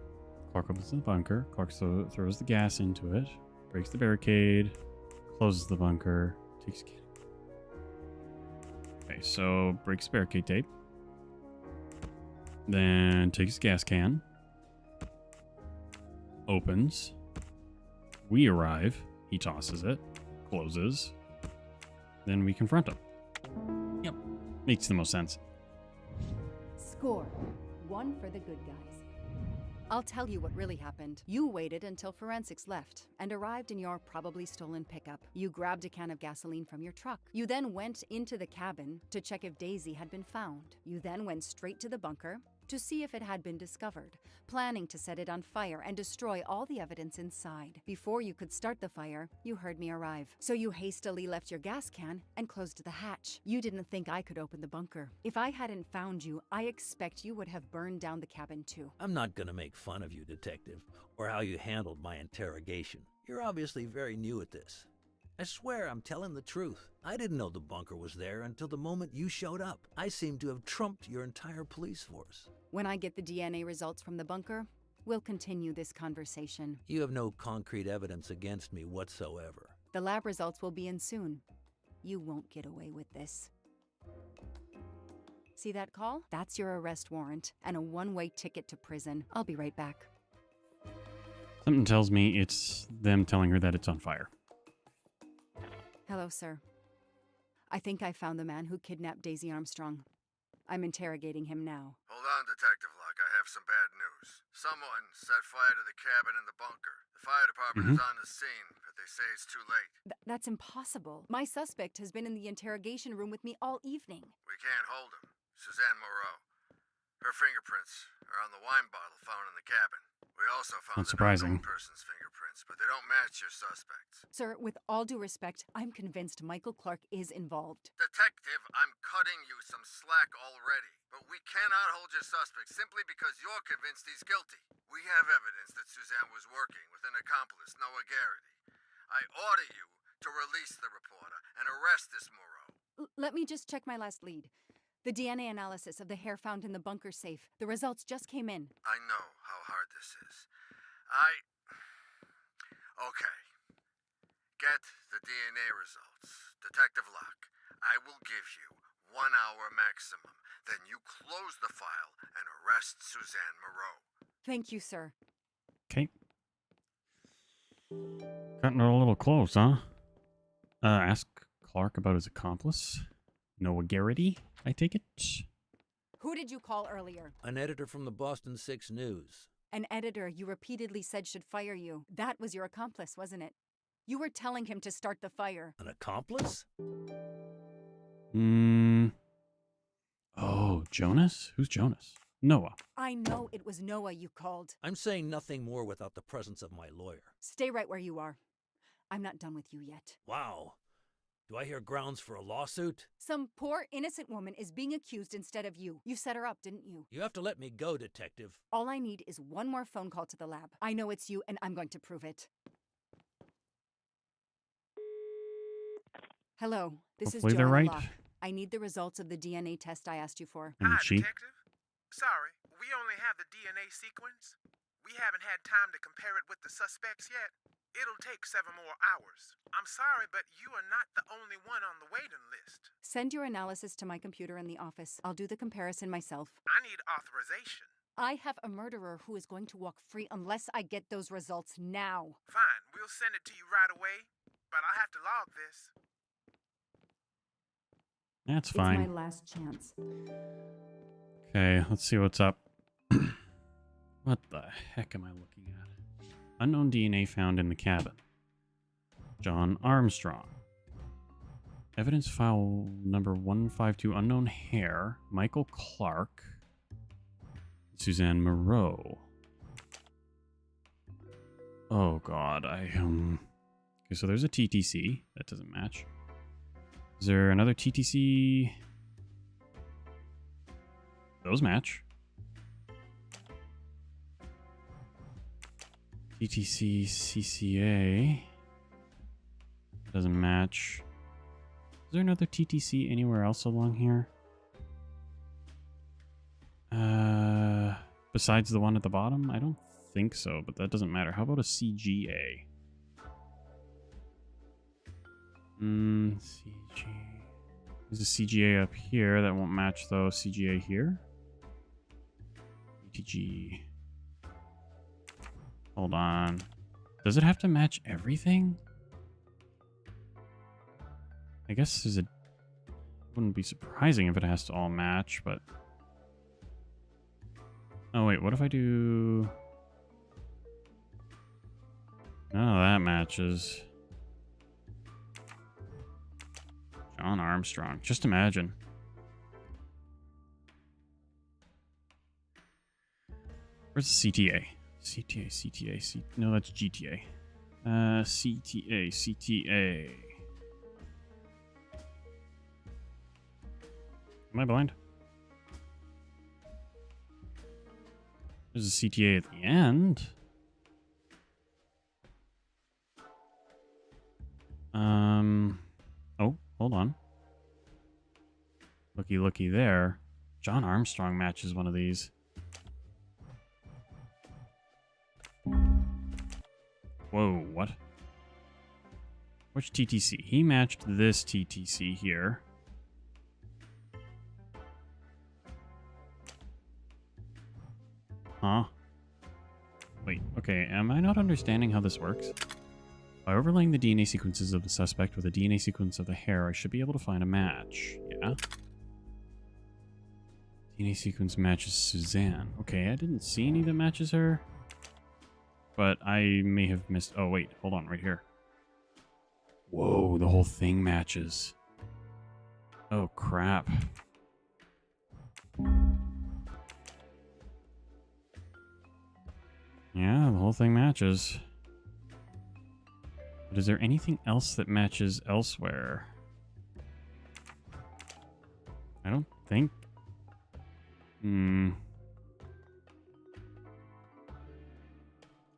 Clark opens the bunker. Clark throws the gas into it. Breaks the barricade. Closes the bunker. Takes... Okay, so breaks barricade tape. Then takes gas can. Opens. We arrive. He tosses it. Closes. Then we confront him. Yep. Makes the most sense. Score. 1 for the good guys. I'll tell you what really happened. You waited until forensics left and arrived in your probably stolen pickup. You grabbed a can of gasoline from your truck. You then went into the cabin to check if Daisy had been found. You then went straight to the bunker, to see if it had been discovered, planning to set it on fire and destroy all the evidence inside. Before you could start the fire, you heard me arrive. So you hastily left your gas can and closed the hatch. You didn't think I could open the bunker. If I hadn't found you, I expect you would have burned down the cabin too. I'm not gonna make fun of you, Detective, or how you handled my interrogation. You're obviously very new at this. I swear I'm telling the truth. I didn't know the bunker was there until the moment you showed up. I seem to have trumped your entire police force. When I get the DNA results from the bunker, we'll continue this conversation. You have no concrete evidence against me whatsoever. The lab results will be in soon. You won't get away with this. See that call? That's your arrest warrant and a one-way ticket to prison. I'll be right back. Something tells me it's them telling her that it's on fire. Hello, sir. I think I found the man who kidnapped Daisy Armstrong. I'm interrogating him now. Hold on, Detective Locke. I have some bad news. Someone set fire to the cabin in the bunker. The fire department is on the scene, but they say it's too late. That's impossible. My suspect has been in the interrogation room with me all evening. We can't hold him. Suzanne Moreau. Her fingerprints are on the wine bottle found in the cabin. We also found Not surprising. an unknown person's fingerprints, but they don't match your suspects. Sir, with all due respect, I'm convinced Michael Clark is involved. Detective, I'm cutting you some slack already. But we cannot hold your suspect simply because you're convinced he's guilty. We have evidence that Suzanne was working with an accomplice, Noah Garrity. I order you to release the reporter and arrest this Moreau. Let me just check my last lead. The DNA analysis of the hair found in the bunker safe. The results just came in. I know how hard this is. Okay. Get the DNA results. Detective Locke, I will give you 1 hour maximum. Then you close the file and arrest Suzanne Moreau. Thank you, sir. Okay. Cutting it a little close, huh? Ask Clark about his accomplice. Noah Garrity, I take it? Who did you call earlier? An editor from the Boston 6 News. An editor you repeatedly said should fire you. That was your accomplice, wasn't it? You were telling him to start the fire. An accomplice? Oh, Jonas? Who's Jonas? Noah. I know it was Noah you called. I'm saying nothing more without the presence of my lawyer. Stay right where you are. I'm not done with you yet. Wow. Do I hear grounds for a lawsuit? Some poor, innocent woman is being accused instead of you. You set her up, didn't you? You have to let me go, Detective. All I need is one more phone call to the lab. I know it's you, and I'm going to prove it. Hello, this Hopefully is they're Joanna right. Locke. I need the results of the DNA test I asked you for. And she? Detective? Sorry, we only have the DNA sequence. We haven't had time to compare it with the suspects yet. It'll take 7 more hours. I'm sorry, but you are not the only one on the waiting list. Send your analysis to my computer in the office. I'll do the comparison myself. I need authorization. I have a murderer who is going to walk free unless I get those results now. Fine, we'll send it to you right away, but I'll have to log this. That's It's fine. my last chance. Okay, let's see what's up. What the heck am I looking at? Unknown DNA found in the cabin. John Armstrong. Evidence file number 152, unknown hair. Michael Clark. Suzanne Moreau. Oh god, Okay, so there's a TTC. That doesn't match. Is there another TTC? Those match. TTC CCA. Doesn't match. Is there another TTC anywhere else along here? Besides the one at the bottom? I don't think so, but that doesn't matter. How about a CGA? CG. There's a CGA up here that won't match though. CGA here. ETG. Hold on. Does it have to match everything? I guess it wouldn't be surprising if it has to all match, but... Oh wait, what if I do... None of that matches. John Armstrong. Just imagine. Where's the CTA? CTA. No, that's GTA. CTA. Am I blind? There's a CTA at the end. Oh, hold on. Looky there. John Armstrong matches one of these. Whoa, what? Which TTC? He matched this TTC here. Huh? Wait, okay, am I not understanding how this works? By overlaying the DNA sequences of the suspect with a DNA sequence of the hair, I should be able to find a match. Yeah? DNA sequence matches Suzanne. Okay, I didn't see any that matches her. But I may have missed... Oh, wait, hold on, right here. Whoa, the whole thing matches. Oh, crap. Yeah, the whole thing matches. But is there anything else that matches elsewhere? I don't think.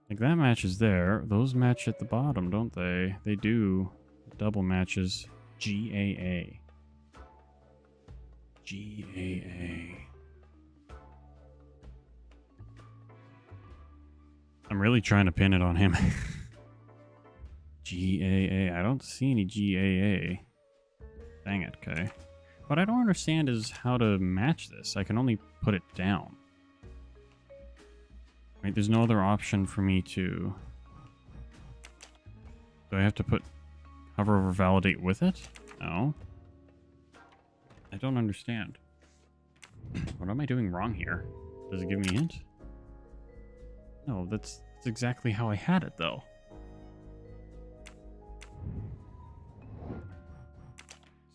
Like that matches there. Those match at the bottom, don't they? They do. Double matches. GAA. I'm really trying to pin it on him. GAA. I don't see any GAA. Dang it, okay. What I don't understand is how to match this. I can only put it down. Right, there's no other option for me to... Do I have to put hover over validate with it? No. I don't understand. What am I doing wrong here? Does it give me a hint? No, that's exactly how I had it, though.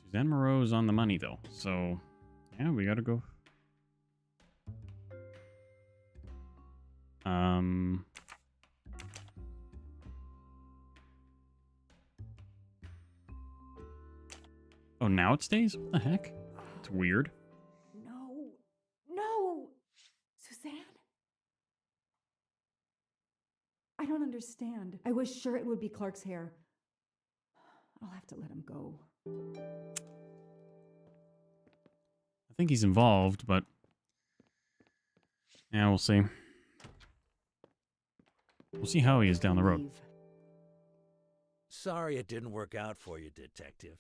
Suzanne Moreau is on the money, though. So, yeah, we gotta go. Oh, now it stays? What the heck? It's weird. No! Suzanne? I don't understand. I was sure it would be Clark's hair. I'll have to let him go. I think he's involved, but... Yeah, we'll see. We'll see how he is down the road. Sorry it didn't work out for you, Detective.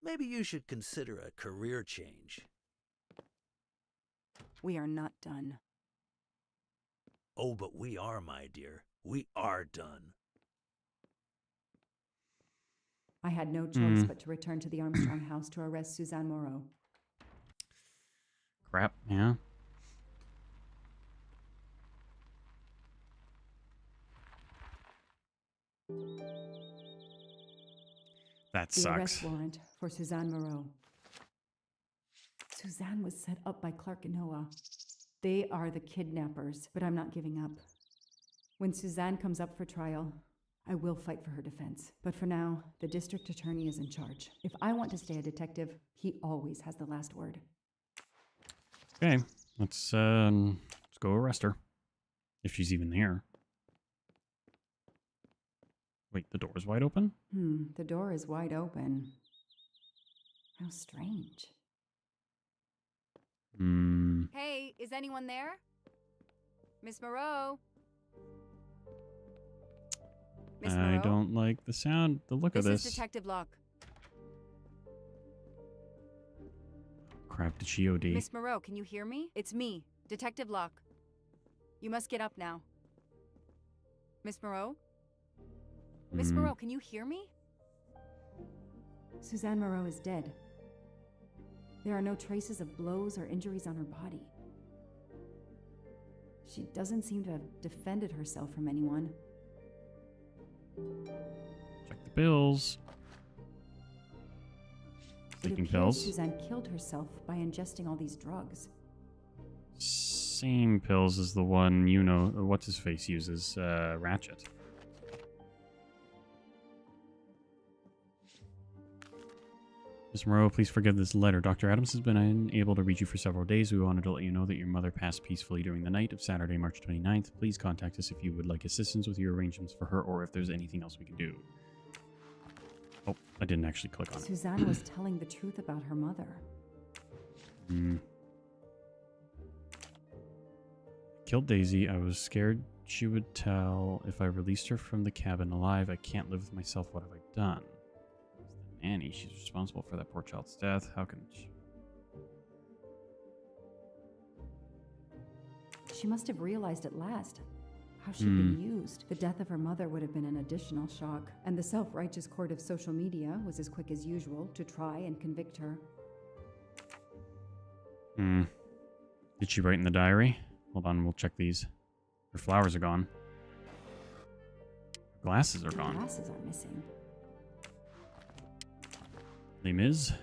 Maybe you should consider a career change. We are not done. Oh, but we are, my dear. We are done. I had no choice but to return to the Armstrong house to arrest Suzanne Moreau. Crap, yeah. That The sucks. arrest warrant for Suzanne Moreau. Suzanne was set up by Clark and Noah. They are the kidnappers, but I'm not giving up. When Suzanne comes up for trial, I will fight for her defense. But for now, the district attorney is in charge. If I want to stay a detective, he always has the last word. Okay, let's go arrest her. If she's even there. Wait, the door's wide open? The door is wide open. How strange. Hey, is anyone there? Miss Moreau? Miss I Moreau? don't like the sound, the look of this. This is Detective Locke. Crap, did she OD? Miss Moreau, can you hear me? It's me, Detective Locke. You must get up now. Miss Moreau? Miss Moreau, can you hear me? Suzanne Moreau is dead. There are no traces of blows or injuries on her body. She doesn't seem to have defended herself from anyone. Check the bills. It Taking appears pills. Suzanne killed herself by ingesting all these drugs. same pills as the one you know, what's his face uses, Ratchet. Miss Moreau, please forgive this letter. Dr. Adams has been unable to reach you for several days. We wanted to let you know that your mother passed peacefully during the night of Saturday, March 29th. Please contact us if you would like assistance with your arrangements for her or if there's anything else we can do. Oh, I didn't actually click on it. Suzanne was telling the truth about her mother. Killed Daisy. I was scared she would tell if I released her from the cabin alive. I can't live with myself. What have I done? Annie, she's responsible for that poor child's death. How can she? She must have realized at last how she'd been used. The death of her mother would have been an additional shock, and the self-righteous court of social media was as quick as usual to try and convict her. Did she write in the diary? Hold on, we'll check these. Her flowers are gone. Her glasses are gone. Glasses are missing. Les Mis?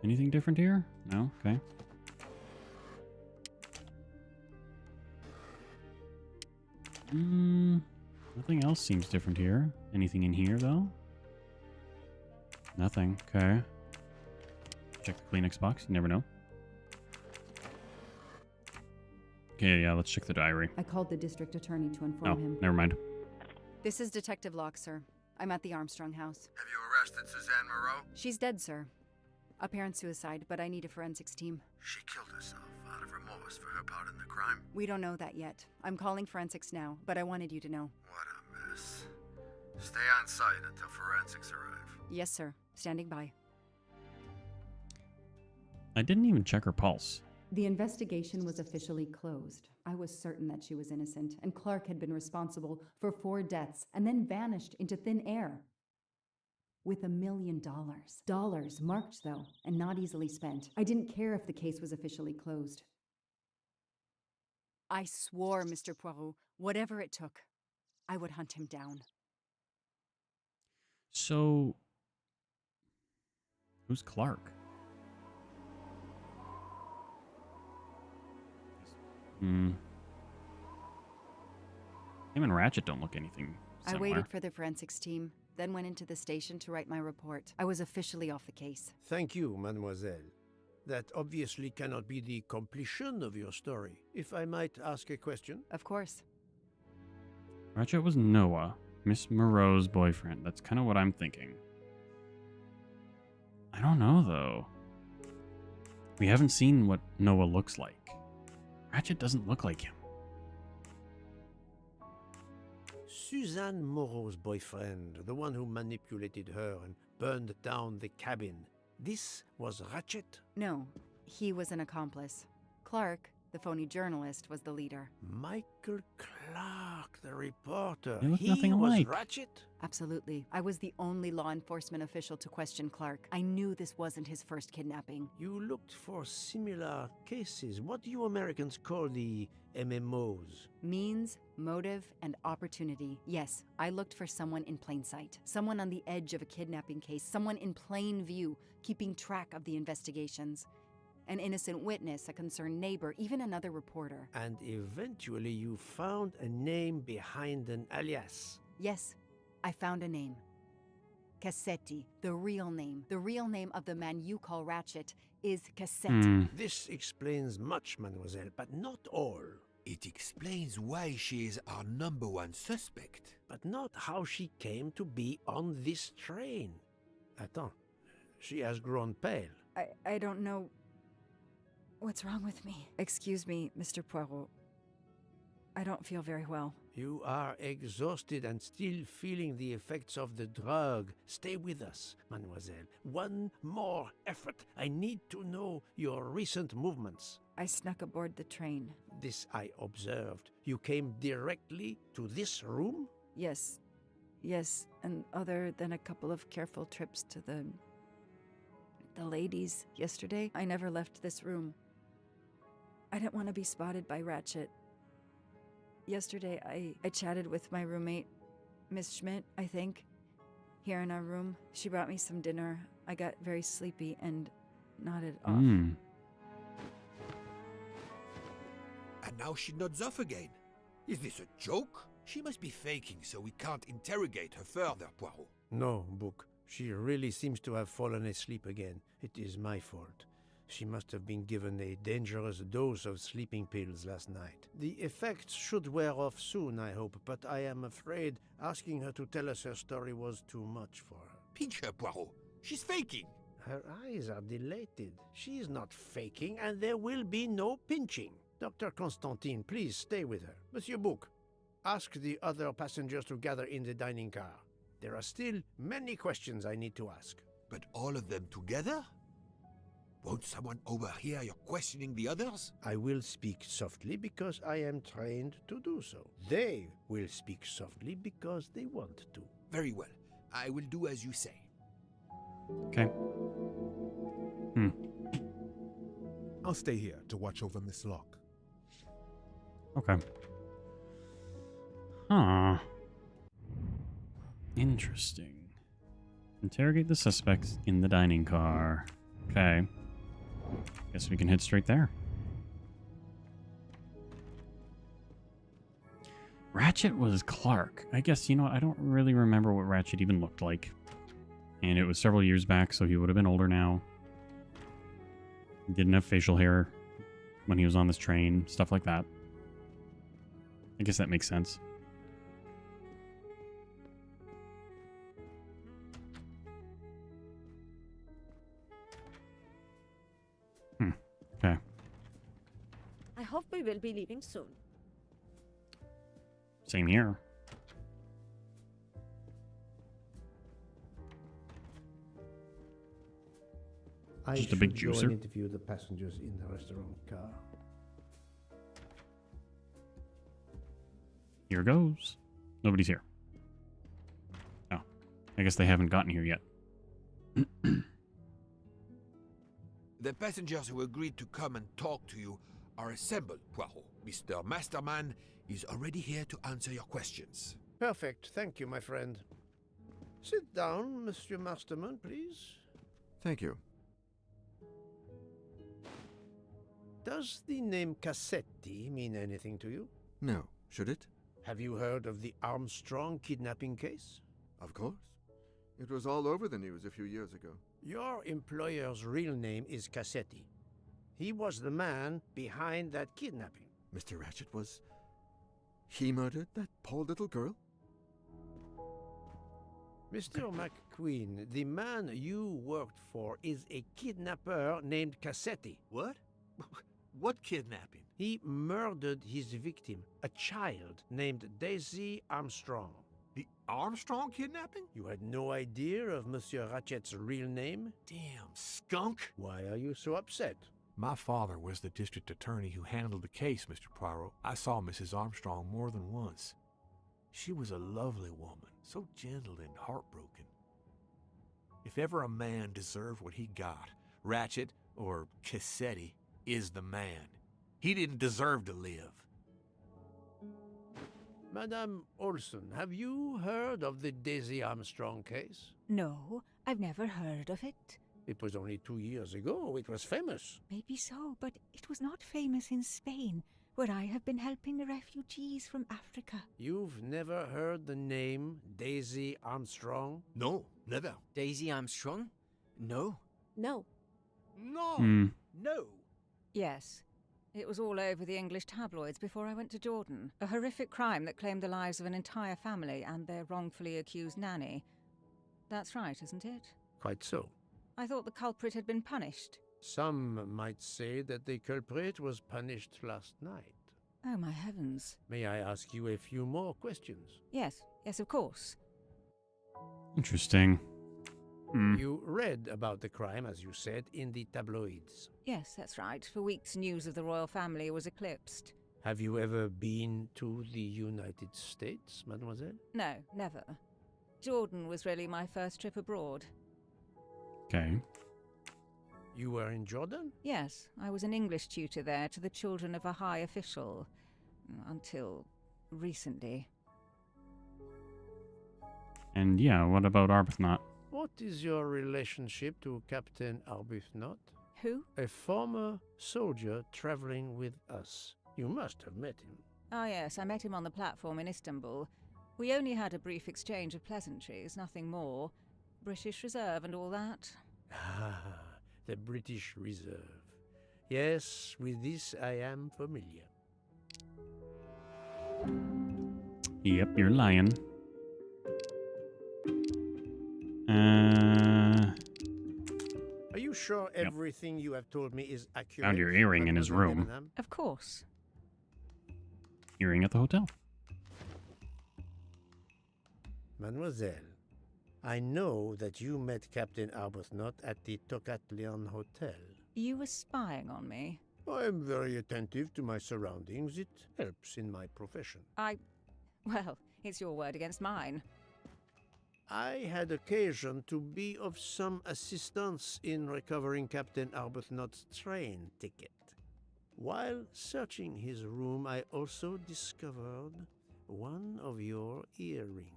Anything different here? No? Okay. Nothing else seems different here. Anything in here, though? Nothing. Okay. Check the Kleenex box. You never know. Okay, yeah, let's check the diary. I called the district attorney to inform him. Never mind. This is Detective Locke, sir. I'm at the Armstrong house. Have you arrested Suzanne Moreau? She's dead, sir. Apparent suicide, but I need a forensics team. She killed herself out of remorse for her part in the crime. We don't know that yet. I'm calling forensics now, but I wanted you to know. What a mess. Stay on site until forensics arrive. Yes, sir. Standing by. I didn't even check her pulse. The investigation was officially closed. I was certain that she was innocent, and Clark had been responsible for 4 deaths and then vanished into thin air. With $1 million. Dollars marked, though, and not easily spent. I didn't care if the case was officially closed. I swore, Mr. Poirot, whatever it took, I would hunt him down. So, who's Clark? Him and Ratchet don't look anything similar. I waited for the forensics team, then went into the station to write my report. I was officially off the case. Thank you, mademoiselle. That obviously cannot be the completion of your story. If I might ask a question? Of course. Ratchet was Noah, Miss Moreau's boyfriend. That's kind of what I'm thinking. I don't know, though. We haven't seen what Noah looks like. Ratchet doesn't look like him. Suzanne Moreau's boyfriend, the one who manipulated her and burned down the cabin. This was Ratchet? No, he was an accomplice. Clark, the phony journalist, was the leader. Michael Clark, the reporter. They look nothing was alike. Ratchet? Absolutely. I was the only law enforcement official to question Clark. I knew this wasn't his first kidnapping. You looked for similar cases. What do you Americans call the MMOs? Means, motive, and opportunity. Yes, I looked for someone in plain sight. Someone on the edge of a kidnapping case. Someone in plain view, keeping track of the investigations. An innocent witness, a concerned neighbor, even another reporter. And eventually you found a name behind an alias. Yes, I found a name. Cassetti, the real name. The real name of the man you call Ratchet is Cassetti. This explains much, mademoiselle, but not all. It explains why she is our #1 suspect. But not how she came to be on this train. Attends, she has grown pale. I don't know what's wrong with me. Excuse me, Mr. Poirot. I don't feel very well. You are exhausted and still feeling the effects of the drug. Stay with us, mademoiselle. One more effort. I need to know your recent movements. I snuck aboard the train. This I observed. You came directly to this room? Yes. Yes, and other than a couple of careful trips to the ladies yesterday, I never left this room. I didn't want to be spotted by Ratchet. Yesterday, I chatted with my roommate, Miss Schmidt, I think, here in our room. She brought me some dinner. I got very sleepy and nodded off. And And now she nods off again. Is this a joke? She must be faking, so we can't interrogate her further, Poirot. No, Book. She really seems to have fallen asleep again. It is my fault. She must have been given a dangerous dose of sleeping pills last night. The effects should wear off soon, I hope, but I am afraid asking her to tell us her story was too much for her. Pinch her, Poirot. She's faking. Her eyes are dilated. She is not faking, and there will be no pinching. Dr. Constantine, please stay with her. Monsieur Book, ask the other passengers to gather in the dining car. There are still many questions I need to ask. But all of them together? Won't someone overhear you questioning the others? I will speak softly because I am trained to do so. They will speak softly because they want to. Very well. I will do as you say. Okay. I'll stay here to watch over Miss Locke. Okay. Huh. Interesting. Interrogate the suspects in the dining car. Okay. Guess we can head straight there. Ratchet was Clark. I guess, you know, I don't really remember what Ratchet even looked like. And it was several years back, so he would have been older now. He didn't have facial hair when he was on this train, stuff like that. I guess that makes sense. Okay. I hope we will be leaving soon. Same here. Just a big should go juicer. and interview the passengers in the restaurant car. Here goes. Nobody's here. Oh. I guess they haven't gotten here yet. The passengers who agreed to come and talk to you are assembled, Poirot. Mr. Masterman is already here to answer your questions. Perfect. Thank you, my friend. Sit down, Monsieur Masterman, please. Thank you. Does the name Cassetti mean anything to you? No. Should it? Have you heard of the Armstrong kidnapping case? Of course. It was all over the news a few years ago. Your employer's real name is Cassetti. He was the man behind that kidnapping. Mr. Ratchet was... He murdered that poor little girl? Mr. McQueen, the man you worked for is a kidnapper named Cassetti. What? What kidnapping? He murdered his victim, a child named Daisy Armstrong. The Armstrong kidnapping? You had no idea of Monsieur Ratchet's real name? Damn skunk! Why are you so upset? My father was the district attorney who handled the case, Mr. Poirot. I saw Mrs. Armstrong more than once. She was a lovely woman, so gentle and heartbroken. If ever a man deserved what he got, Ratchet, or Cassetti, is the man. He didn't deserve to live. Madame Olson, have you heard of the Daisy Armstrong case? No, I've never heard of it. It was only 2 years ago. It was famous. Maybe so, but it was not famous in Spain, where I have been helping the refugees from Africa. You've never heard the name Daisy Armstrong? No, never. Daisy Armstrong? No. No. No! No! Yes. It was all over the English tabloids before I went to Jordan. A horrific crime that claimed the lives of an entire family and their wrongfully accused nanny. That's right, isn't it? Quite so. I thought the culprit had been punished. Some might say that the culprit was punished last night. Oh, my heavens. May I ask you a few more questions? Yes, of course. Interesting. You read about the crime, as you said, in the tabloids. Yes, that's right. For weeks, news of the royal family was eclipsed. Have you ever been to the United States, mademoiselle? No, never. Jordan was really my first trip abroad. Okay. You were in Jordan? Yes, I was an English tutor there to the children of a high official. Until recently. And yeah, what about Arbuthnot? What is your relationship to Captain Arbuthnot? Who? A former soldier traveling with us. You must have met him. Ah, yes, I met him on the platform in Istanbul. We only had a brief exchange of pleasantries, nothing more. British Reserve and all that. Ah, the British Reserve. Yes, with this I am familiar. Yep, you're lying. Are you sure everything you have told me is accurate? Found your earring in his room. Debenham? Of course. Earring at the hotel. Mademoiselle, I know that you met Captain Arbuthnot at the Tokatlian Hotel. You were spying on me. I am very attentive to my surroundings. It helps in my profession. Well, it's your word against mine. I had occasion to be of some assistance in recovering Captain Arbuthnot's train ticket. While searching his room, I also discovered one of your earrings.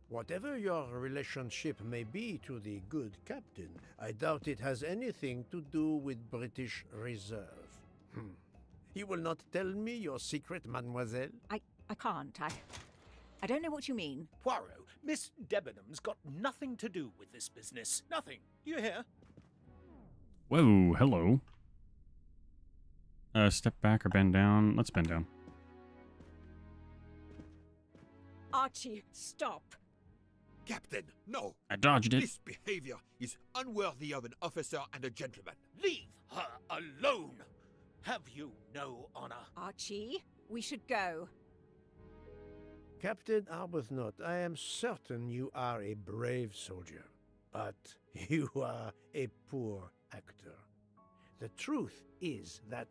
Whatever your relationship may be to the good captain, I doubt it has anything to do with British Reserve. You will not tell me your secret, mademoiselle? I can't. I don't know what you mean. Poirot, Miss Debenham's got nothing to do with this business. Nothing. Do you hear? Whoa, hello. Step back or bend down. Let's bend down. Archie, stop. Captain, no. I dodged it. This behavior is unworthy of an officer and a gentleman. Leave her alone. Have you no honor? Archie, we should go. Captain Arbuthnot, I am certain you are a brave soldier, but you are a poor actor. The truth is that...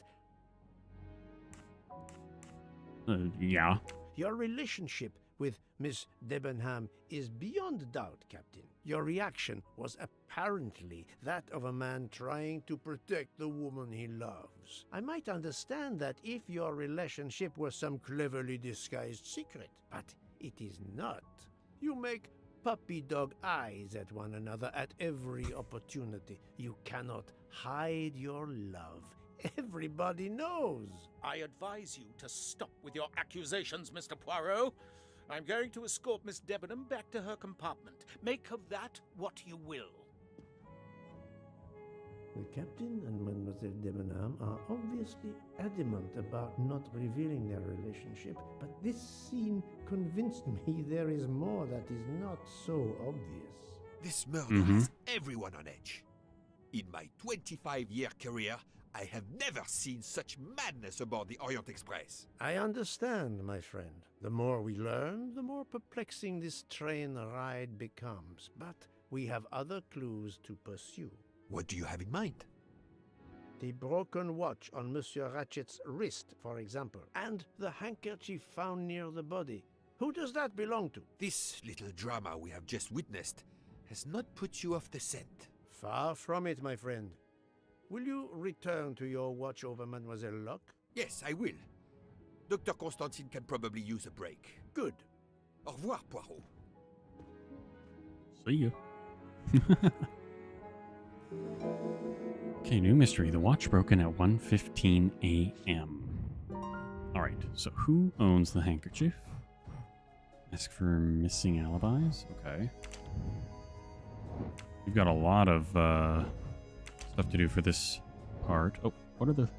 Yeah. Your relationship with Miss Debenham is beyond doubt, Captain. Your reaction was apparently that of a man trying to protect the woman he loves. I might understand that if your relationship were some cleverly disguised secret, but it is not. You make puppy dog eyes at one another at every opportunity. You cannot hide your love. Everybody knows. I advise you to stop with your accusations, Mr. Poirot. I'm going to escort Miss Debenham back to her compartment. Make of that what you will. The captain and Mademoiselle Debenham are obviously adamant about not revealing their relationship, but this scene convinced me there is more that is not so obvious. This murder has everyone on edge. In my 25-year career, I have never seen such madness aboard the Orient Express. I understand, my friend. The more we learn, the more perplexing this train ride becomes. But we have other clues to pursue. What do you have in mind? The broken watch on Monsieur Ratchet's wrist, for example, and the handkerchief found near the body. Who does that belong to? This little drama we have just witnessed has not put you off the scent. Far from it, my friend. Will you return to your watch over Mademoiselle Locke? Yes, I will. Dr. Constantine can probably use a break. Good. Au revoir, Poirot. See you. Okay, new mystery. The watch broken at 1:15 a.m. Alright, so who owns the handkerchief? Ask for missing alibis? Okay. We've got a lot of stuff to do for this part. Oh, what are the...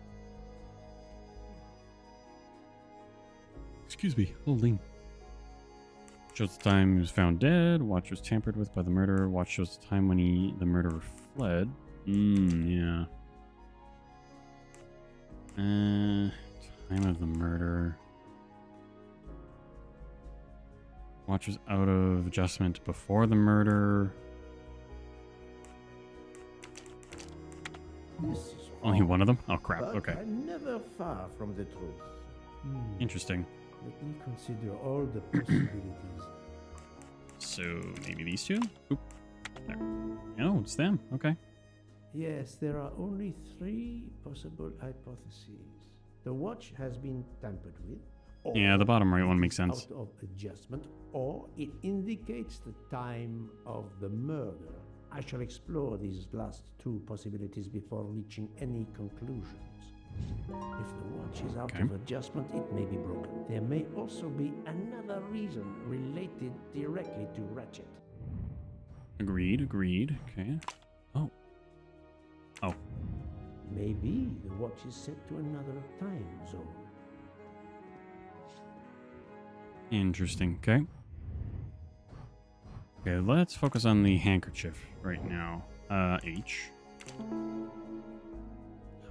Excuse me, holding. Shows the time he was found dead. Watch was tampered with by the murderer. Watch shows the time when the murderer fled. Yeah. Time of the murder. Watch was out of adjustment before the murder. Only one of them? Oh crap, But okay. I'm never far from the truth. Interesting. Let me consider all the possibilities. So maybe these two? Oop. There. Oh, it's them. Okay. Yes, there are only 3 possible hypotheses. The watch has been tampered with. Or Yeah, the bottom right it one makes is sense. Out of adjustment, or it indicates the time of the murder. I shall explore these last 2 possibilities before reaching any conclusions. If the watch is out of adjustment, it may be broken. There may also be another reason related directly to Ratchet. Agreed, agreed. Okay. Oh. Oh. Maybe the watch is set to another time zone. Interesting. Okay. Okay, let's focus on the handkerchief right now. H.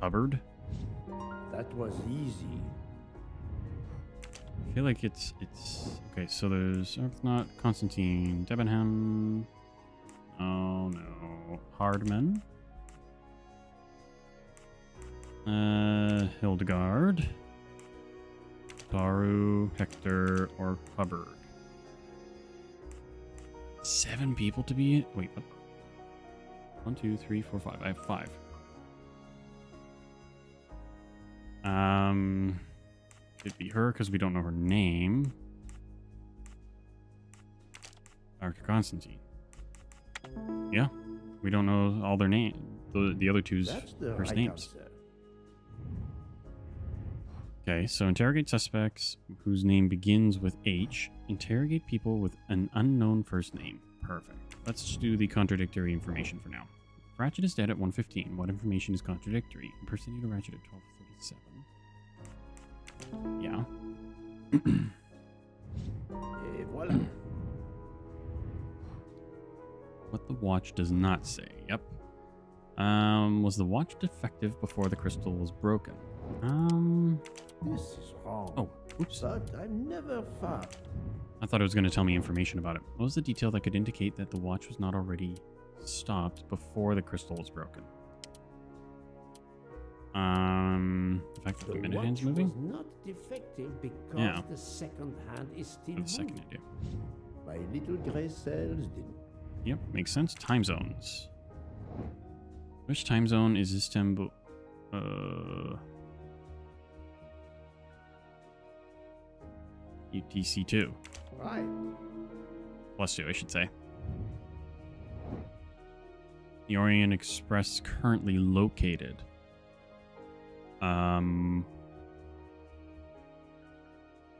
Hubbard. That was easy. I feel like it's okay. So there's Arbuthnot, Constantine, Debenham. Oh no, Hardman. Hildegard, Baru, Hector, or Hubbard. 7 people to be. Wait, what? 1, 2, 3, 4, 5. I have 5. Could be her because we don't know her name. Dr. Constantine. Yeah, we don't know all their names. The other two's first names. Okay, so interrogate suspects whose name begins with H. Interrogate people with an unknown first name. Perfect. Let's just do the contradictory information for now. Ratchet is dead at 1:15. What information is contradictory? Impersonator Ratchet at 12:37. Yeah. Voila. What the watch does not say. Yep. Was the watch defective before the crystal was broken? This is wrong. Oh, oops. But I'm never far. I thought it was going to tell me information about it. What was the detail that could indicate that the watch was not already stopped before the crystal was broken? The fact that the minute hand's moving? Was not defective because the second hand is still moving. The second I do. My little gray cells didn't. Yep, makes sense. Time zones. Which time zone is Istanbul? UTC2. Right. +2, I should say. The Orient Express currently located.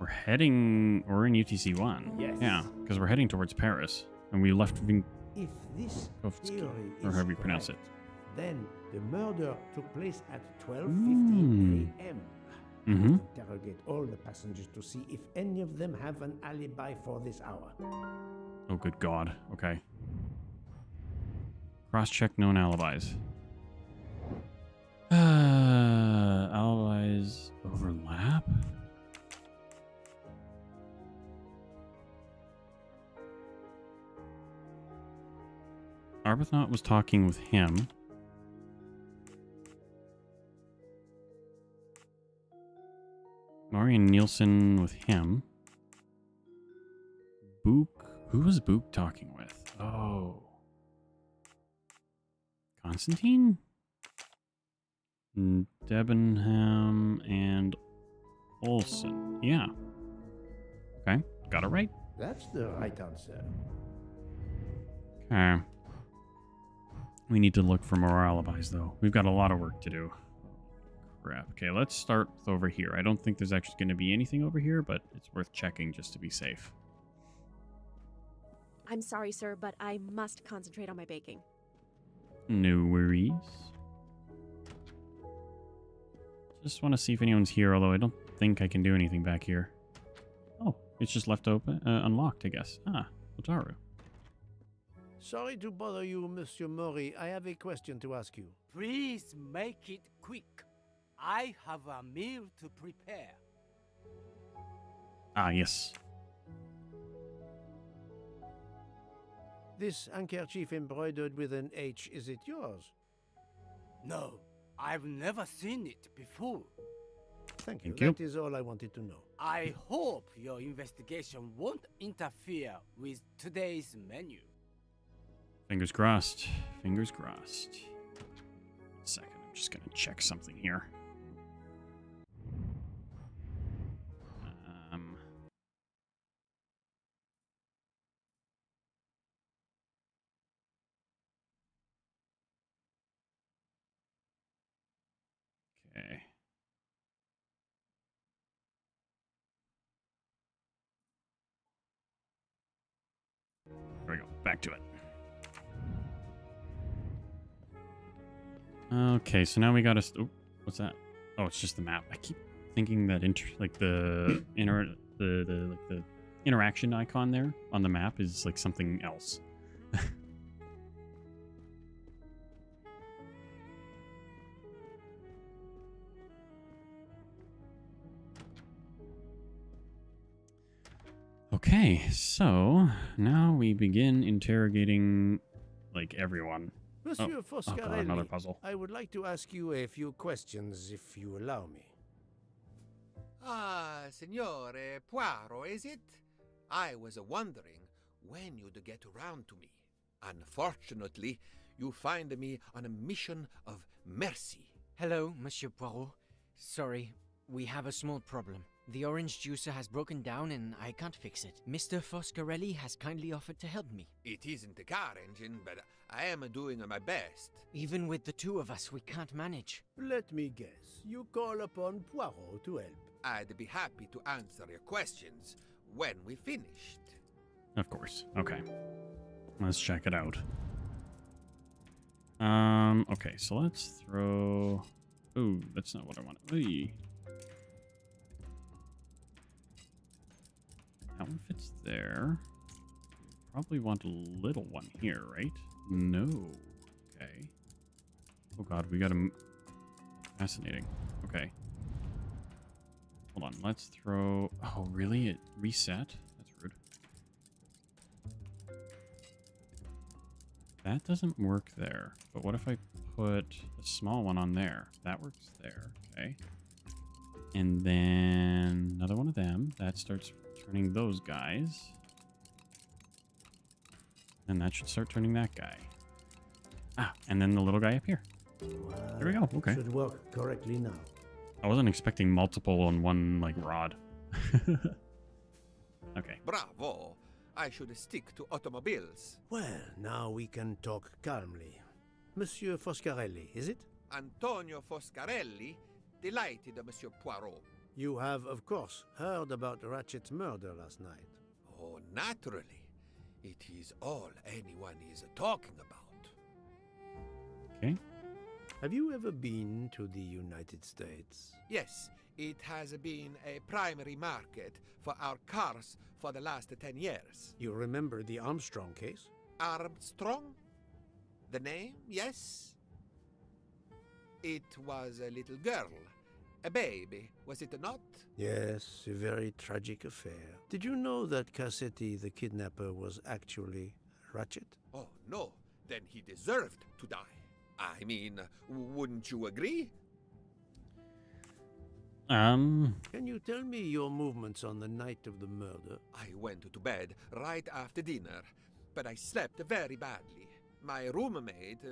We're heading. We're in UTC1. Yes. Yeah, because we're heading towards Paris, and we left If this theory or is however you pronounce it. then the murder took place at 12:15 a.m. Interrogate all the passengers to see if any of them have an alibi for this hour. Oh, good God. Okay. Cross-check known alibis. Alibis overlap? Arbuthnot was talking with him. Marion Nielsen with him. Book. Who was Book talking with? Oh. Constantine? Debenham and Olsen. Yeah. Okay. Got it right. That's the right answer. Okay. We need to look for more alibis, though. We've got a lot of work to do. Crap. Okay, let's start with over here. I don't think there's actually going to be anything over here, but it's worth checking just to be safe. I'm sorry, sir, but I must concentrate on my baking. No worries. Just want to see if anyone's here, although I don't think I can do anything back here. Oh, it's just left open, unlocked, I guess. Ah, Otaru. Sorry to bother you, Monsieur Mori. I have a question to ask you. Please make it quick. I have a meal to prepare. Ah, yes. This handkerchief embroidered with an H, is it yours? No, I've never seen it before. Thank you. Thank you. That is all I wanted to know. I hope your investigation won't interfere with today's menu. Fingers crossed. Fingers crossed. 1 second. I'm just going to check something here. Okay. back to it. Okay, so now we got to... Oh, what's that? Oh, it's just the map. I keep thinking that the interaction icon there on the map is like something else. Okay, so now we begin interrogating like everyone. Monsieur oh God, another puzzle. I would like to ask you a few questions, if you allow me. Ah, Signore Poirot, is it? I was wondering when you'd get around to me. Unfortunately, you find me on a mission of mercy. Hello, Monsieur Poirot. Sorry, we have a small problem. The orange juicer has broken down and I can't fix it. Mr. Foscarelli has kindly offered to help me. It isn't a car engine, but I am doing my best. Even with the two of us, we can't manage. Let me guess. You call upon Poirot to help. I'd be happy to answer your questions when we finished. Of course. Okay. Let's check it out. Okay, so let's throw... Ooh, that's not what I want. Ooh. That one fits there. Probably want a little one here, right? No. Okay. Oh god, we got a... Fascinating. Okay. Hold on, let's throw... Oh, really? It reset? That's rude. That doesn't work there. But what if I put a small one on there? That works there. Okay. And then another one of them. That starts turning those guys. And that should start turning that guy. Ah, and then the little guy up here. There we go. Okay. Should work correctly now. I wasn't expecting multiple on one, like, rod. Okay. Bravo! I should stick to automobiles. Well, now we can talk calmly. Monsieur Foscarelli, is it? Antonio Foscarelli, delighted, Monsieur Poirot. You have, of course, heard about Ratchet's murder last night. Oh, naturally. It is all anyone is talking about. Okay. Have you ever been to the United States? Yes, it has been a primary market for our cars for the last 10 years. You remember the Armstrong case? Armstrong? The name, yes? It was a little girl. A baby, was it not? Yes, a very tragic affair. Did you know that Cassetti, the kidnapper, was actually Ratchet? Oh, no. Then he deserved to die. I mean, wouldn't you agree? Can you tell me your movements on the night of the murder? I went to bed right after dinner, but I slept very badly. My roommate,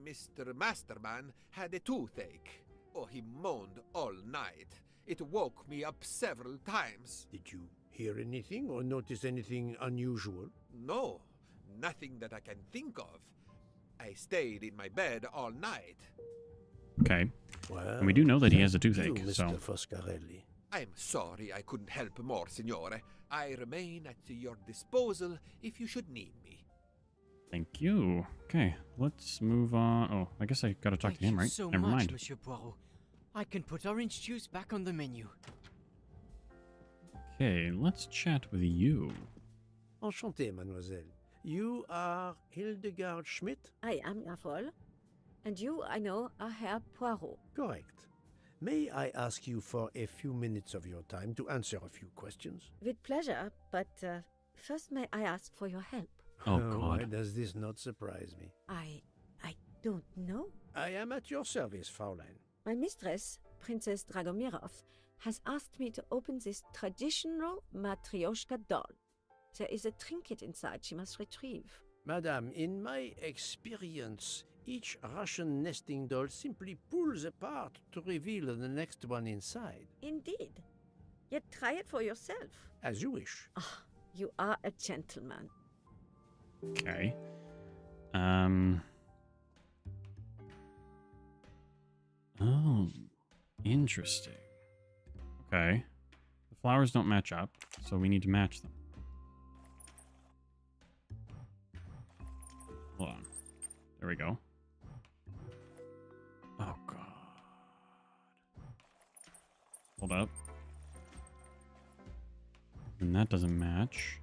Mr. Masterman, had a toothache. Oh, he moaned all night. It woke me up several times. Did you hear anything or notice anything unusual? No, nothing that I can think of. I stayed in my bed all night. Okay. Well, and we do know that he has a thank toothache, you, Mr. so... Foscarelli. I'm sorry I couldn't help more, Signore. I remain at your disposal if you should need me. Thank you. Okay, let's move on. Oh, I guess I gotta talk to him, right? So Never much, mind. Monsieur Poirot. I can put orange juice back on the menu. Okay, let's chat with you. Enchanté, mademoiselle. You are Hildegard Schmidt? I am your fool. And you, I know, are Herr Poirot. Correct. May I ask you for a few minutes of your time to answer a few questions? With pleasure, but first may I ask for your help? Oh, God. Why does this not surprise me? I don't know. I am at your service, Fraulein. My mistress, Princess Dragomirov, has asked me to open this traditional Matryoshka doll. There is a trinket inside she must retrieve. Madame, in my experience, each Russian nesting doll simply pulls apart to reveal the next one inside. Indeed. Yet try it for yourself. As you wish. Ah, you are a gentleman. Okay. Oh, interesting. Okay. The flowers don't match up, so we need to match them. Hold on. There we go. Oh, God. Hold up. And that doesn't match.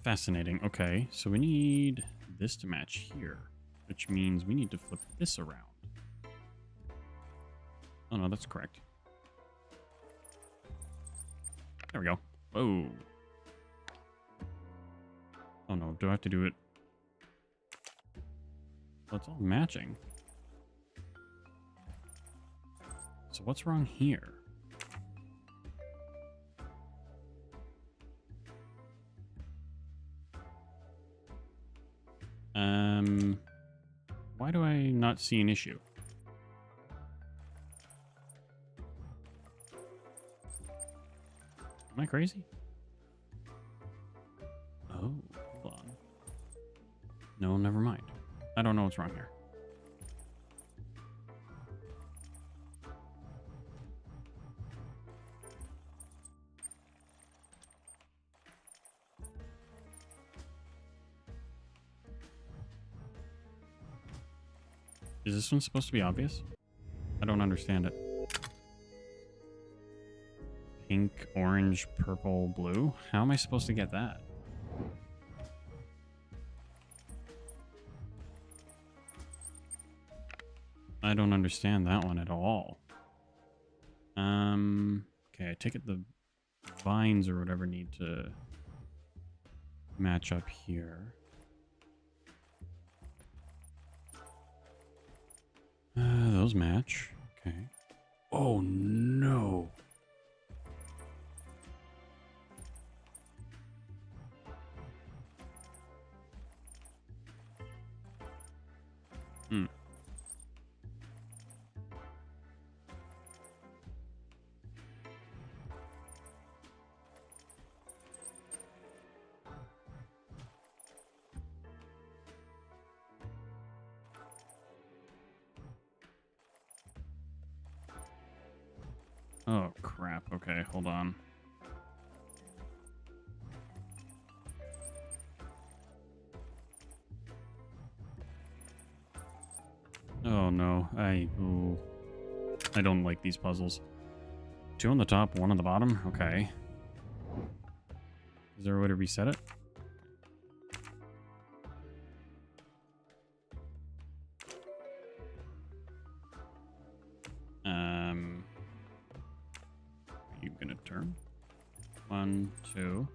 Fascinating. Okay, so we need this to match here, which means we need to flip this around. Oh, no, that's correct. There we go. Whoa. Oh, no. Do I have to do it? Well, it's all matching. So what's wrong here? Why do I not see an issue? Am I crazy? Oh, hold on. No, never mind. I don't know what's wrong here. Is this one supposed to be obvious? I don't understand it. Pink, orange, purple, blue? How am I supposed to get that? I don't understand that one at all. Okay, I take it the vines or whatever need to match up here. Those match. Okay. Oh no. Hmm. Oh, crap. Okay, hold on. Oh, no. I don't like these puzzles. 2 on the top, 1 on the bottom? Okay. Is there a way to reset it? Are you gonna turn? 1, 2,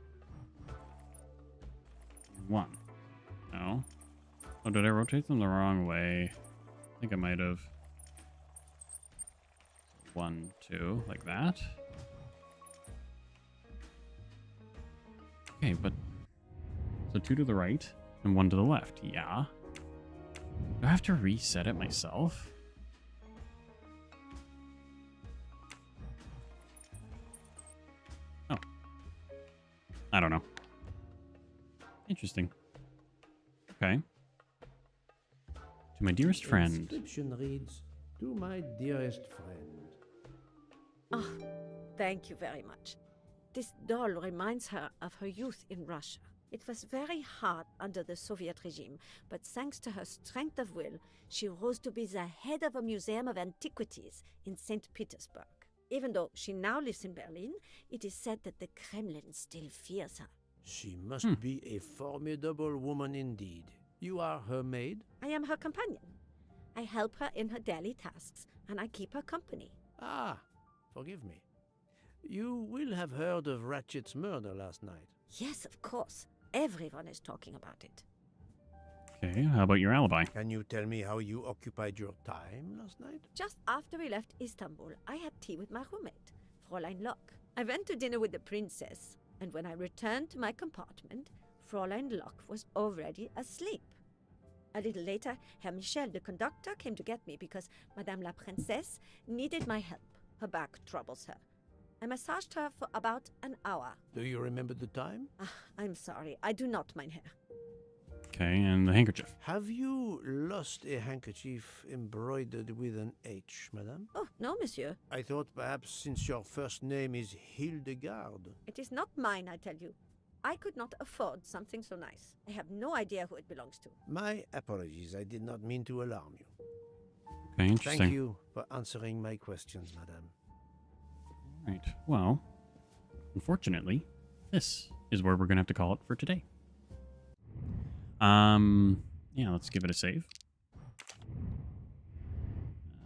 1. No. Oh, did I rotate them the wrong way? I think I might have. 1, 2, like that. Okay, but so 2 to the right and 1 to the left. Yeah. Do I have to reset it myself? Oh. I don't know. Interesting. Okay. To my dearest friend. Inscription reads, "To my dearest friend." Oh, thank you very much. This doll reminds her of her youth in Russia. It was very hard under the Soviet regime, but thanks to her strength of will, she rose to be the head of a museum of antiquities in St. Petersburg. Even though she now lives in Berlin, it is said that the Kremlin still fears her. She must be a formidable woman indeed. You are her maid? I am her companion. I help her in her daily tasks, and I keep her company. Ah, forgive me. You will have heard of Ratchet's murder last night. Yes, of course. Everyone is talking about it. Okay, how about your alibi? Can you tell me how you occupied your time last night? Just after we left Istanbul, I had tea with my roommate, Fräulein Locke. I went to dinner with the princess, and when I returned to my compartment, Fräulein Locke was already asleep. A little later, Herr Michel, the conductor, came to get me because Madame la Princesse needed my help. Her back troubles her. I massaged her for about an hour. Do you remember the time? I'm sorry, I do not, mein Herr. Okay, and the handkerchief. Have you lost a handkerchief embroidered with an H, madame? Oh, no, monsieur. I thought perhaps since your first name is Hildegard. It is not mine, I tell you. I could not afford something so nice. I have no idea who it belongs to. My apologies. I did not mean to alarm you. Okay, interesting. Thank you for answering my questions, madame. Right. Well, unfortunately, this is where we're going to have to call it for today. Yeah, let's give it a save.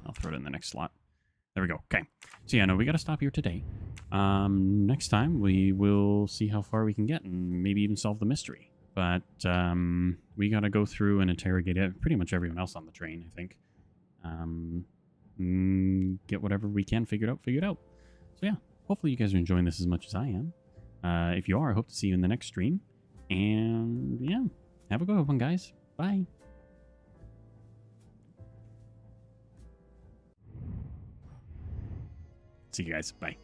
I'll throw it in the next slot. There we go. Okay. So yeah, no, we got to stop here today. Next time we will see how far we can get and maybe even solve the mystery. But we got to go through and interrogate pretty much everyone else on the train, I think. Get whatever we can figured out. So yeah, hopefully you guys are enjoying this as much as I am. If you are, I hope to see you in the next stream. And yeah, have a good one, guys. Bye. See you guys. Bye.